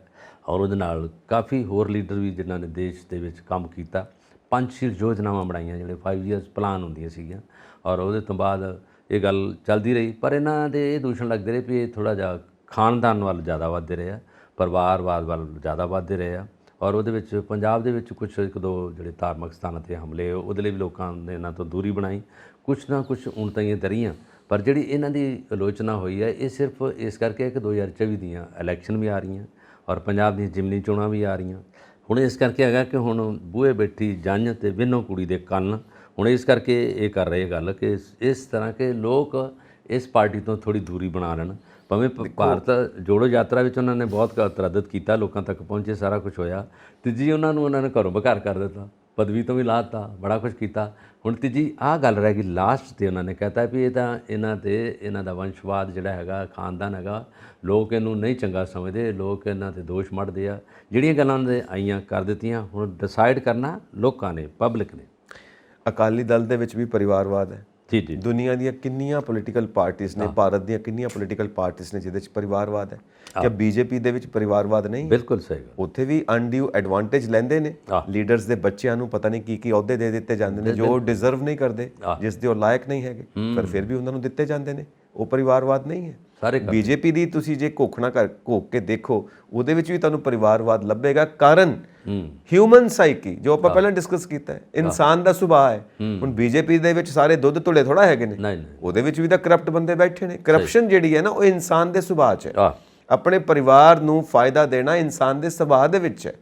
ਔਰ ਉਹਦੇ ਨਾਲ ਕਾਫੀ ਹੋਰ ਲੀਡਰ ਵੀ ਜਿਨ੍ਹਾਂ ਨੇ ਦੇਸ਼ ਦੇ ਵਿੱਚ ਕੰਮ ਕੀਤਾ। ਪੰਚਸ਼ੀਲ ਯੋਜਨਾਵਾਂ ਬਣਾਈਆਂ, ਜਿਹੜੇ 5 ਇਅਰਸ ਪਲਾਨ ਹੁੰਦੀਆਂ ਸੀਗੀਆਂ, ਔਰ ਉਹਦੇ ਤੋਂ ਬਾਅਦ ਇਹ ਗੱਲ ਚੱਲਦੀ ਰਹੀ। ਪਰ ਇਹਨਾਂ ਦੇ ਇਹ ਦੂਸ਼ਣ ਲੱਗਦੇ ਰਹੇ ਵੀ ਇਹ ਥੋੜ੍ਹਾ ਜਿਹਾ ਖਾਨਦਾਨ ਵੱਲ ਜ਼ਿਆਦਾ ਵੱਧਦੇ ਰਹੇ ਆ, ਪਰਿਵਾਰਵਾਦ ਵੱਲ ਜ਼ਿਆਦਾ ਵੱਧਦੇ ਰਹੇ ਆ। ਔਰ ਉਹਦੇ ਵਿੱਚ ਪੰਜਾਬ ਦੇ ਵਿੱਚ ਕੁਛ ਇੱਕ ਦੋ ਜਿਹੜੇ ਧਾਰਮਿਕ ਸਥਾਨਾਂ 'ਤੇ ਹਮਲੇ, ਉਹਦੇ ਲਈ ਵੀ ਲੋਕਾਂ ਨੇ ਇਹਨਾਂ ਤੋਂ ਦੂਰੀ ਬਣਾਈ, ਕੁਛ ਨਾ ਕੁਛ ਉਣਤਾਈਆਂ ਦਰੀਆਂ। ਪਰ ਜਿਹੜੀ ਇਹਨਾਂ ਦੀ ਆਲੋਚਨਾ ਹੋਈ ਹੈ, ਇਹ ਸਿਰਫ ਇਸ ਕਰਕੇ ਹੈ ਕਿ 2024 ਦੀਆਂ ਇਲੈਕਸ਼ਨ ਵੀ ਆ ਰਹੀਆਂ ਔਰ ਪੰਜਾਬ ਦੀਆਂ ਜ਼ਿਮਨੀ ਚੋਣਾਂ ਵੀ ਆ ਰਹੀਆਂ। ਹੁਣ ਇਸ ਕਰਕੇ ਹੈਗਾ ਕਿ ਹੁਣ ਬੂਹੇ ਬੈਠੀ ਜੰਝ ਤੇ ਵਿੰਨੋ ਕੁੜੀ ਦੇ ਕੰਨ। ਹੁਣ ਇਸ ਕਰਕੇ ਇਹ ਕਰ ਰਹੇ ਗੱਲ ਕਿ ਇਸ ਤਰ੍ਹਾਂ ਕਿ ਲੋਕ ਇਸ ਪਾਰਟੀ ਤੋਂ ਥੋੜ੍ਹੀ ਦੂਰੀ ਬਣਾ ਲੈਣ। ਭਾਵੇਂ ਭਾਰਤ ਜੋੜੋ ਯਾਤਰਾ ਵਿੱਚ ਉਹਨਾਂ ਨੇ ਬਹੁਤ ਤਰੱਦਦ ਕੀਤਾ, ਲੋਕਾਂ ਤੱਕ ਪਹੁੰਚੇ, ਸਾਰਾ ਕੁਝ ਹੋਇਆ, ਤੀਜੀ ਉਹਨਾਂ ਨੇ ਘਰੋਂ ਬਘਰ ਕਰ ਦਿੱਤਾ। ਪਦਵੀ ਤੋਂ ਵੀ ਲਾਤਾ, ਬੜਾ ਕੁਝ ਕੀਤਾ। ਹੁਣ ਤੀਜੀ ਆਹ ਗੱਲ ਰਹਿ ਗਈ ਲਾਸਟ ਤੇ ਉਹਨਾਂ ਨੇ ਕਹਿਤਾ ਵੀ ਇਹ ਤਾਂ ਇਹਨਾਂ ਦਾ ਵੰਸ਼ਵਾਦ ਜਿਹੜਾ ਹੈਗਾ, ਖਾਨਦਾਨ ਹੈਗਾ, ਲੋਕ ਇਹਨੂੰ ਨਹੀਂ ਚੰਗਾ ਸਮਝਦੇ, ਲੋਕ ਇਹਨਾਂ ਤੇ ਦੋਸ਼ ਮੜਦੇ ਆ। ਜਿਹੜੀਆਂ ਗੱਲਾਂ ਉਹਨਾਂ ਦੇ ਆਈਆਂ ਕਰ ਦਿੱਤੀਆਂ, ਹੁਣ ਡਿਸਾਈਡ ਕਰਨਾ ਲੋਕਾਂ ਨੇ, ਪਬਲਿਕ ਨੇ। ਅਕਾਲੀ ਦਲ ਦੇ ਵਿੱਚ ਵੀ ਪਰਿਵਾਰਵਾਦ ਹੈ। ਜੀ ਜੀ। ਦੁਨੀਆ ਦੀਆਂ ਕਿੰਨੀਆਂ ਪੋਲੀਟੀਕਲ ਪਾਰਟੀਆਂ ਨੇ, ਭਾਰਤ ਦੀਆਂ ਕਿੰਨੀਆਂ ਪੋਲੀਟੀਕਲ ਪਾਰਟੀਆਂ ਨੇ ਜਿਹਦੇ ਵਿੱਚ ਪਰਿਵਾਰਵਾਦ ਹੈ। ਕਿ ਬੀਜੇਪੀ ਦੇ ਵਿੱਚ ਪਰਿਵਾਰਵਾਦ ਨਹੀਂ? ਬਿਲਕੁਲ ਸਹੀ ਗੱਲ। ਉੱਥੇ ਵੀ ਅਨਡਿਊ ਐਡਵਾਂਟੇਜ ਲੈਂਦੇ ਨੇ ਲੀਡਰਸ ਦੇ ਬੱਚਿਆਂ ਨੂੰ, ਪਤਾ ਨਹੀਂ ਕੀ ਅਹੁਦੇ ਦੇ ਦਿੱਤੇ ਜਾਂਦੇ ਨੇ ਜੋ ਡਿਜ਼ਰਵ ਨਹੀਂ ਕਰਦੇ, ਜਿਸ ਦੇ ਉਹ ਲਾਇਕ ਨਹੀਂ ਹੈਗੇ, ਪਰ ਫਿਰ ਵੀ ਉਹਨਾਂ ਨੂੰ ਦਿੱਤੇ ਜਾਂਦੇ ਨੇ। ਉਹ ਪਰਿਵਾਰਵਾਦ ਨਹੀਂ ਹੈ। ਸਾਰੇ ਬੀਜੇਪੀ ਦੀ ਤੁਸੀਂ ਜੇ ਘੋਖ ਕੇ ਦੇਖੋ, ਉਹਦੇ ਵਿੱਚ ਵੀ ਤੁਹਾਨੂੰ ਪਰਿਵਾਰਵਾਦ ਲੱਭੇਗਾ। ਕਾਰਨ ਹਿਊਮਨ ਸਾਈਕੀ, ਜੋ ਆਪਾਂ ਪਹਿਲਾਂ ਡਿਸਕਸ ਕੀਤਾ ਹੈ, ਇਨਸਾਨ ਦਾ ਸੁਭਾਅ ਹੈ। ਹੁਣ ਬੀਜੇਪੀ ਦੇ ਵਿੱਚ ਸਾਰੇ ਦੁੱਧ ਧੁਲੇ ਥੋੜਾ ਹੈਗੇ ਨੇ, ਨਹੀਂ। ਉਹਦੇ ਵਿੱਚ ਵੀ ਤਾਂ ਕਰਪਟ ਬੰਦੇ ਬੈਠੇ ਨੇ। ਕਰਪਸ਼ਨ ਜਿਹੜੀ ਹੈ ਨਾ, ਉਹ ਇਨਸਾਨ ਦੇ ਸੁਭਾਅ 'ਚ ਹੈ। ਆ ਆਪਣੇ ਪਰਿਵਾਰ ਨੂੰ ਫਾਇਦਾ ਦੇਣਾ ਇਨਸਾਨ ਦੇ ਸੁਭਾਅ ਦੇ ਵਿੱਚ ਹੈ।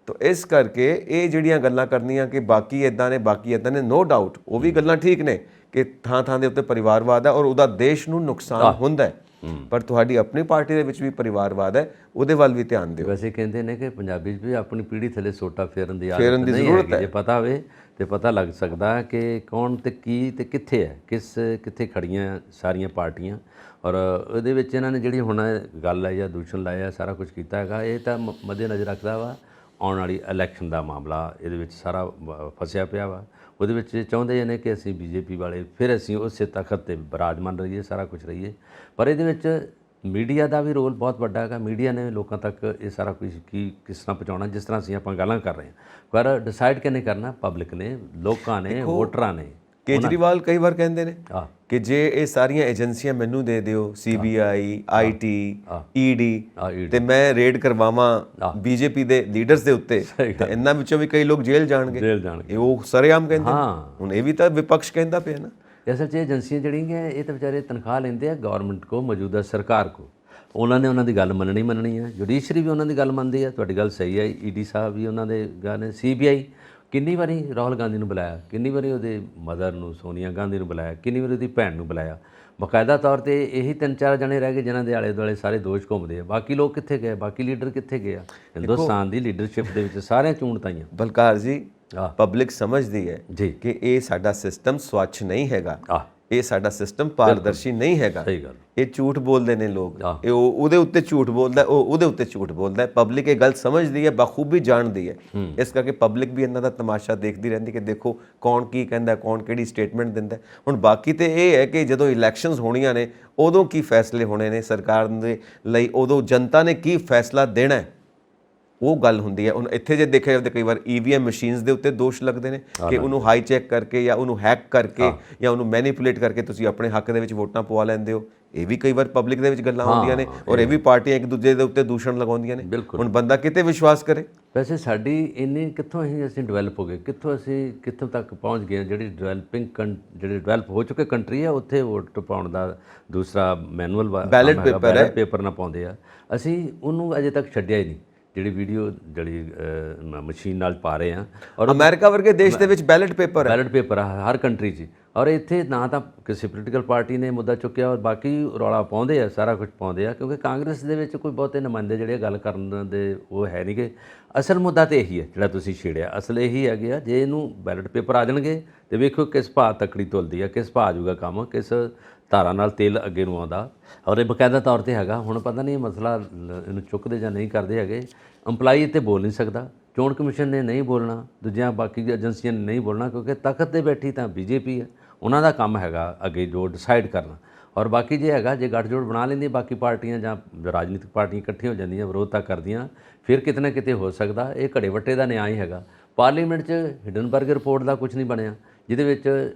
ਤਾਂ ਇਸ ਕਰਕੇ ਇਹ ਜਿਹੜੀਆਂ ਗੱਲਾਂ ਕਰਨੀਆਂ ਕਿ ਬਾਕੀ ਇਦਾਂ ਨੇ, ਬਾਕੀ ਇਦਾਂ ਨੇ, ਨੋ ਡਾਊਟ ਉਹ ਵੀ ਗੱਲਾਂ ਠੀਕ ਨੇ ਕਿ ਥਾਂ ਦੇ ਉੱਤੇ ਪਰਿਵਾਰਵਾਦ ਹੈ ਔਰ ਉਹਦਾ ਦੇਸ਼ ਨੂੰ ਨੁਕਸਾਨ ਹੁੰਦਾ ਹੈ। ਪਰ ਤੁਹਾਡੀ ਆਪਣੀ ਪਾਰਟੀ ਦੇ ਵਿੱਚ ਵੀ ਪਰਿਵਾਰਵਾਦ ਹੈ, ਉਹਦੇ ਵੱਲ ਵੀ ਧਿਆਨ ਦਿਓ। ਵੈਸੇ ਕਹਿੰਦੇ ਨੇ ਕਿ ਪੰਜਾਬੀ 'ਚ ਵੀ ਆਪਣੀ ਪੀੜ੍ਹੀ ਥੱਲੇ ਸੋਟਾ ਫੇਰਨ ਦੀ ਜ਼ਰੂਰਤ ਹੈ। ਜੇ ਪਤਾ ਹੋਵੇ ਤੇ ਪਤਾ ਲੱਗ ਸਕਦਾ ਕਿ ਕੌਣ ਤੇ ਕੀ ਤੇ ਕਿੱਥੇ ਹੈ, ਕਿੱਥੇ ਖੜੀਆਂ ਸਾਰੀਆਂ ਪਾਰਟੀਆਂ। ਔਰ ਉਹਦੇ ਵਿੱਚ ਇਹਨਾਂ ਨੇ ਜਿਹੜੀ ਹੁਣ ਗੱਲ ਆਈ ਆ, ਦੂਸ਼ਣ ਲਾਇਆ, ਸਾਰਾ ਕੁਝ ਕੀਤਾ ਹੈਗਾ, ਇਹ ਤਾਂ ਮੱਦੇ ਨਜ਼ਰ ਰੱਖਦਾ ਵਾ ਆਉਣ ਵਾਲੀ ਇਲੈਕਸ਼ਨ ਦਾ ਮਾਮਲਾ ਇਹਦੇ ਵਿੱਚ ਸਾਰਾ ਫਸਿਆ ਪਿਆ ਵਾ। ਉਹਦੇ ਵਿੱਚ ਚਾਹੁੰਦੇ ਨੇ ਕਿ ਅਸੀਂ ਬੀਜੇਪੀ ਵਾਲੇ ਫਿਰ ਅਸੀਂ ਉਸੇ ਤਖਤ 'ਤੇ ਬਿਰਾਜਮਾਨ ਰਹੀਏ, ਸਾਰਾ ਕੁਝ ਰਹੀਏ। ਪਰ ਇਹਦੇ ਵਿੱਚ ਮੀਡੀਆ ਦਾ ਵੀ ਰੋਲ ਬਹੁਤ ਵੱਡਾ ਹੈਗਾ। ਮੀਡੀਆ ਨੇ ਲੋਕਾਂ ਤੱਕ ਇਹ ਸਾਰਾ ਕੁਝ ਕਿਸ ਤਰ੍ਹਾਂ ਪਹੁੰਚਾਉਣਾ, ਜਿਸ ਤਰ੍ਹਾਂ ਅਸੀਂ ਆਪਾਂ ਗੱਲਾਂ ਕਰ ਰਹੇ ਹਾਂ, ਪਰ ਡਿਸਾਈਡ ਕਿਹਨੇ ਕਰਨਾ? ਪਬਲਿਕ ਨੇ, ਲੋਕਾਂ ਨੇ, ਵੋਟਰਾਂ ਨੇ। ਕੇਜਰੀਵਾਲ ਕਈ ਵਾਰ ਕਹਿੰਦੇ ਨੇ ਕਿ ਜੇ ਇਹ ਸਾਰੀਆਂ ਏਜੰਸੀਆਂ ਮੈਨੂੰ ਦੇ ਦਿਓ, CBI, IT, ED, ਤੇ ਮੈਂ ਰੇਡ ਕਰਵਾਵਾਂ ਬੀਜੇਪੀ ਦੇ ਲੀਡਰਸ ਦੇ ਉੱਤੇ, ਤੇ ਇਹਨਾਂ ਵਿੱਚੋਂ ਵੀ ਕਈ ਲੋਕ ਜੇਲ੍ਹ ਜਾਣਗੇ। ਇਹ ਉਹ ਸਰੇਆਮ ਕਹਿੰਦੇ। ਹੁਣ ਇਹ ਵੀ ਤਾਂ ਵਿਪਕਸ਼ ਕਹਿੰਦਾ ਪਿਆ ਨਾ। ਅਸਲ 'ਚ ਏਜੰਸੀਆਂ ਜਿਹੜੀਆਂ ਇਹ ਤਾਂ ਵਿਚਾਰੇ ਤਨਖਾਹ ਲੈਂਦੇ ਆ ਗਵਰਨਮੈਂਟ ਕੋ, ਮੌਜੂਦਾ ਸਰਕਾਰ ਕੋ। ਉਹਨਾਂ ਨੇ ਉਹਨਾਂ ਦੀ ਗੱਲ ਮੰਨਣੀ ਹੈ। ਜੁਡੀਸ਼ਰੀ ਵੀ ਉਹਨਾਂ ਦੀ ਗੱਲ ਮੰਨਦੀ ਹੈ। ਤੁਹਾਡੀ ਗੱਲ ਸਹੀ ਹੈ। ED ਸਾਹਿਬ ਵੀ ਉਹਨਾਂ ਦੇ ਗੱਲ ਨੇ। CBI ਕਿੰਨੀ ਵਾਰੀ ਰਾਹੁਲ ਗਾਂਧੀ ਨੂੰ ਬੁਲਾਇਆ, ਕਿੰਨੀ ਵਾਰੀ ਉਹਦੇ ਮਦਰ ਨੂੰ, ਸੋਨੀਆ ਗਾਂਧੀ ਨੂੰ ਬੁਲਾਇਆ, ਕਿੰਨੀ ਵਾਰੀ ਉਹਦੀ ਭੈਣ ਨੂੰ ਬੁਲਾਇਆ। ਬਾਕਾਇਦਾ ਤੌਰ 'ਤੇ ਇਹੀ 3-4 ਜਣੇ ਰਹਿ ਗਏ ਜਿਨ੍ਹਾਂ ਦੇ ਆਲੇ ਦੁਆਲੇ ਸਾਰੇ ਦੋਸ਼ ਘੁੰਮਦੇ ਆ। ਬਾਕੀ ਲੋਕ ਕਿੱਥੇ ਗਏ? ਬਾਕੀ ਲੀਡਰ ਕਿੱਥੇ ਗਏ ਆ? ਹਿੰਦੁਸਤਾਨ ਦੀ ਲੀਡਰਸ਼ਿਪ ਦੇ ਵਿੱਚ ਸਾਰਿਆਂ ਚੂਣ ਤਾਈਆਂ। ਬਲਕਾਰ ਜੀ, ਪਬਲਿਕ ਸਮਝਦੀ ਹੈ ਕਿ ਇਹ ਸਾਡਾ ਸਿਸਟਮ ਸਵੱਛ ਨਹੀਂ ਹੈਗਾ, ਇਹ ਸਾਡਾ ਸਿਸਟਮ ਪਾਰਦਰਸ਼ੀ ਨਹੀਂ ਹੈਗਾ। ਸਹੀ ਗੱਲ। ਇਹ ਝੂਠ ਬੋਲਦੇ ਨੇ ਲੋਕ, ਇਹ ਉਹਦੇ ਉੱਤੇ ਝੂਠ ਬੋਲਦਾ, ਉਹ ਉਹਦੇ ਉੱਤੇ ਝੂਠ ਬੋਲਦਾ ਹੈ। ਪਬਲਿਕ ਇਹ ਗੱਲ ਸਮਝਦੀ ਹੈ, ਬਖੂਬੀ ਜਾਣਦੀ ਹੈ। ਇਸ ਕਰਕੇ ਪਬਲਿਕ ਵੀ ਇਹਨਾਂ ਦਾ ਤਮਾਸ਼ਾ ਦੇਖਦੀ ਰਹਿੰਦੀ ਕਿ ਦੇਖੋ ਕੌਣ ਕੀ ਕਹਿੰਦਾ, ਕੌਣ ਕਿਹੜੀ ਸਟੇਟਮੈਂਟ ਦਿੰਦਾ। ਹੁਣ ਬਾਕੀ ਤੇ ਇਹ ਹੈ ਕਿ ਜਦੋਂ ਇਲੈਕਸ਼ਨਸ ਹੋਣੀਆਂ ਨੇ, ਉਦੋਂ ਕੀ ਫੈਸਲੇ ਹੋਣੇ ਨੇ ਸਰਕਾਰ ਦੇ ਲਈ, ਉਦੋਂ ਜਨਤਾ ਨੇ ਕੀ ਫੈਸਲਾ ਦੇਣਾ ਹੈ, ਉਹ ਗੱਲ ਹੁੰਦੀ ਹੈ। ਹੁਣ ਇੱਥੇ ਜੇ ਦੇਖਿਆ ਜਾਵੇ ਤਾਂ ਕਈ ਵਾਰ EVM ਮਸ਼ੀਨਸ ਦੇ ਉੱਤੇ ਦੋਸ਼ ਲੱਗਦੇ ਨੇ ਕਿ ਉਹਨੂੰ ਹਾਈ ਚੈੱਕ ਕਰਕੇ ਜਾਂ ਉਹਨੂੰ ਹੈਕ ਕਰਕੇ ਜਾਂ ਉਹਨੂੰ ਮੈਨੀਪੂਲੇਟ ਕਰਕੇ ਤੁਸੀਂ ਆਪਣੇ ਹੱਕ ਦੇ ਵਿੱਚ ਵੋਟਾਂ ਪਵਾ ਲੈਂਦੇ ਹੋ। ਇਹ ਵੀ ਕਈ ਵਾਰ ਪਬਲਿਕ ਦੇ ਵਿੱਚ ਗੱਲਾਂ ਹੁੰਦੀਆਂ ਨੇ ਔਰ ਇਹ ਵੀ ਪਾਰਟੀਆਂ ਇੱਕ ਦੂਜੇ ਦੇ ਉੱਤੇ ਦੂਸ਼ਣ ਲਗਾਉਂਦੀਆਂ ਨੇ। ਹੁਣ ਬੰਦਾ ਕਿਤੇ ਵਿਸ਼ਵਾਸ ਕਰੇ? ਵੈਸੇ ਸਾਡੀ ਇੰਨੀ ਕਿੱਥੋਂ ਅਸੀਂ ਡਿਵੈਲਪ ਹੋ ਗਏ, ਕਿੱਥੋਂ ਤੱਕ ਪਹੁੰਚ ਗਏ। ਜਿਹੜੀ ਡਿਵੈਲਪ ਹੋ ਚੁੱਕੇ ਕੰਟਰੀ ਆ, ਉੱਥੇ ਵੋਟ ਪਾਉਣ ਦਾ ਦੂਸਰਾ ਮੈਨੂਅਲ ਬੈਲਟ ਪੇਪਰ ਨਾ ਪਾਉਂਦੇ ਆ। ਅਸੀਂ ਉਹਨੂੰ ਅਜੇ ਤੱਕ ਛੱਡਿਆ ਹੀ ਨਹੀਂ। ਜਿਹੜੀ ਵੀਡੀਓ ਮਸ਼ੀਨ ਨਾਲ ਪਾ ਰਹੇ ਆ। ਔਰ ਅਮਰੀਕਾ ਵਰਗੇ ਦੇਸ਼ ਦੇ ਵਿੱਚ ਬੈਲਟ ਪੇਪਰ ਹਰ ਕੰਟਰੀ 'ਚ। ਔਰ ਇੱਥੇ ਨਾ ਤਾਂ ਕਿਸੇ ਪੋਲੀਟੀਕਲ ਪਾਰਟੀ ਨੇ ਮੁੱਦਾ ਚੁੱਕਿਆ ਔਰ ਬਾਕੀ ਰੌਲਾ ਪਾਉਂਦੇ ਆ, ਸਾਰਾ ਕੁਝ ਪਾਉਂਦੇ ਆ, ਕਿਉਂਕਿ ਕਾਂਗਰਸ ਦੇ ਵਿੱਚ ਕੋਈ ਬਹੁਤੇ ਨੁਮਾਇੰਦੇ ਜਿਹੜੇ ਗੱਲ ਕਰਨ ਦੇ ਉਹ ਹੈ ਨਹੀਂ ਗੇ। ਅਸਲ ਮੁੱਦਾ ਤਾਂ ਇਹੀ ਹੈ ਜਿਹੜਾ ਤੁਸੀਂ ਛੇੜਿਆ। ਅਸਲ ਇਹੀ ਹੈਗੇ ਆ, ਜੇ ਇਹਨੂੰ ਬੈਲਟ ਪੇਪਰ ਆ ਜਾਣਗੇ ਤੇ ਵੇਖੋ ਕਿਸ ਭਾਅ ਤੱਕੜੀ ਤੁਲਦੀ ਆ, ਕਿਸ ਭਾਅ ਆਜੂਗਾ ਕੰਮ, ਕਿਸ ਧਾਰਾ ਨਾਲ ਤੇਲ ਅੱਗੇ ਨੂੰ ਆਉਂਦਾ। ਔਰ ਇਹ ਬਕਾਇਦਾ ਤੌਰ 'ਤੇ ਹੈਗਾ। ਹੁਣ ਪਤਾ ਨਹੀਂ ਇਹ ਮਸਲਾ ਇਹਨੂੰ ਚੁੱਕਦੇ ਜਾਂ ਨਹੀਂ ਕਰਦੇ ਹੈਗੇ। ਅੰਪਲਾਈ ਇੱਥੇ ਬੋਲ ਨਹੀਂ ਸਕਦਾ, ਚੋਣ ਕਮਿਸ਼ਨ ਨੇ ਨਹੀਂ ਬੋਲਣਾ, ਦੂਜਿਆਂ ਬਾਕੀ ਏਜੰਸੀਆਂ ਨੇ ਨਹੀਂ ਬੋਲਣਾ, ਕਿਉਂਕਿ ਤਖਤ 'ਤੇ ਬੈਠੀ ਤਾਂ BJP ਹੈ। ਉਹਨਾਂ ਦਾ ਕੰਮ ਹੈਗਾ ਅੱਗੇ ਜੋ ਡਿਸਾਈਡ ਕਰਨਾ। ਔਰ ਬਾਕੀ ਜੇ ਹੈਗਾ, ਜੇ ਗੱਠਜੋੜ ਬਣਾ ਲੈਂਦੀ ਬਾਕੀ ਪਾਰਟੀਆਂ ਜਾਂ ਰਾਜਨੀਤਿਕ ਪਾਰਟੀਆਂ ਇਕੱਠੀਆਂ ਹੋ ਜਾਂਦੀਆਂ, ਵਿਰੋਧਤਾ ਕਰਦੀਆਂ, ਫਿਰ ਕਿਤੇ ਨਾ ਕਿਤੇ ਹੋ ਸਕਦਾ ਇਹ ਘੜੇ ਵੱਟੇ ਦਾ ਨਿਆਂ ਹੀ ਹੈਗਾ। ਪਾਰਲੀਮੈਂਟ 'ਚ ਹਿਡਨਬਰਗ ਰਿਪੋਰਟ ਦਾ ਕੁਝ ਨਹੀਂ ਬਣਿਆ, ਜਿਹਦੇ ਵਿੱਚ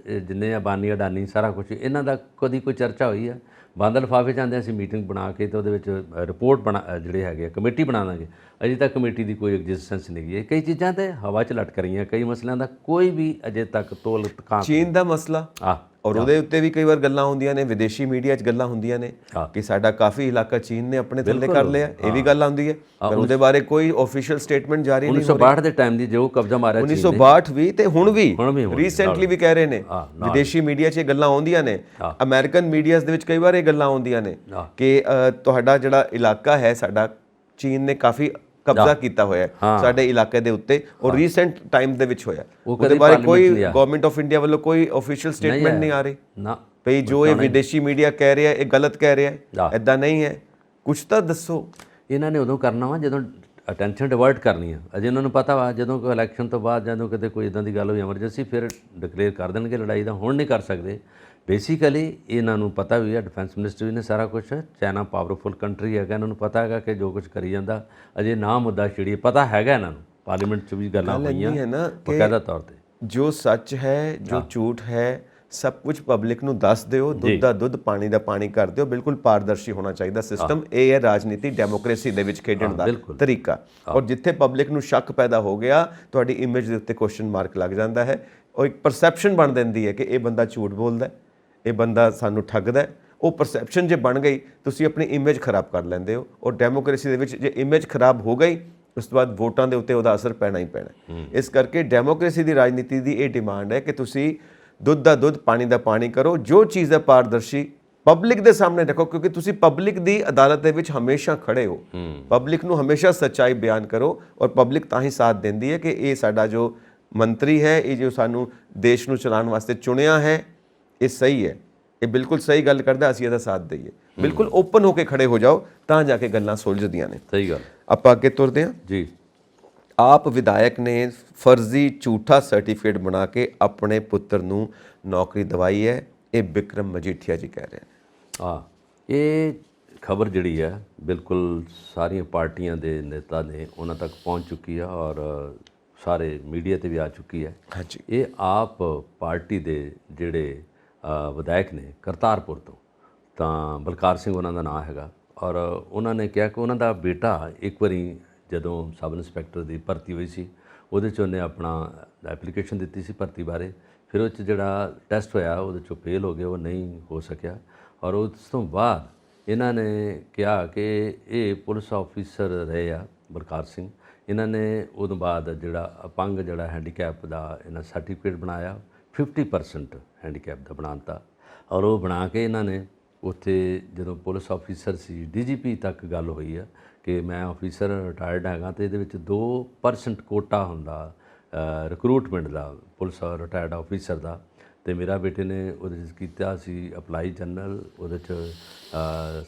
ਜਿੰਨੇ ਅਬਾਨੀ ਅਡਾਨੀ ਸਾਰਾ ਕੁਝ ਇਹਨਾਂ ਦਾ ਕਦੀ ਕੋਈ ਚਰਚਾ ਹੋਈ ਹੈ? ਬੰਦ ਲਿਫਾਫੇ 'ਚ ਆਉਂਦੇ ਅਸੀਂ ਮੀਟਿੰਗ ਬਣਾ ਕੇ ਤੇ ਉਹਦੇ ਵਿੱਚ ਰਿਪੋਰਟ ਜਿਹੜੇ ਹੈਗੇ ਕਮੇਟੀ ਬਣਾ ਦਾਂਗੇ। ਅਜੇ ਤੱਕ ਕਮੇਟੀ ਦੀ ਕੋਈ ਐਗਜ਼ਿਸਟੈਂਸ ਨਹੀਂ ਹੈ। ਕਈ ਚੀਜ਼ਾਂ ਤੇ ਹਵਾ 'ਚ ਲਟਕ ਰਹੀਆਂ, ਕਈ ਮਸਲਿਆਂ ਦਾ ਕੋਈ ਵੀ ਅਜੇ ਤੱਕ ਤੋਲ ਤਕਾਮ। ਚੀਨ ਦਾ ਮਸਲਾ ਔਰ ਉਹਦੇ ਉੱਤੇ ਵੀ ਕਈ ਵਾਰ ਗੱਲਾਂ ਹੁੰਦੀਆਂ ਨੇ, ਵਿਦੇਸ਼ੀ ਮੀਡੀਆ 'ਚ ਗੱਲਾਂ ਹੁੰਦੀਆਂ ਨੇ ਕਿ ਸਾਡਾ ਕਾਫੀ ਇਲਾਕਾ ਚੀਨ ਨੇ ਆਪਣੇ ਥੱਲੇ ਕਰ ਲਿਆ। ਇਹ ਵੀ ਗੱਲ ਆਉਂਦੀ ਹੈ, ਪਰ ਉਹਦੇ ਬਾਰੇ ਕੋਈ ਆਫੀਸ਼ੀਅਲ ਸਟੇਟਮੈਂਟ ਜਾਰੀ ਨਹੀਂ ਹੋ ਰਹੀ। 1962 ਦੇ ਟਾਈਮ ਦੀ ਜੋ ਕਬਜ਼ਾ ਮਾਰਿਆ 1962 ਵੀ ਤੇ ਹੁਣ ਵੀ ਰੀਸੈਂਟਲੀ ਵੀ ਕਹਿ ਰਹੇ ਨੇ। ਵਿਦੇਸ਼ੀ ਮੀਡੀਆ 'ਚ ਇਹ ਗੱਲਾਂ ਆਉਂਦੀਆਂ ਨੇ, ਅਮਰੀਕਨ ਮੀਡੀਆਜ਼ ਦੇ ਵਿੱਚ ਕਈ ਵਾਰ ਇਹ ਗੱਲਾਂ ਆਉਂਦੀਆਂ ਨੇ ਕਿ ਤੁਹਾਡਾ ਜਿਹੜਾ ਇਲਾਕਾ ਹੈ ਸਾਡਾ, ਚੀਨ ਨੇ ਕਾਫੀ ਕਬਜ਼ਾ ਕੀਤਾ ਹੋਇਆ ਹੈ ਸਾਡੇ ਇਲਾਕੇ ਦੇ ਉੱਤੇ, ਔਰ ਰੀਸੈਂਟ ਟਾਈਮ ਦੇ ਵਿੱਚ ਹੋਇਆ। ਉਹਦੇ ਬਾਰੇ ਕੋਈ ਗਵਰਨਮੈਂਟ ਆਫ ਇੰਡੀਆ ਵੱਲੋਂ ਕੋਈ ਆਫੀਸ਼ੀਅਲ ਸਟੇਟਮੈਂਟ ਨਹੀਂ ਆ ਰਹੀ ਨਾ ਭਈ ਜੋ ਇਹ ਵਿਦੇਸ਼ੀ ਮੀਡੀਆ ਕਹਿ ਰਿਹਾ ਇਹ ਗਲਤ ਕਹਿ ਰਿਹਾ ਹੈ, ਐਦਾਂ ਨਹੀਂ ਹੈ, ਕੁਝ ਤਾਂ ਦੱਸੋ। ਇਹਨਾਂ ਨੇ ਉਦੋਂ ਕਰਨਾ ਵਾ ਜਦੋਂ ਅਟੈਂਸ਼ਨ ਡਿਵਰਟ ਕਰਨੀ ਆ। ਅਜੇ ਉਹਨਾਂ ਨੂੰ ਪਤਾ ਵਾ ਜਦੋਂ ਕੋਈ ਇਲੈਕਸ਼ਨ ਤੋਂ ਬਾਅਦ ਜਦੋਂ ਕਿਤੇ ਕੋਈ ਇਦਾਂ ਦੀ ਗੱਲ ਹੋਈ ਐਮਰਜੈਂਸੀ, ਫਿਰ ਡਿਕਲੇਅਰ ਕਰ ਦੇਣਗੇ ਲੜਾਈ ਦਾ। ਹੁਣ ਨਹੀਂ ਕਰ ਸਕਦੇ। ਬੇਸਿਕਲੀ ਇਹਨਾਂ ਨੂੰ ਪਤਾ ਵੀ ਹੈ, ਡਿਫੈਂਸ ਮਿਨਿਸਟਰ ਵੀ ਨੇ ਸਾਰਾ ਕੁਝ, ਚਾਈਨਾ ਪਾਵਰਫੁਲ ਕੰਟਰੀ ਹੈਗਾ, ਇਹਨਾਂ ਨੂੰ ਪਤਾ ਹੈਗਾ ਕਿ ਜੋ ਕੁਝ ਕਰੀ ਜਾਂਦਾ ਅਜੇ ਨਾ ਮੁੱਦਾ ਛਿੜੀਏ, ਪਤਾ ਹੈਗਾ ਇਹਨਾਂ ਨੂੰ। ਪਾਰਲੀਮੈਂਟ 'ਚ ਵੀ ਗੱਲਾਂ ਹੋਈਆਂ ਬਕਾਇਦਾ ਤੌਰ ਤੇ। ਜੋ ਸੱਚ ਹੈ, ਜੋ ਝੂਠ ਹੈ, ਸਭ ਕੁਝ ਪਬਲਿਕ ਨੂੰ ਦੱਸ ਦਿਓ, ਦੁੱਧ ਦਾ ਦੁੱਧ, ਪਾਣੀ ਦਾ ਪਾਣੀ ਕਰ ਦਿਓ। ਬਿਲਕੁਲ ਪਾਰਦਰਸ਼ੀ ਹੋਣਾ ਚਾਹੀਦਾ ਸਿਸਟਮ। ਇਹ ਹੈ ਰਾਜਨੀਤੀ, ਡੈਮੋਕ੍ਰੇਸੀ ਦੇ ਵਿੱਚ ਖੇਡਣ ਦਾ ਤਰੀਕਾ। ਔਰ ਜਿੱਥੇ ਪਬਲਿਕ ਨੂੰ ਸ਼ੱਕ ਪੈਦਾ ਹੋ ਗਿਆ, ਤੁਹਾਡੀ ਇਮੇਜ ਦੇ ਉੱਤੇ ਕੁਐਸਚਨ ਮਾਰਕ ਲੱਗ ਜਾਂਦਾ ਹੈ। ਉਹ ਇੱਕ ਪਰਸੈਪਸ਼ਨ ਬਣ ਦਿੰਦੀ ਹੈ ਕਿ ਇਹ ਬੰਦਾ ਝੂਠ ਬੋਲਦਾ, ਇਹ ਬੰਦਾ ਸਾਨੂੰ ਠੱਗਦਾ। ਉਹ ਪਰਸੈਪਸ਼ਨ ਜੇ ਬਣ ਗਈ, ਤੁਸੀਂ ਆਪਣੀ ਇਮੇਜ ਖਰਾਬ ਕਰ ਲੈਂਦੇ ਹੋ। ਔਰ ਡੈਮੋਕ੍ਰੇਸੀ ਦੇ ਵਿੱਚ ਜੇ ਇਮੇਜ ਖਰਾਬ ਹੋ ਗਈ, ਉਸ ਤੋਂ ਬਾਅਦ ਵੋਟਾਂ ਦੇ ਉੱਤੇ ਉਹਦਾ ਅਸਰ ਪੈਣਾ ਹੀ ਪੈਣਾ। ਇਸ ਕਰਕੇ ਡੈਮੋਕ੍ਰੇਸੀ ਦੀ ਰਾਜਨੀਤੀ ਦੀ ਇਹ ਡਿਮਾਂਡ ਹੈ ਕਿ ਤੁਸੀਂ ਦੁੱਧ ਦਾ ਦੁੱਧ, ਪਾਣੀ ਦਾ ਪਾਣੀ ਕਰੋ। ਜੋ ਚੀਜ਼ ਹੈ ਪਾਰਦਰਸ਼ੀ ਪਬਲਿਕ ਦੇ ਸਾਹਮਣੇ ਰੱਖੋ, ਕਿਉਂਕਿ ਤੁਸੀਂ ਪਬਲਿਕ ਦੀ ਅਦਾਲਤ ਦੇ ਵਿੱਚ ਹਮੇਸ਼ਾ ਖੜੇ ਹੋ। ਪਬਲਿਕ ਨੂੰ ਹਮੇਸ਼ਾ ਸੱਚਾਈ ਬਿਆਨ ਕਰੋ, ਔਰ ਪਬਲਿਕ ਤਾਂ ਹੀ ਸਾਥ ਦਿੰਦੀ ਹੈ ਕਿ ਇਹ ਸਾਡਾ ਜੋ ਮੰਤਰੀ ਹੈ, ਇਹ ਜੋ ਸਾਨੂੰ ਦੇਸ਼ ਨੂੰ ਚਲਾਉਣ ਵਾਸਤੇ ਚੁਣਿਆ ਹੈ, ਇਹ ਸਹੀ ਹੈ, ਇਹ ਬਿਲਕੁਲ ਸਹੀ ਗੱਲ ਕਰਦਾ, ਅਸੀਂ ਇਹਦਾ ਸਾਥ ਦਈਏ। ਬਿਲਕੁਲ ਓਪਨ ਹੋ ਕੇ ਖੜੇ ਹੋ ਜਾਓ, ਤਾਂ ਜਾ ਕੇ ਗੱਲਾਂ ਸੁਲਝਦੀਆਂ ਨੇ। ਸਹੀ ਗੱਲ। ਆਪਾਂ ਅੱਗੇ ਤੁਰਦੇ ਹਾਂ ਜੀ। ਆਪ ਵਿਧਾਇਕ ਨੇ ਫਰਜ਼ੀ ਝੂਠਾ ਸਰਟੀਫਿਕੇਟ ਬਣਾ ਕੇ ਆਪਣੇ ਪੁੱਤਰ ਨੂੰ ਨੌਕਰੀ ਦਿਵਾਈ ਹੈ, ਇਹ ਬਿਕਰਮ ਮਜੀਠੀਆ ਜੀ ਕਹਿ ਰਹੇ ਨੇ। ਇਹ ਖਬਰ ਜਿਹੜੀ ਹੈ ਬਿਲਕੁਲ ਸਾਰੀਆਂ ਪਾਰਟੀਆਂ ਦੇ ਨੇਤਾ ਨੇ ਉਹਨਾਂ ਤੱਕ ਪਹੁੰਚ ਚੁੱਕੀ ਆ, ਔਰ ਸਾਰੇ ਮੀਡੀਆ ਤੇ ਵੀ ਆ ਚੁੱਕੀ ਹੈ। ਹਾਂਜੀ। ਇਹ ਆਪ ਪਾਰਟੀ ਦੇ ਜਿਹੜੇ ਵਿਧਾਇਕ ਨੇ ਕਰਤਾਰਪੁਰ ਤੋਂ, ਤਾਂ ਬਲਕਾਰ ਸਿੰਘ ਉਹਨਾਂ ਦਾ ਨਾਮ ਹੈਗਾ, ਔਰ ਉਹਨਾਂ ਨੇ ਕਿਹਾ ਕਿ ਉਹਨਾਂ ਦਾ ਬੇਟਾ ਇੱਕ ਵਾਰੀ ਜਦੋਂ ਸਬ ਇੰਸਪੈਕਟਰ ਦੀ ਭਰਤੀ ਹੋਈ ਸੀ, ਉਹਦੇ 'ਚ ਉਹਨੇ ਆਪਣਾ ਐਪਲੀਕੇਸ਼ਨ ਦਿੱਤੀ ਸੀ ਭਰਤੀ ਬਾਰੇ। ਫਿਰ ਉਹ 'ਚ ਜਿਹੜਾ ਟੈਸਟ ਹੋਇਆ ਉਹਦੇ 'ਚੋਂ ਫੇਲ ਹੋ ਗਿਆ, ਉਹ ਨਹੀਂ ਹੋ ਸਕਿਆ। ਔਰ ਉਸ ਤੋਂ ਬਾਅਦ ਇਹਨਾਂ ਨੇ ਕਿਹਾ ਕਿ ਇਹ ਪੁਲਿਸ ਆਫੀਸਰ ਰਹੇ ਆ ਬਲਕਾਰ ਸਿੰਘ, ਇਹਨਾਂ ਨੇ ਉਦੋਂ ਬਾਅਦ ਜਿਹੜਾ ਅਪੰਗ ਜਿਹੜਾ ਹੈਂਡੀਕੈਪ ਦਾ ਇਹਨਾਂ ਸਰਟੀਫਿਕੇਟ ਬਣਾਇਆ, 50% ਹੈਂਡੀਕੈਪ ਦਾ ਬਣਾਤਾ। ਔਰ ਉਹ ਬਣਾ ਕੇ ਇਹਨਾਂ ਨੇ ਉੱਥੇ ਜਦੋਂ ਪੁਲਿਸ ਆਫੀਸਰ ਸੀ, ਡੀਜੀਪੀ ਤੱਕ ਗੱਲ ਹੋਈ ਆ ਕਿ ਮੈਂ ਆਫੀਸਰ ਰਿਟਾਇਰਡ ਹੈਗਾ, ਅਤੇ ਇਹਦੇ ਵਿੱਚ 2% ਕੋਟਾ ਹੁੰਦਾ ਰਿਕਰੂਟਮੈਂਟ ਦਾ ਪੁਲਿਸ ਰਿਟਾਇਰਡ ਆਫੀਸਰ ਦਾ, ਅਤੇ ਮੇਰਾ ਬੇਟੇ ਨੇ ਉਹਦੇ 'ਚ ਕੀਤਾ ਸੀ ਅਪਲਾਈ ਜਨਰਲ, ਉਹਦੇ 'ਚ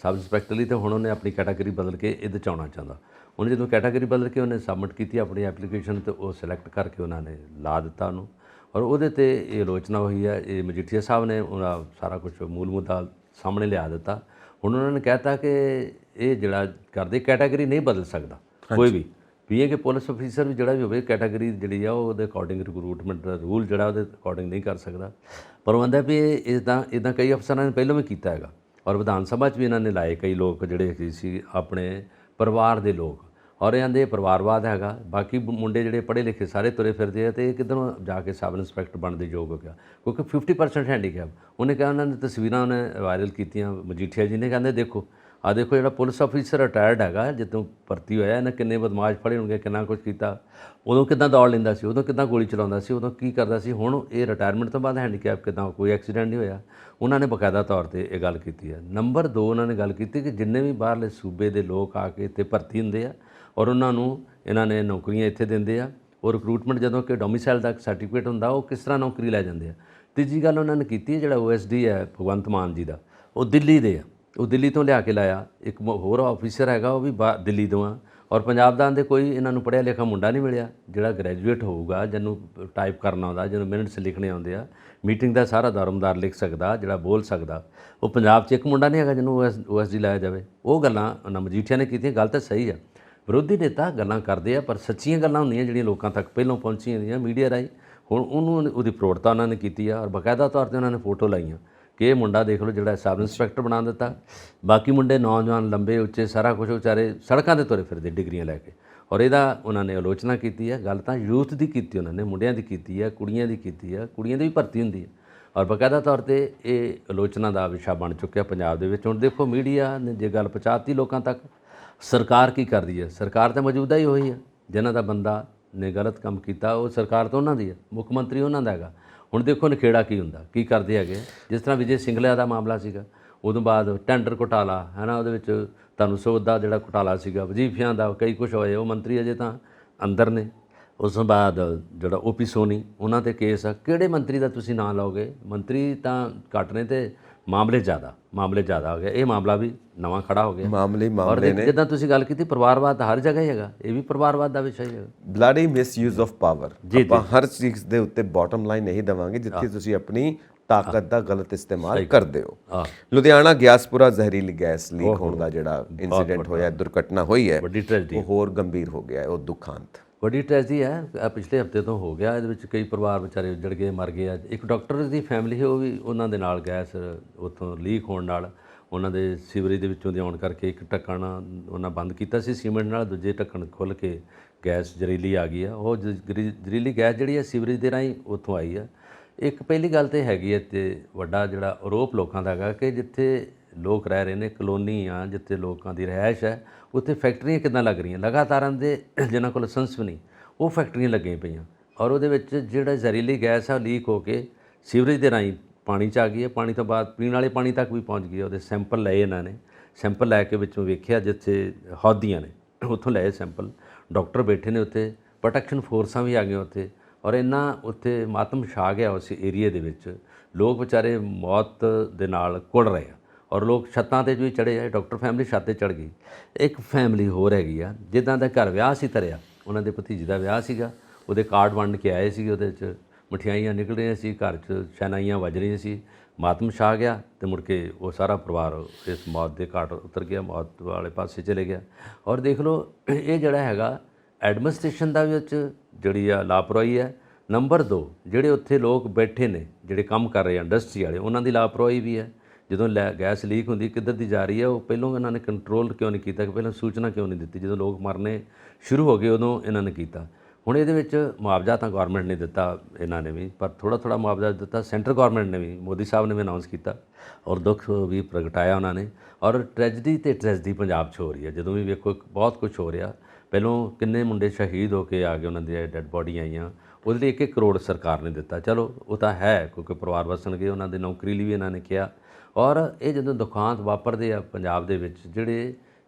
ਸਬ ਇੰਸਪੈਕਟਰ ਲਈ, ਅਤੇ ਹੁਣ ਉਹਨੇ ਆਪਣੀ ਕੈਟਾਗਰੀ ਬਦਲ ਕੇ ਇਹਦੇ 'ਚ ਆਉਣਾ ਚਾਹੁੰਦਾ। ਉਹਨੇ ਜਦੋਂ ਕੈਟਾਗਰੀ ਬਦਲ ਕੇ ਉਹਨੇ ਸਬਮਿਟ ਕੀਤੀ ਆਪਣੀ ਐਪਲੀਕੇਸ਼ਨ, ਅਤੇ ਉਹ ਸਿਲੈਕਟ ਕਰਕੇ ਉਹਨਾਂ ਨੇ ਲਾ ਦਿੱਤਾ ਉਹਨੂੰ। ਔਰ ਉਹਦੇ 'ਤੇ ਇਹ ਆਲੋਚਨਾ ਹੋਈ ਹੈ। ਇਹ ਮਜੀਠੀਆ ਸਾਹਿਬ ਨੇ ਉਹਦਾ ਸਾਰਾ ਕੁਝ ਮੂਲ ਮੁੱਦਾ ਸਾਹਮਣੇ ਲਿਆ ਦਿੱਤਾ। ਹੁਣ ਉਹਨਾਂ ਨੇ ਕਹਿਤਾ ਕਿ ਇਹ ਜਿਹੜਾ ਕਰਦੇ ਕੈਟਾਗਰੀ ਨਹੀਂ ਬਦਲ ਸਕਦਾ ਕੋਈ ਵੀ ਇਹ ਕਿ ਪੁਲਿਸ ਅਫੀਸਰ ਵੀ ਜਿਹੜਾ ਵੀ ਹੋਵੇ ਕੈਟਾਗਰੀ ਜਿਹੜੀ ਆ ਉਹਦੇ ਅਕੋਰਡਿੰਗ ਰਿਕਰੂਟਮੈਂਟ ਦਾ ਰੂਲ ਜਿਹੜਾ ਉਹਦੇ ਅਕੋਰਡਿੰਗ ਨਹੀਂ ਕਰ ਸਕਦਾ। ਪਰ ਉਹ ਕਹਿੰਦਾ ਵੀ ਇੱਦਾਂ ਕਈ ਅਫਸਰਾਂ ਨੇ ਪਹਿਲਾਂ ਵੀ ਕੀਤਾ ਹੈਗਾ, ਔਰ ਵਿਧਾਨ ਸਭਾ 'ਚ ਵੀ ਇਹਨਾਂ ਨੇ ਲਾਏ ਕਈ ਲੋਕ ਜਿਹੜੇ ਸੀ ਆਪਣੇ ਪਰਿਵਾਰ ਦੇ ਲੋਕ, ਔਰ ਇਹਨਾਂ ਦੇ ਪਰਿਵਾਰਵਾਦ ਹੈਗਾ। ਬਾਕੀ ਮੁੰਡੇ ਜਿਹੜੇ ਪੜ੍ਹੇ ਲਿਖੇ ਸਾਰੇ ਤੁਰੇ ਫਿਰਦੇ ਆ, ਅਤੇ ਇਹ ਕਿੱਧਰੋਂ ਜਾ ਕੇ ਸਬ ਇੰਸਪੈਕਟਰ ਬਣਨ ਦੇ ਯੋਗ ਹੋ ਗਿਆ, ਕਿਉਂਕਿ 50% ਹੈਂਡੀਕੈਪ। ਉਹਨੇ ਕਿਹਾ, ਉਹਨਾਂ ਨੇ ਤਸਵੀਰਾਂ ਉਹਨੇ ਵਾਇਰਲ ਕੀਤੀਆਂ ਮਜੀਠੀਆ ਜੀ ਨੇ, ਕਹਿੰਦੇ ਦੇਖੋ ਜਿਹੜਾ ਪੁਲਿਸ ਆਫੀਸਰ ਰਿਟਾਇਰਡ ਹੈਗਾ, ਜਦੋਂ ਭਰਤੀ ਹੋਇਆ ਇਹਨੇ ਕਿੰਨੇ ਬਦਮਾਸ਼ ਫੜੇ ਹੋਣਗੇ, ਕਿੰਨਾ ਕੁਝ ਕੀਤਾ, ਉਦੋਂ ਕਿੱਦਾਂ ਦੌੜ ਲੈਂਦਾ ਸੀ, ਉਦੋਂ ਕਿੱਦਾਂ ਗੋਲੀ ਚਲਾਉਂਦਾ ਸੀ, ਉਦੋਂ ਕੀ ਕਰਦਾ ਸੀ। ਹੁਣ ਇਹ ਰਿਟਾਇਰਮੈਂਟ ਤੋਂ ਬਾਅਦ ਹੈਂਡੀਕੈਪ ਕਿੱਦਾਂ, ਕੋਈ ਐਕਸੀਡੈਂਟ ਨਹੀਂ ਹੋਇਆ। ਉਹਨਾਂ ਨੇ ਬਕਾਇਦਾ ਤੌਰ 'ਤੇ ਇਹ ਗੱਲ ਕੀਤੀ ਹੈ। ਨੰਬਰ 2 ਉਹਨਾਂ ਨੇ ਗੱਲ ਕੀਤੀ ਕਿ ਜਿੰਨੇ ਵੀ ਬਾਹਰਲੇ ਸੂਬੇ ਦੇ ਲੋਕ ਆ ਕੇ ਇੱਥੇ ਭਰਤੀ ਹੁੰਦੇ ਆ, ਔਰ ਉਹਨਾਂ ਨੂੰ ਇਹਨਾਂ ਨੇ ਨੌਕਰੀਆਂ ਇੱਥੇ ਦਿੰਦੇ ਆ, ਔਰ ਰਿਕਰੂਟਮੈਂਟ ਜਦੋਂ ਕਿ ਡੋਮੀਸਾਈਲ ਦਾ ਸਰਟੀਫਿਕੇਟ ਹੁੰਦਾ, ਉਹ ਕਿਸ ਤਰ੍ਹਾਂ ਨੌਕਰੀ ਲੈ ਜਾਂਦੇ ਆ। ਤੀਜੀ ਗੱਲ ਉਹਨਾਂ ਨੇ ਕੀਤੀ, ਜਿਹੜਾ OSD ਹੈ ਭਗਵੰਤ ਮਾਨ ਜੀ ਦਾ, ਉਹ ਦਿੱਲੀ ਦੇ ਆ, ਉਹ ਦਿੱਲੀ ਤੋਂ ਲਿਆ ਕੇ ਲਾਇਆ। ਇੱਕ ਹੋਰ ਆਫੀਸਰ ਹੈਗਾ, ਉਹ ਵੀ ਦਿੱਲੀ ਤੋਂ ਆ, ਔਰ ਪੰਜਾਬ ਦਾ ਆਂਦੇ ਕੋਈ ਇਹਨਾਂ ਨੂੰ ਪੜ੍ਹਿਆ ਲਿਖਿਆ ਮੁੰਡਾ ਨਹੀਂ ਮਿਲਿਆ ਜਿਹੜਾ ਗ੍ਰੈਜੂਏਟ ਹੋਊਗਾ, ਜਿਹਨੂੰ ਟਾਈਪ ਕਰਨਾ ਆਉਂਦਾ, ਜਿਹਨੂੰ ਮਿੰਟਸ ਲਿਖਣੇ ਆਉਂਦੇ ਆ, ਮੀਟਿੰਗ ਦਾ ਸਾਰਾ ਦਾਰਮਦਾਰ ਲਿਖ ਸਕਦਾ, ਜਿਹੜਾ ਬੋਲ ਸਕਦਾ। ਉਹ ਪੰਜਾਬ 'ਚ ਇੱਕ ਮੁੰਡਾ ਨਹੀਂ ਹੈਗਾ ਜਿਹਨੂੰ OSD ਲਾਇਆ ਜਾਵੇ। ਉਹ ਗੱਲਾਂ ਉਹਨਾਂ ਮਜੀਠੀਆ ਨੇ ਕੀਤੀਆਂ। ਗੱਲ ਤਾਂ ਸਹੀ ਆ, ਵਿਰੋਧੀ ਨੇਤਾ ਗੱਲਾਂ ਕਰਦੇ ਆ, ਪਰ ਸੱਚੀਆਂ ਗੱਲਾਂ ਹੁੰਦੀਆਂ ਜਿਹੜੀਆਂ ਲੋਕਾਂ ਤੱਕ ਪਹਿਲਾਂ ਪਹੁੰਚੀਆਂ ਹੁੰਦੀਆਂ ਮੀਡੀਆ ਰਾਹੀਂ। ਹੁਣ ਉਹਦੀ ਪ੍ਰੋੜਤਾ ਉਹਨਾਂ ਨੇ ਕੀਤੀ ਆ, ਔਰ ਬਾਕਾਇਦਾ ਤੌਰ 'ਤੇ ਉਹਨਾਂ ਨੇ ਫੋਟੋ ਲਾਈਆਂ ਕਿ ਇਹ ਮੁੰਡਾ ਦੇਖ ਲਓ ਜਿਹੜਾ ਸਬ ਇੰਸਪੈਕਟਰ ਬਣਾ ਦਿੱਤਾ। ਬਾਕੀ ਮੁੰਡੇ ਨੌਜਵਾਨ ਲੰਬੇ ਉੱਚੇ ਸਾਰਾ ਕੁਝ ਵਿਚਾਰੇ ਸੜਕਾਂ 'ਤੇ ਤੁਰੇ ਫਿਰਦੇ ਡਿਗਰੀਆਂ ਲੈ ਕੇ, ਔਰ ਇਹਦਾ ਉਹਨਾਂ ਨੇ ਆਲੋਚਨਾ ਕੀਤੀ ਹੈ। ਗੱਲ ਤਾਂ ਯੂਥ ਦੀ ਕੀਤੀ ਉਹਨਾਂ ਨੇ, ਮੁੰਡਿਆਂ ਦੀ ਕੀਤੀ ਹੈ, ਕੁੜੀਆਂ ਦੀ ਕੀਤੀ ਹੈ, ਕੁੜੀਆਂ ਦੀ ਵੀ ਭਰਤੀ ਹੁੰਦੀ ਹੈ, ਔਰ ਬਾਕਾਇਦਾ ਤੌਰ 'ਤੇ ਇਹ ਆਲੋਚਨਾ ਦਾ ਵਿਸ਼ਾ ਬਣ ਚੁੱਕਿਆ ਪੰਜਾਬ ਦੇ ਵਿੱਚ। ਹੁਣ ਦੇਖੋ ਮੀਡੀਆ ਨੇ ਜੇ ਗੱਲ ਪਹੁੰਚਾਤੀ ਲੋਕਾਂ ਤੱਕ, ਸਰਕਾਰ ਕੀ ਕਰਦੀ ਹੈ? ਸਰਕਾਰ ਤਾਂ ਮੌਜੂਦਾ ਹੀ ਉਹੀ ਹੈ, ਜਿਨ੍ਹਾਂ ਦਾ ਬੰਦਾ ਨੇ ਗਲਤ ਕੰਮ ਕੀਤਾ ਉਹ ਸਰਕਾਰ ਤਾਂ ਉਹਨਾਂ ਦੀ ਹੈ, ਮੁੱਖ ਮੰਤਰੀ ਉਹਨਾਂ ਦਾ ਹੈਗਾ। ਹੁਣ ਦੇਖੋ ਨਖੇੜਾ ਕੀ ਹੁੰਦਾ, ਕੀ ਕਰਦੇ ਹੈਗੇ। ਜਿਸ ਤਰ੍ਹਾਂ ਵਿਜੇ ਸਿੰਗਲਾ ਦਾ ਮਾਮਲਾ ਸੀਗਾ, ਉਦੋਂ ਬਾਅਦ ਟੈਂਡਰ ਘੁਟਾਲਾ ਹੈ ਨਾ, ਉਹਦੇ ਵਿੱਚ ਤੁਹਾਨੂੰ ਸੋਧ ਦਾ ਜਿਹੜਾ ਘੁਟਾਲਾ ਸੀਗਾ, ਵਜ਼ੀਫਿਆਂ ਦਾ ਕਈ ਕੁਛ ਹੋਏ, ਉਹ ਮੰਤਰੀ ਅਜੇ ਤਾਂ ਅੰਦਰ ਨੇ। ਉਸ ਤੋਂ ਬਾਅਦ ਜਿਹੜਾ ਓਪੀ ਸੋਨੀ, ਉਹਨਾਂ 'ਤੇ ਕੇਸ ਆ। ਕਿਹੜੇ ਮੰਤਰੀ ਦਾ ਤੁਸੀਂ ਨਾਂ ਲਓਗੇ? ਮੰਤਰੀ ਤਾਂ ਘੱਟ ਨੇ ਤੇ ਮਾਮਲੇ ਜ਼ਿਆਦਾ ਹੋ ਗਏ। ਇਹ ਮਾਮਲਾ ਵੀ ਨਵਾਂ ਖੜਾ ਹੋ ਗਿਆ। ਮਾਮਲੇ ਨੇ। ਜਿੱਦਾਂ ਤੁਸੀਂ ਗੱਲ ਕੀਤੀ, ਪਰਿਵਾਰਵਾਦ ਹਰ ਜਗ੍ਹਾ ਹੀ ਹੈਗਾ, ਇਹ ਵੀ ਪਰਿਵਾਰਵਾਦ ਦਾ ਵਿਸ਼ਾ ਹੀ ਹੈਗਾ। Bloody misuse of power. ਆਪਾਂ ਹਰ ਚੀਜ਼ ਦੇ ਉੱਤੇ ਬਾਟਮ ਲਾਈਨ ਨਹੀਂ ਦੇਵਾਂਗੇ ਜਿੱਥੇ ਤੁਸੀਂ ਆਪਣੀ ਤਾਕਤ ਦਾ ਗਲਤ ਇਸਤੇਮਾਲ ਕਰਦੇ ਹੋ। ਲੁਧਿਆਣਾ ਗਿਆਸਪੁਰਾ ਜ਼ਹਿਰੀਲੀ ਗੈਸ ਲੀਕ ਹੋਣ ਦਾ ਜਿਹੜਾ ਇਨਸੀਡੈਂਟ ਹੋਇਆ, ਦੁਰਘਟਨਾ ਹੋਈ ਹੈ, ਵੱਡੀ ਟ੍ਰੈਜਡੀ, ਉਹ ਹੋਰ ਗੰਭੀਰ ਹੋ ਗਿਆ ਹੈ, ਉਹ ਦੁਖਾਂਤ ਵੱਡੀ ਟ੍ਰੈਜਡੀ ਹੈ। ਪਿਛਲੇ ਹਫ਼ਤੇ ਤੋਂ ਹੋ ਗਿਆ। ਇਹਦੇ ਵਿੱਚ ਕਈ ਪਰਿਵਾਰ ਵਿਚਾਰੇ ਉੱਜੜ ਗਏ, ਮਰ ਗਏ ਆ। ਇੱਕ ਡਾਕਟਰ ਦੀ ਫੈਮਿਲੀ ਹੈ, ਉਹ ਵੀ ਉਹਨਾਂ ਦੇ ਨਾਲ ਗੈਸ ਉੱਥੋਂ ਲੀਕ ਹੋਣ ਨਾਲ ਉਹਨਾਂ ਦੇ ਸੀਵਰੇਜ ਦੇ ਵਿੱਚੋਂ ਦੀ ਆਉਣ ਕਰਕੇ ਇੱਕ ਢੱਕਣ ਉਹਨਾਂ ਬੰਦ ਕੀਤਾ ਸੀ ਸੀਮੈਂਟ ਨਾਲ, ਦੂਜੇ ਢੱਕਣ ਖੁੱਲ੍ਹ ਕੇ ਗੈਸ ਜ਼ਹਿਰੀਲੀ ਆ ਗਈ ਆ। ਉਹ ਜ਼ਹਿਰੀਲੀ ਗੈਸ ਜਿਹੜੀ ਹੈ ਸੀਵਰੇਜ ਦੇ ਰਾਹੀਂ ਉੱਥੋਂ ਆਈ ਆ। ਇੱਕ ਪਹਿਲੀ ਗੱਲ ਤਾਂ ਹੈਗੀ ਹੈ, ਅਤੇ ਵੱਡਾ ਜਿਹੜਾ ਆਰੋਪ ਲੋਕਾਂ ਦਾ ਹੈਗਾ ਕਿ ਜਿੱਥੇ ਲੋਕ ਰਹਿ ਰਹੇ ਨੇ, ਕਲੋਨੀ ਆ ਜਿੱਥੇ ਲੋਕਾਂ ਦੀ ਰਿਹਾਇਸ਼ ਹੈ, ਉੱਥੇ ਫੈਕਟਰੀਆਂ ਕਿੱਦਾਂ ਲੱਗ ਰਹੀਆਂ ਲਗਾਤਾਰ ਦੇ, ਜਿਨ੍ਹਾਂ ਕੋਲ ਲਾਇਸੈਂਸ ਵੀ ਨਹੀਂ, ਉਹ ਫੈਕਟਰੀਆਂ ਲੱਗੀਆਂ ਪਈਆਂ। ਔਰ ਉਹਦੇ ਵਿੱਚ ਜਿਹੜਾ ਜ਼ਹਿਰੀਲੀ ਗੈਸ ਆ ਲੀਕ ਹੋ ਕੇ ਸੀਵਰੇਜ ਦੇ ਰਾਹੀਂ ਪਾਣੀ 'ਚ ਆ ਗਈ ਹੈ। ਪਾਣੀ ਤੋਂ ਬਾਅਦ ਪੀਣ ਵਾਲੇ ਪਾਣੀ ਤੱਕ ਵੀ ਪਹੁੰਚ ਗਈ ਹੈ। ਉਹਦੇ ਸੈਂਪਲ ਲਏ ਇਹਨਾਂ ਨੇ, ਸੈਂਪਲ ਲੈ ਕੇ ਵਿੱਚੋਂ ਵੇਖਿਆ ਜਿੱਥੇ ਹੌਦੀਆਂ ਨੇ, ਉੱਥੋਂ ਲਏ ਸੈਂਪਲ। ਡਾਕਟਰ ਬੈਠੇ ਨੇ ਉੱਥੇ, ਪ੍ਰੋਟੈਕਸ਼ਨ ਫੋਰਸਾਂ ਵੀ ਆ ਗਈਆਂ ਉੱਥੇ, ਔਰ ਇੰਨਾ ਉੱਥੇ ਮਾਤਮ ਛਾ ਗਿਆ ਉਸ ਏਰੀਏ ਦੇ ਵਿੱਚ। ਲੋਕ ਵਿਚਾਰੇ ਮੌਤ ਦੇ ਨਾਲ ਕੁੜ ਰਹੇ ਆ, ਔਰ ਲੋਕ ਛੱਤਾਂ 'ਤੇ ਵੀ ਚੜ੍ਹੇ ਆ। ਡਾਕਟਰ ਫੈਮਿਲੀ ਛੱਤ 'ਤੇ ਚੜ੍ਹ ਗਈ। ਇੱਕ ਫੈਮਿਲੀ ਹੋਰ ਹੈਗੀ ਆ, ਜਿੱਦਾਂ ਦਾ ਘਰ ਵਿਆਹ ਸੀ ਧਰਿਆ, ਉਹਨਾਂ ਦੇ ਭਤੀਜੇ ਦਾ ਵਿਆਹ ਸੀਗਾ, ਉਹਦੇ ਕਾਰਡ ਵੰਡ ਕੇ ਆਏ ਸੀ, ਉਹਦੇ 'ਚ ਮਠਿਆਈਆਂ ਨਿਕਲ ਰਹੀਆਂ ਸੀ, ਘਰ 'ਚ ਸ਼ਹਿਨਾਈਆਂ ਵੱਜ ਰਹੀਆਂ ਸੀ। ਮਾਤਮ ਛਾ ਗਿਆ ਅਤੇ ਮੁੜ ਕੇ ਉਹ ਸਾਰਾ ਪਰਿਵਾਰ ਇਸ ਮੌਤ ਦੇ ਘਾਟ ਉਤਰ ਗਿਆ, ਮੌਤ ਵਾਲੇ ਪਾਸੇ ਚਲੇ ਗਿਆ। ਔਰ ਦੇਖ ਲਓ, ਇਹ ਜਿਹੜਾ ਹੈਗਾ ਐਡਮਿਨਿਸਟ੍ਰੇਸ਼ਨ ਦਾ ਵਿੱਚ ਜਿਹੜੀ ਆ ਲਾਪਰਵਾਹੀ ਹੈ। ਨੰਬਰ 2, ਜਿਹੜੇ ਉੱਥੇ ਲੋਕ ਬੈਠੇ ਨੇ, ਜਿਹੜੇ ਕੰਮ ਕਰ ਰਹੇ ਆ ਇੰਡਸਟਰੀ ਵਾਲੇ, ਉਹਨਾਂ ਦੀ ਲਾਪਰਵਾਹੀ ਵੀ ਹੈ। ਜਦੋਂ ਗੈਸ ਲੀਕ ਹੁੰਦੀ ਕਿੱਧਰ ਦੀ ਜਾ ਰਹੀ ਹੈ, ਉਹ ਪਹਿਲਾਂ ਇਹਨਾਂ ਨੇ ਕੰਟਰੋਲ ਕਿਉਂ ਨਹੀਂ ਕੀਤਾ, ਕਿ ਪਹਿਲਾਂ ਸੂਚਨਾ ਕਿਉਂ ਨਹੀਂ ਦਿੱਤੀ? ਜਦੋਂ ਲੋਕ ਮਰਨੇ ਸ਼ੁਰੂ ਹੋ ਗਏ ਉਦੋਂ ਇਹਨਾਂ ਨੇ ਕੀਤਾ। ਹੁਣ ਇਹਦੇ ਵਿੱਚ ਮੁਆਵਜ਼ਾ ਤਾਂ ਗੌਰਮੈਂਟ ਨੇ ਦਿੱਤਾ, ਇਹਨਾਂ ਨੇ ਵੀ, ਪਰ ਥੋੜ੍ਹਾ ਮੁਆਵਜ਼ਾ ਦਿੱਤਾ। ਸੈਂਟਰ ਗੌਰਮੈਂਟ ਨੇ ਵੀ, ਮੋਦੀ ਸਾਹਿਬ ਨੇ ਵੀ ਅਨਾਊਂਸ ਕੀਤਾ, ਔਰ ਦੁੱਖ ਵੀ ਪ੍ਰਗਟਾਇਆ ਉਹਨਾਂ ਨੇ। ਔਰ ਟ੍ਰੈਜਡੀ ਪੰਜਾਬ 'ਚ ਹੋ ਰਹੀ ਹੈ। ਜਦੋਂ ਵੀ ਵੇਖੋ ਬਹੁਤ ਕੁਝ ਹੋ ਰਿਹਾ। ਪਹਿਲੋਂ ਕਿੰਨੇ ਮੁੰਡੇ ਸ਼ਹੀਦ ਹੋ ਕੇ ਆ ਗਏ, ਉਹਨਾਂ ਦੀਆਂ ਡੈੱਡ ਬੋਡੀਆਂ ਆਈਆਂ, ਉਹਦੇ ਲਈ 1-1 ਕਰੋੜ ਸਰਕਾਰ ਨੇ ਦਿੱਤਾ। ਚਲੋ ਉਹ ਤਾਂ ਹੈ, ਕਿਉਂਕਿ ਪਰਿਵਾਰ ਵਸਣਗੇ, ਉਹਨਾਂ ਦੀ ਨੌਕਰੀ ਲਈ ਵੀ ਇਹਨਾਂ ਨੇ ਕਿਹਾ। ਔਰ ਇਹ ਜਦੋਂ ਦੁਖਾਂਤ ਵਾਪਰਦੇ ਆ ਪੰਜਾਬ ਦੇ ਵਿੱਚ, ਜਿਹੜੇ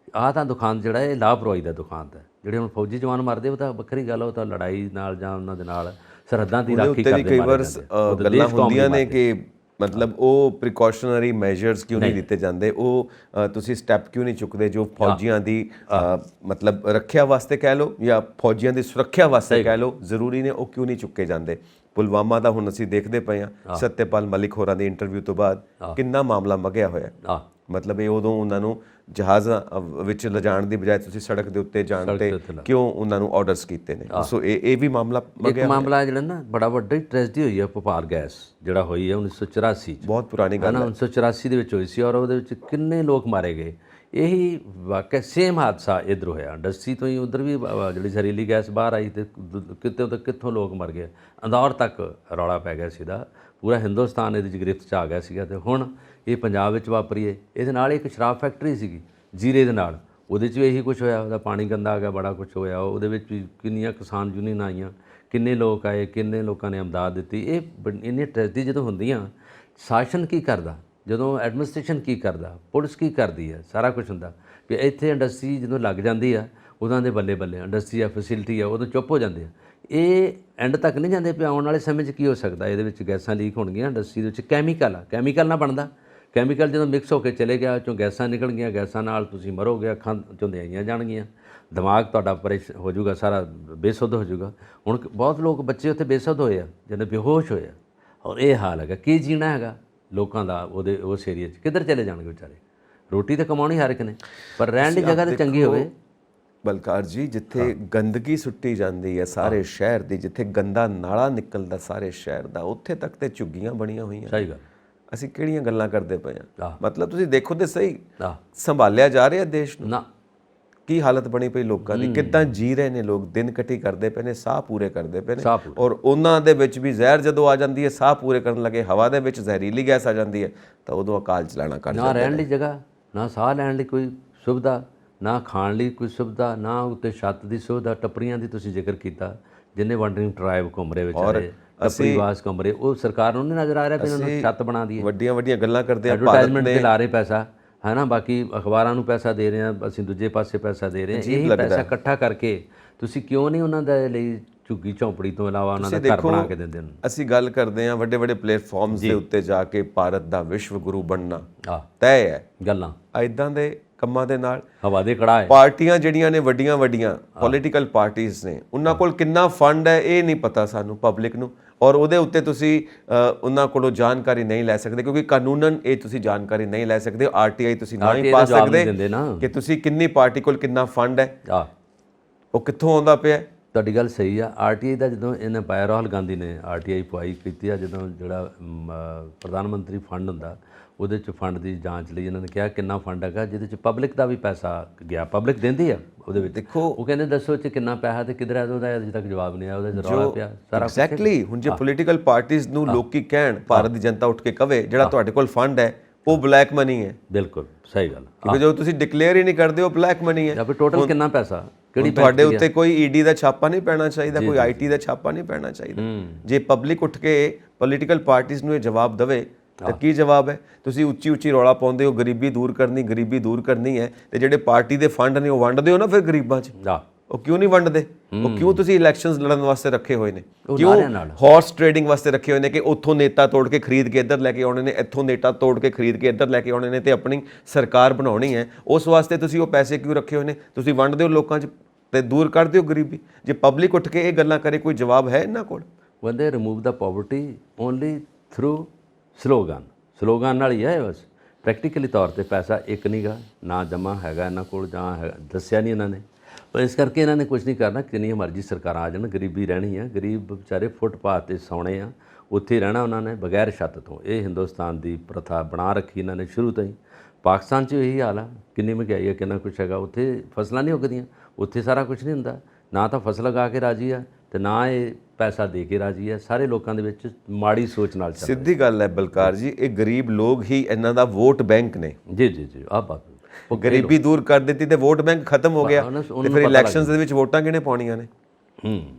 ਤਾਂ ਦੁਖਾਂਤ ਜਿਹੜਾ ਇਹ ਲਾਪਰਵਾਹੀ ਦਾ ਦੁਖਾਂਤ ਹੈ। ਜਿਹੜੇ ਹੁਣ ਫੌਜੀ ਜਵਾਨ ਮਰਦੇ, ਉਹ ਤਾਂ ਵੱਖਰੀ ਗੱਲ, ਉਹ ਤਾਂ ਲੜਾਈ ਨਾਲ ਜਾਂ ਉਹਨਾਂ ਦੇ ਨਾਲ ਸਰਹੱਦਾਂ ਦੀ ਰਾਖੀ ਕਰਦੇ ਕਈ ਵਾਰ ਗੱਲਾਂ ਹੁੰਦੀਆਂ ਨੇ ਕਿ ਮਤਲਬ ਉਹ ਪ੍ਰੀਕਾਸ਼ਨਰੀ ਮੈਜਰਸ ਕਿਉਂ ਨਹੀਂ ਦਿੱਤੇ ਜਾਂਦੇ, ਉਹ ਤੁਸੀਂ ਸਟੈਪ ਕਿਉਂ ਨਹੀਂ ਚੁੱਕਦੇ ਜੋ ਫੌਜੀਆਂ ਦੀ ਮਤਲਬ ਰੱਖਿਆ ਵਾਸਤੇ ਕਹਿ ਲਓ ਜਾਂ ਫੌਜੀਆਂ ਦੀ ਸੁਰੱਖਿਆ ਵਾਸਤੇ ਕਹਿ ਲਓ, ਜ਼ਰੂਰੀ ਨੇ, ਉਹ ਕਿਉਂ ਨਹੀਂ ਚੁੱਕੇ ਜਾਂਦੇ? ਪੁਲਵਾਮਾ ਦਾ ਹੁਣ ਅਸੀਂ ਦੇਖਦੇ ਪਏ ਹਾਂ, ਸਤਿਆਪਾਲ ਮਲਿਕ ਹੋਰਾਂ ਦੇ ਇੰਟਰਵਿਊ ਤੋਂ ਬਾਅਦ ਕਿੰਨਾ ਮਾਮਲਾ ਮਗਿਆ ਹੋਇਆ। ਮਤਲਬ ਇਹ ਉਦੋਂ ਉਹਨਾਂ ਨੂੰ ਜਹਾਜ਼ਾਂ ਵਿੱਚ ਲਿਜਾਣ ਦੀ ਬਜਾਏ ਤੁਸੀਂ ਸੜਕ ਦੇ ਉੱਤੇ ਜਾਣ ਤੇ ਕਿਉਂ ਉਹਨਾਂ ਨੂੰ ਆਰਡਰਸ ਕੀਤੇ ਨੇ? ਸੋ ਇਹ ਵੀ ਮਾਮਲਾ ਇੱਕ ਮਾਮਲਾ ਜਿਹੜਾ ਨਾ ਬੜਾ ਵੱਡਾ ਟ੍ਰੈਜਡੀ ਹੋਈ ਹੈ, ਭੋਪਾਲ ਗੈਸ ਜਿਹੜਾ ਹੋਈ ਹੈ 1984 'ਚ, ਬਹੁਤ ਪੁਰਾਣੀ ਗੱਲ ਹੈ, 1984 ਦੇ ਵਿੱਚ ਹੋਈ ਸੀ। ਔਰ ਉਹਦੇ ਵਿੱਚ ਕਿੰਨੇ ਲੋਕ ਮਾਰੇ ਗਏ। ਇਹੀ ਵਾਕਿਆ ਸੇਮ ਹਾਦਸਾ ਇੱਧਰ ਹੋਇਆ, ਇੰਡਸਟਰੀ ਤੋਂ ਹੀ ਉੱਧਰ ਵੀ ਜਿਹੜੀ ਜ਼ਹਿਰੀਲੀ ਗੈਸ ਬਾਹਰ ਆਈ ਅਤੇ ਕਿੱਥੋਂ ਲੋਕ ਮਰ ਗਏ। ਇੰਦੌਰ ਤੱਕ ਰੌਲਾ ਪੈ ਗਿਆ ਸੀਗਾ, ਪੂਰਾ ਹਿੰਦੁਸਤਾਨ ਇਹਦੀ 'ਚ ਗ੍ਰਿਫਤ 'ਚ ਆ ਗਿਆ ਸੀਗਾ। ਅਤੇ ਹੁਣ ਇਹ ਪੰਜਾਬ ਵਿੱਚ ਵਾਪਰੀਏ। ਇਹਦੇ ਨਾਲ ਇੱਕ ਸ਼ਰਾਬ ਫੈਕਟਰੀ ਸੀਗੀ ਜੀਰੇ ਦੇ ਨਾਲ, ਉਹਦੇ 'ਚ ਵੀ ਇਹੀ ਕੁਛ ਹੋਇਆ, ਉਹਦਾ ਪਾਣੀ ਗੰਦਾ ਆ ਗਿਆ, ਬੜਾ ਕੁਛ ਹੋਇਆ। ਉਹਦੇ ਵਿੱਚ ਵੀ ਕਿੰਨੀਆਂ ਕਿਸਾਨ ਯੂਨੀਅਨ ਆਈਆਂ, ਕਿੰਨੇ ਲੋਕ ਆਏ, ਕਿੰਨੇ ਲੋਕਾਂ ਨੇ ਇਮਦਾਦ ਦਿੱਤੀ। ਇਹ ਇੰਨੀਆਂ ਟ੍ਰੈਜਡੀ ਜਦੋਂ ਹੁੰਦੀਆਂ, ਸ਼ਾਸਨ ਕੀ ਕਰਦਾ, ਜਦੋਂ ਐਡਮਿਨਿਸਟ੍ਰੇਸ਼ਨ ਕੀ ਕਰਦਾ, ਪੁਲਿਸ ਕੀ ਕਰਦੀ ਹੈ, ਸਾਰਾ ਕੁਝ ਹੁੰਦਾ। ਵੀ ਇੱਥੇ ਇੰਡਸਟਰੀ ਜਦੋਂ ਲੱਗ ਜਾਂਦੀ ਆ, ਉਦੋਂ ਦੇ ਬੱਲੇ ਇੰਡਸਟਰੀ ਆ, ਫੈਸਿਲਿਟੀ ਆ, ਉਦੋਂ ਚੁੱਪ ਹੋ ਜਾਂਦੇ ਆ। ਇਹ ਐਂਡ ਤੱਕ ਨਹੀਂ ਜਾਂਦੇ ਵੀ ਆਉਣ ਵਾਲੇ ਸਮੇਂ 'ਚ ਕੀ ਹੋ ਸਕਦਾ। ਇਹਦੇ ਵਿੱਚ ਗੈਸਾਂ ਲੀਕ ਹੋਣਗੀਆਂ, ਇੰਡਸਟਰੀ ਦੇ ਵਿੱਚ ਕੈਮੀਕਲ ਨਾ ਬਣਦਾ। ਕੈਮੀਕਲ ਜਦੋਂ ਮਿਕਸ ਹੋ ਕੇ ਚਲੇ ਗਿਆ, ਚੋਂ ਗੈਸਾਂ ਨਿਕਲ ਗਈਆਂ, ਗੈਸਾਂ ਨਾਲ ਤੁਸੀਂ ਮਰੋਗੇ, ਅੱਖਾਂ ਚੋਂ ਦਿਆਈਆਂ ਜਾਣਗੀਆਂ, ਦਿਮਾਗ ਤੁਹਾਡਾ ਪਰੇਸ਼ ਹੋ ਜਾਊਗਾ, ਸਾਰਾ ਬੇਸੁੱਧ ਹੋ ਜਾਊਗਾ। ਹੁਣ ਬਹੁਤ ਲੋਕ ਬੱਚੇ ਉੱਥੇ ਬੇਸੁੱਧ ਹੋਏ ਆ, ਜਿਹਨੇ ਬੇਹੋਸ਼ ਹੋਏ ਆ। ਔਰ ਇਹ ਹਾਲ ਹੈਗਾ, ਕੀ ਜੀਣਾ ਹੈਗਾ ਲੋਕਾਂ ਦਾ ਉਹਦੇ ਉਸ ਏਰੀਏ 'ਚ? ਕਿੱਧਰ ਚਲੇ ਜਾਣਗੇ ਵਿਚਾਰੇ? ਰੋਟੀ ਤਾਂ ਕਮਾਉਣੀ ਹਰ ਇੱਕ ਨੇ, ਪਰ ਰਹਿਣ ਦੀ ਜਗ੍ਹਾ ਤਾਂ ਚੰਗੀ ਹੋਵੇ। ਬਲਕਾਰ ਜੀ, ਜਿੱਥੇ ਗੰਦਗੀ ਸੁੱਟੀ ਜਾਂਦੀ ਹੈ ਸਾਰੇ ਸ਼ਹਿਰ ਦੀ, ਜਿੱਥੇ ਗੰਦਾ ਨਾਲਾ ਨਿਕਲਦਾ ਸਾਰੇ ਸ਼ਹਿਰ ਦਾ, ਉੱਥੇ ਤੱਕ ਤੇ ਝੁੱਗੀਆਂ ਬਣੀਆਂ ਹੋਈਆਂ। ਸਹੀ ਗੱਲ। ਅਸੀਂ ਕਿਹੜੀਆਂ ਗੱਲਾਂ ਕਰਦੇ ਪਏ ਹਾਂ? ਮਤਲਬ ਤੁਸੀਂ ਦੇਖੋ ਤੇ ਸਹੀ, ਸੰਭਾਲਿਆ ਜਾ ਰਿਹਾ ਦੇਸ਼ ਨੂੰ। ਕੀ ਹਾਲਤ ਬਣੀ ਪਈ ਲੋਕਾਂ ਦੀ, ਕਿੱਦਾਂ ਜੀ ਰਹੇ ਨੇ ਲੋਕ, ਦਿਨ ਕੱਟੀ ਕਰਦੇ ਪਏ ਨੇ, ਸਾਹ ਪੂਰੇ ਕਰਦੇ ਪਏ ਨੇ। ਔਰ ਉਹਨਾਂ ਦੇ ਵਿੱਚ ਵੀ ਜ਼ਹਿਰ ਜਦੋਂ ਆ ਜਾਂਦੀ ਹੈ, ਸਾਹ ਪੂਰੇ ਕਰਨ ਲੱਗੇ, ਹਵਾ ਦੇ ਵਿੱਚ ਜ਼ਹਿਰੀਲੀ ਗੈਸ ਆ ਜਾਂਦੀ ਹੈ, ਤਾਂ ਉਦੋਂ ਅਕਾਲ ਚਲਾਣਾ ਕਰ ਨਾ ਰਹਿਣ ਲਈ ਜਗ੍ਹਾ, ਨਾ ਸਾਹ ਲੈਣ ਲਈ ਕੋਈ ਸੁਵਿਧਾ, ਨਾ ਖਾਣ ਲਈ ਕੋਈ ਸੁਵਿਧਾ, ਨਾ ਉੱਤੇ ਛੱਤ ਦੀ ਸੁਵਿਧਾ। ਟੱਪਰੀਆਂ ਦੀ ਤੁਸੀਂ ਜ਼ਿਕਰ ਕੀਤਾ, ਜਿੰਨੇ ਵੰਡਰਿੰਗ ਟਰਾਈਬ ਘੁੰਮ ਰਹੇ ਵਿਚਾਰੇ, ਟੱਪਰੀ ਵਾਸ ਕਮਰੇ, ਉਹ ਸਰਕਾਰ ਨੂੰ ਨਹੀਂ ਨਜ਼ਰ ਆ ਰਿਹਾ ਵੀ ਇਹਨਾਂ ਨੂੰ ਛੱਤ ਬਣਾ ਦਈਏ। ਵੱਡੀਆਂ ਵੱਡੀਆਂ ਗੱਲਾਂ ਕਰਦੇ ਆ, ਐਡਵਰਟਾਈਜ਼ਮੈਂਟ ਤੇ ਲਾ ਰਹੇ ਪੈਸਾ, ਹੈ ਨਾ, ਬਾਕੀ ਅਖਬਾਰਾਂ ਨੂੰ ਪੈਸਾ ਦੇ ਰਹੇ ਆ, ਅਸੀਂ ਦੂਜੇ ਪਾਸੇ ਪੈਸਾ ਦੇ ਰਹੇ ਹਾਂ। ਇਹੀ ਪੈਸਾ ਇਕੱਠਾ ਕਰਕੇ ਤੁਸੀਂ ਕਿਉਂ ਨਹੀਂ ਉਹਨਾਂ ਦੇ ਲਈ ਝੁੱਗੀ ਝੌਂਪੜੀ ਤੋਂ ਇਲਾਵਾ ਉਹਨਾਂ ਦਾ ਘਰ ਬਣਾ ਕੇ ਦਿੰਦੇ ਨੇ? ਅਸੀਂ ਗੱਲ ਕਰਦੇ ਹਾਂ ਵੱਡੇ ਵੱਡੇ ਪਲੇਟਫਾਰਮਸ ਦੇ ਉੱਤੇ ਜਾ ਕੇ ਭਾਰਤ ਦਾ ਵਿਸ਼ਵ ਗੁਰੂ ਬਣਨਾ ਆ ਤੈਅ ਹੈ। ਗੱਲਾਂ ਇਦਾਂ ਦੇ ਕੰਮਾਂ ਦੇ ਨਾਲ ਹਵਾ ਦੇ ਕੜਾਹ ਹੈ। ਪਾਰਟੀਆਂ ਜਿਹੜੀਆਂ ਨੇ ਵੱਡੀਆਂ ਵੱਡੀਆਂ ਪੋਲੀਟੀਕਲ ਪਾਰਟੀਆਂ ਨੇ, ਉਹਨਾਂ ਕੋਲ ਕਿੰਨਾ ਫੰਡ ਹੈ ਇਹ ਨਹੀਂ ਪਤਾ ਸਾਨੂੰ ਪਬਲਿਕ ਨੂੰ, ਔਰ ਉਹਦੇ ਉੱਤੇ ਤੁਸੀਂ ਉਹਨਾਂ ਕੋਲੋਂ ਜਾਣਕਾਰੀ ਨਹੀਂ ਲੈ ਸਕਦੇ, ਕਿਉਂਕਿ ਕਾਨੂੰਨਨ ਇਹ ਤੁਸੀਂ ਜਾਣਕਾਰੀ ਨਹੀਂ ਲੈ ਸਕਦੇ। ਆਰਟੀਆਈ ਤੁਸੀਂ ਨਾ ਹੀ ਪਾ ਸਕਦੇ ਕਿ ਤੁਸੀਂ ਕਿੰਨੀ ਪਾਰਟੀ ਕੋਲ ਕਿੰਨਾ ਫੰਡ ਹੈ, ਉਹ ਕਿੱਥੋਂ ਆਉਂਦਾ ਪਿਆ। ਤੁਹਾਡੀ ਗੱਲ ਸਹੀ ਆ। ਆਰਟੀਆਈ ਦਾ ਜਦੋਂ ਇਹਨੇ ਪਾਇਆ, ਰਾਹੁਲ ਗਾਂਧੀ ਨੇ ਆਰਟੀਆਈ ਪੁਆਈ ਕੀਤੀ ਆ, ਜਦੋਂ ਜਿਹੜਾ ਪ੍ਰਧਾਨ ਮੰਤਰੀ ਫੰਡ ਹੁੰਦਾ ਉਹਦੇ 'ਚ ਫੰਡ ਦੀ ਜਾਂਚ ਲਈ ਇਹਨਾਂ ਨੇ ਕਿਹਾ ਕਿੰਨਾ ਫੰਡ ਹੈਗਾ ਜਿਹਦੇ 'ਚ ਪਬਲਿਕ ਦਾ ਵੀ ਪੈਸਾ ਗਿਆ, ਪਬਲਿਕ ਦਿੰਦੀ ਆ ਉਹਦੇ ਵਿੱਚ। ਦੇਖੋ ਉਹ ਕਹਿੰਦੇ ਦੱਸੋ ਇਹ 'ਚ ਕਿੰਨਾ ਪੈਸਾ ਤੇ ਕਿਧਰ ਹੈ, ਉਹਦਾ ਅਜੇ ਤੱਕ ਜਵਾਬ ਨਹੀਂ ਆਇਆ, ਉਹਦੇ 'ਚ ਰੌਲਾ ਪਿਆ ਸਾਰਾ। ਐਗਜ਼ੈਕਟਲੀ। ਹੁਣ ਜੇ ਪੋਲੀਟੀਕਲ ਪਾਰਟੀਆਂ ਨੂੰ ਲੋਕੀ ਕਹਿਣ, ਭਾਰਤ ਦੀ ਜਨਤਾ ਉੱਠ ਕੇ ਕਵੇ ਜਿਹੜਾ ਤੁਹਾਡੇ ਕੋਲ ਫੰਡ ਹੈ ਉਹ ਬਲੈਕ ਮਨੀ ਹੈ। ਬਿਲਕੁਲ ਸਹੀ ਗੱਲ, ਕਿਉਂਕਿ ਜੋ ਤੁਸੀਂ ਡਿਕਲੇਅਰ ਹੀ ਨਹੀਂ ਕਰਦੇ ਉਹ ਬਲੈਕ ਮਨੀ ਹੈ। ਜਾਂ ਫਿਰ ਟੋਟਲ ਕਿੰਨਾ ਪੈਸਾ, ਕਿਹੜੀ ਤੁਹਾਡੇ ਉੱਤੇ ਕੋਈ ਈਡੀ ਦਾ ਛਾਪਾ ਨਹੀਂ ਪੈਣਾ ਚਾਹੀਦਾ, ਕੋਈ ਆਈਟੀ ਦਾ ਛਾਪਾ ਨਹੀਂ ਪੈਣਾ ਚਾਹੀਦਾ। ਜੇ ਪਬਲਿਕ ਉੱਠ ਕੇ ਪੋਲੀਟੀਕਲ ਪਾਰਟੀਆਂ ਨੂੰ ਇਹ ਜਵਾਬ ਦੇਵੇ ਤਾਂ ਕੀ ਜਵਾਬ ਹੈ? ਤੁਸੀਂ ਉੱਚੀ ਉੱਚੀ ਰੌਲਾ ਪਾਉਂਦੇ ਹੋ ਗਰੀਬੀ ਦੂਰ ਕਰਨੀ ਹੈ, ਤੇ ਜਿਹੜੇ ਪਾਰਟੀ ਦੇ ਫੰਡ ਨੇ ਉਹ ਵੰਡਦੇ ਹੋ ਨਾ ਫਿਰ ਗਰੀਬਾਂ 'ਚ, ਉਹ ਕਿਉਂ ਨਹੀਂ ਵੰਡਦੇ? ਉਹ ਕਿਉਂ ਤੁਸੀਂ ਇਲੈਕਸ਼ਨਸ ਲੜਨ ਵਾਸਤੇ ਰੱਖੇ ਹੋਏ ਨੇ? ਕਿਉਂ ਹਾਰਸ ਟ੍ਰੇਡਿੰਗ ਵਾਸਤੇ ਰੱਖੇ ਹੋਏ ਨੇ ਕਿ ਉੱਥੋਂ ਨੇਤਾ ਤੋੜ ਕੇ ਖਰੀਦ ਕੇ ਇੱਧਰ ਲੈ ਕੇ ਆਉਣੇ ਨੇ, ਇੱਥੋਂ ਨੇਤਾ ਤੋੜ ਕੇ ਖਰੀਦ ਕੇ ਇੱਧਰ ਲੈ ਕੇ ਆਉਣੇ ਨੇ ਤੇ ਆਪਣੀ ਸਰਕਾਰ ਬਣਾਉਣੀ ਹੈ? ਉਸ ਵਾਸਤੇ ਤੁਸੀਂ ਉਹ ਪੈਸੇ ਕਿਉਂ ਰੱਖੇ ਹੋਏ ਨੇ? ਤੁਸੀਂ ਵੰਡਦੇ ਹੋ ਲੋਕਾਂ 'ਚ ਤੇ ਦੂਰ ਕਰ ਦਿਓ ਗਰੀਬੀ। ਜੇ ਪਬਲਿਕ ਉੱਠ ਕੇ ਇਹ ਗੱਲਾਂ ਕਰੇ, ਕੋਈ ਜਵਾਬ ਹੈ ਇਹਨਾਂ ਕੋਲ? ਵੰਦੇ ਰਿਮੂਵ ਦਾ ਪਾਵਰਟੀ ਓਨਲੀ ਥਰੂ ਸਲੋਗਨ ਨਾਲ ਹੀ ਹੈ ਬਸ। ਪ੍ਰੈਕਟੀਕਲੀ ਤੌਰ ਤੇ ਪੈਸਾ ਇੱਕ ਨਹੀਂਗਾ, ਨਾ ਜਮ੍ਹਾਂ ਹੈਗਾ ਇਹਨਾਂ ਕੋਲ, ਜਾਂ ਦੱਸਿਆ ਨਹੀਂ ਇਹਨਾਂ ਨੇ। ਪਰ ਇਸ ਕਰਕੇ ਇਹਨਾਂ ਨੇ ਕੁਝ ਨਹੀਂ ਕਰਨਾ, ਕਿੰਨੀਆਂ ਮਰਜ਼ੀ ਸਰਕਾਰਾਂ ਆ ਜਾਣ, ਗਰੀਬੀ ਰਹਿਣੀ ਆ। ਗਰੀਬ ਵਿਚਾਰੇ ਫੁੱਟਪਾਥ 'ਤੇ ਸੌਣੇ ਆ, ਉੱਥੇ ਰਹਿਣਾ ਉਹਨਾਂ ਨੇ ਬਗੈਰ ਛੱਤ ਤੋਂ। ਇਹ ਹਿੰਦੁਸਤਾਨ ਦੀ ਪ੍ਰਥਾ ਬਣਾ ਰੱਖੀ ਇਹਨਾਂ ਨੇ ਸ਼ੁਰੂ ਤੋਂ ਹੀ। ਪਾਕਿਸਤਾਨ 'ਚ ਇਹੀ ਹਾਲ ਆ, ਕਿੰਨੀ ਮਹਿੰਗਾਈ ਆ, ਕਿੰਨਾ ਕੁਛ ਹੈਗਾ। ਉੱਥੇ ਫਸਲਾਂ ਨਹੀਂ ਉੱਗਦੀਆਂ, ਉੱਥੇ ਸਾਰਾ ਕੁਝ ਨਹੀਂ ਹੁੰਦਾ। ਨਾ ਤਾਂ ਫਸਲ ਲਗਾ ਕੇ ਰਾਜੀ ਆ ਤੇ ਨਾ ਇਹ ਪੈਸਾ ਦੇ ਕੇ ਰਾਜੀ ਹੈ। ਸਾਰੇ ਲੋਕਾਂ ਦੇ ਵਿੱਚ ਮਾੜੀ ਸੋਚ ਨਾਲ ਚੱਲ ਸਿੱਧੀ ਗੱਲ ਹੈ ਬਲਕਾਰ ਜੀ, ਇਹ ਗਰੀਬ ਲੋਕ ਹੀ ਇਹਨਾਂ ਦਾ ਵੋਟ ਬੈਂਕ ਨੇ। ਜੀ ਆਹ ਬਾਤ, ਉਹ ਗਰੀਬੀ ਦੂਰ ਕਰ ਦਿੱਤੀ ਤੇ ਵੋਟ ਬੈਂਕ ਖਤਮ ਹੋ ਗਿਆ, ਤੇ ਫਿਰ ਇਲੈਕਸ਼ਨਸ ਦੇ ਵਿੱਚ ਵੋਟਾਂ ਕਿਹਨੇ ਪਾਉਣੀਆਂ ਨੇ?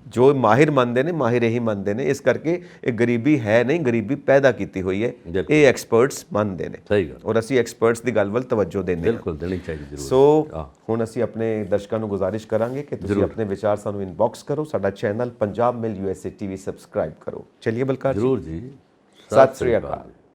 ਜੋ ਮਾਹਿਰ ਮੰਨਦੇ ਨੇ, ਮਾਹਿਰ ਇਹੀ ਮੰਨਦੇ ਨੇ। ਇਸ ਕਰਕੇ ਇਹ ਗਰੀਬੀ ਹੈ ਨਹੀਂ, ਗਰੀਬੀ ਪੈਦਾ ਕੀਤੀ ਹੋਈ ਹੈ, ਇਹ ਐਕਸਪਰਟਸ ਮੰਨਦੇ ਨੇ। ਸਹੀ ਗੱਲ। ਔਰ ਅਸੀਂ ਐਕਸਪਰਟਸ ਦੀ ਗੱਲ ਵੱਲ ਤਵੱਜੋ ਦਿੰਦੇ ਹਾਂ। ਬਿਲਕੁਲ ਦੇਣੀ ਚਾਹੀਦੀ ਜ਼ਰੂਰ। ਸੋ ਹੁਣ ਅਸੀਂ ਆਪਣੇ ਦਰਸ਼ਕਾਂ ਨੂੰ ਗੁਜ਼ਾਰਿਸ਼ ਕਰਾਂਗੇ ਕਿ ਤੁਸੀਂ ਆਪਣੇ ਵਿਚਾਰ ਸਾਨੂੰ ਇਨਬਾਕਸ ਕਰੋ, ਸਾਡਾ ਚੈਨਲ ਪੰਜਾਬ ਮਿਲ USA TV ਸਬਸਕ੍ਰਾਈਬ ਕਰੋ। ਚਲਿਏ ਬਲਕਾਰ ਜ਼ਰੂਰ ਜੀ, ਸਤਿ ਸ੍ਰੀ ਅਕਾਲ।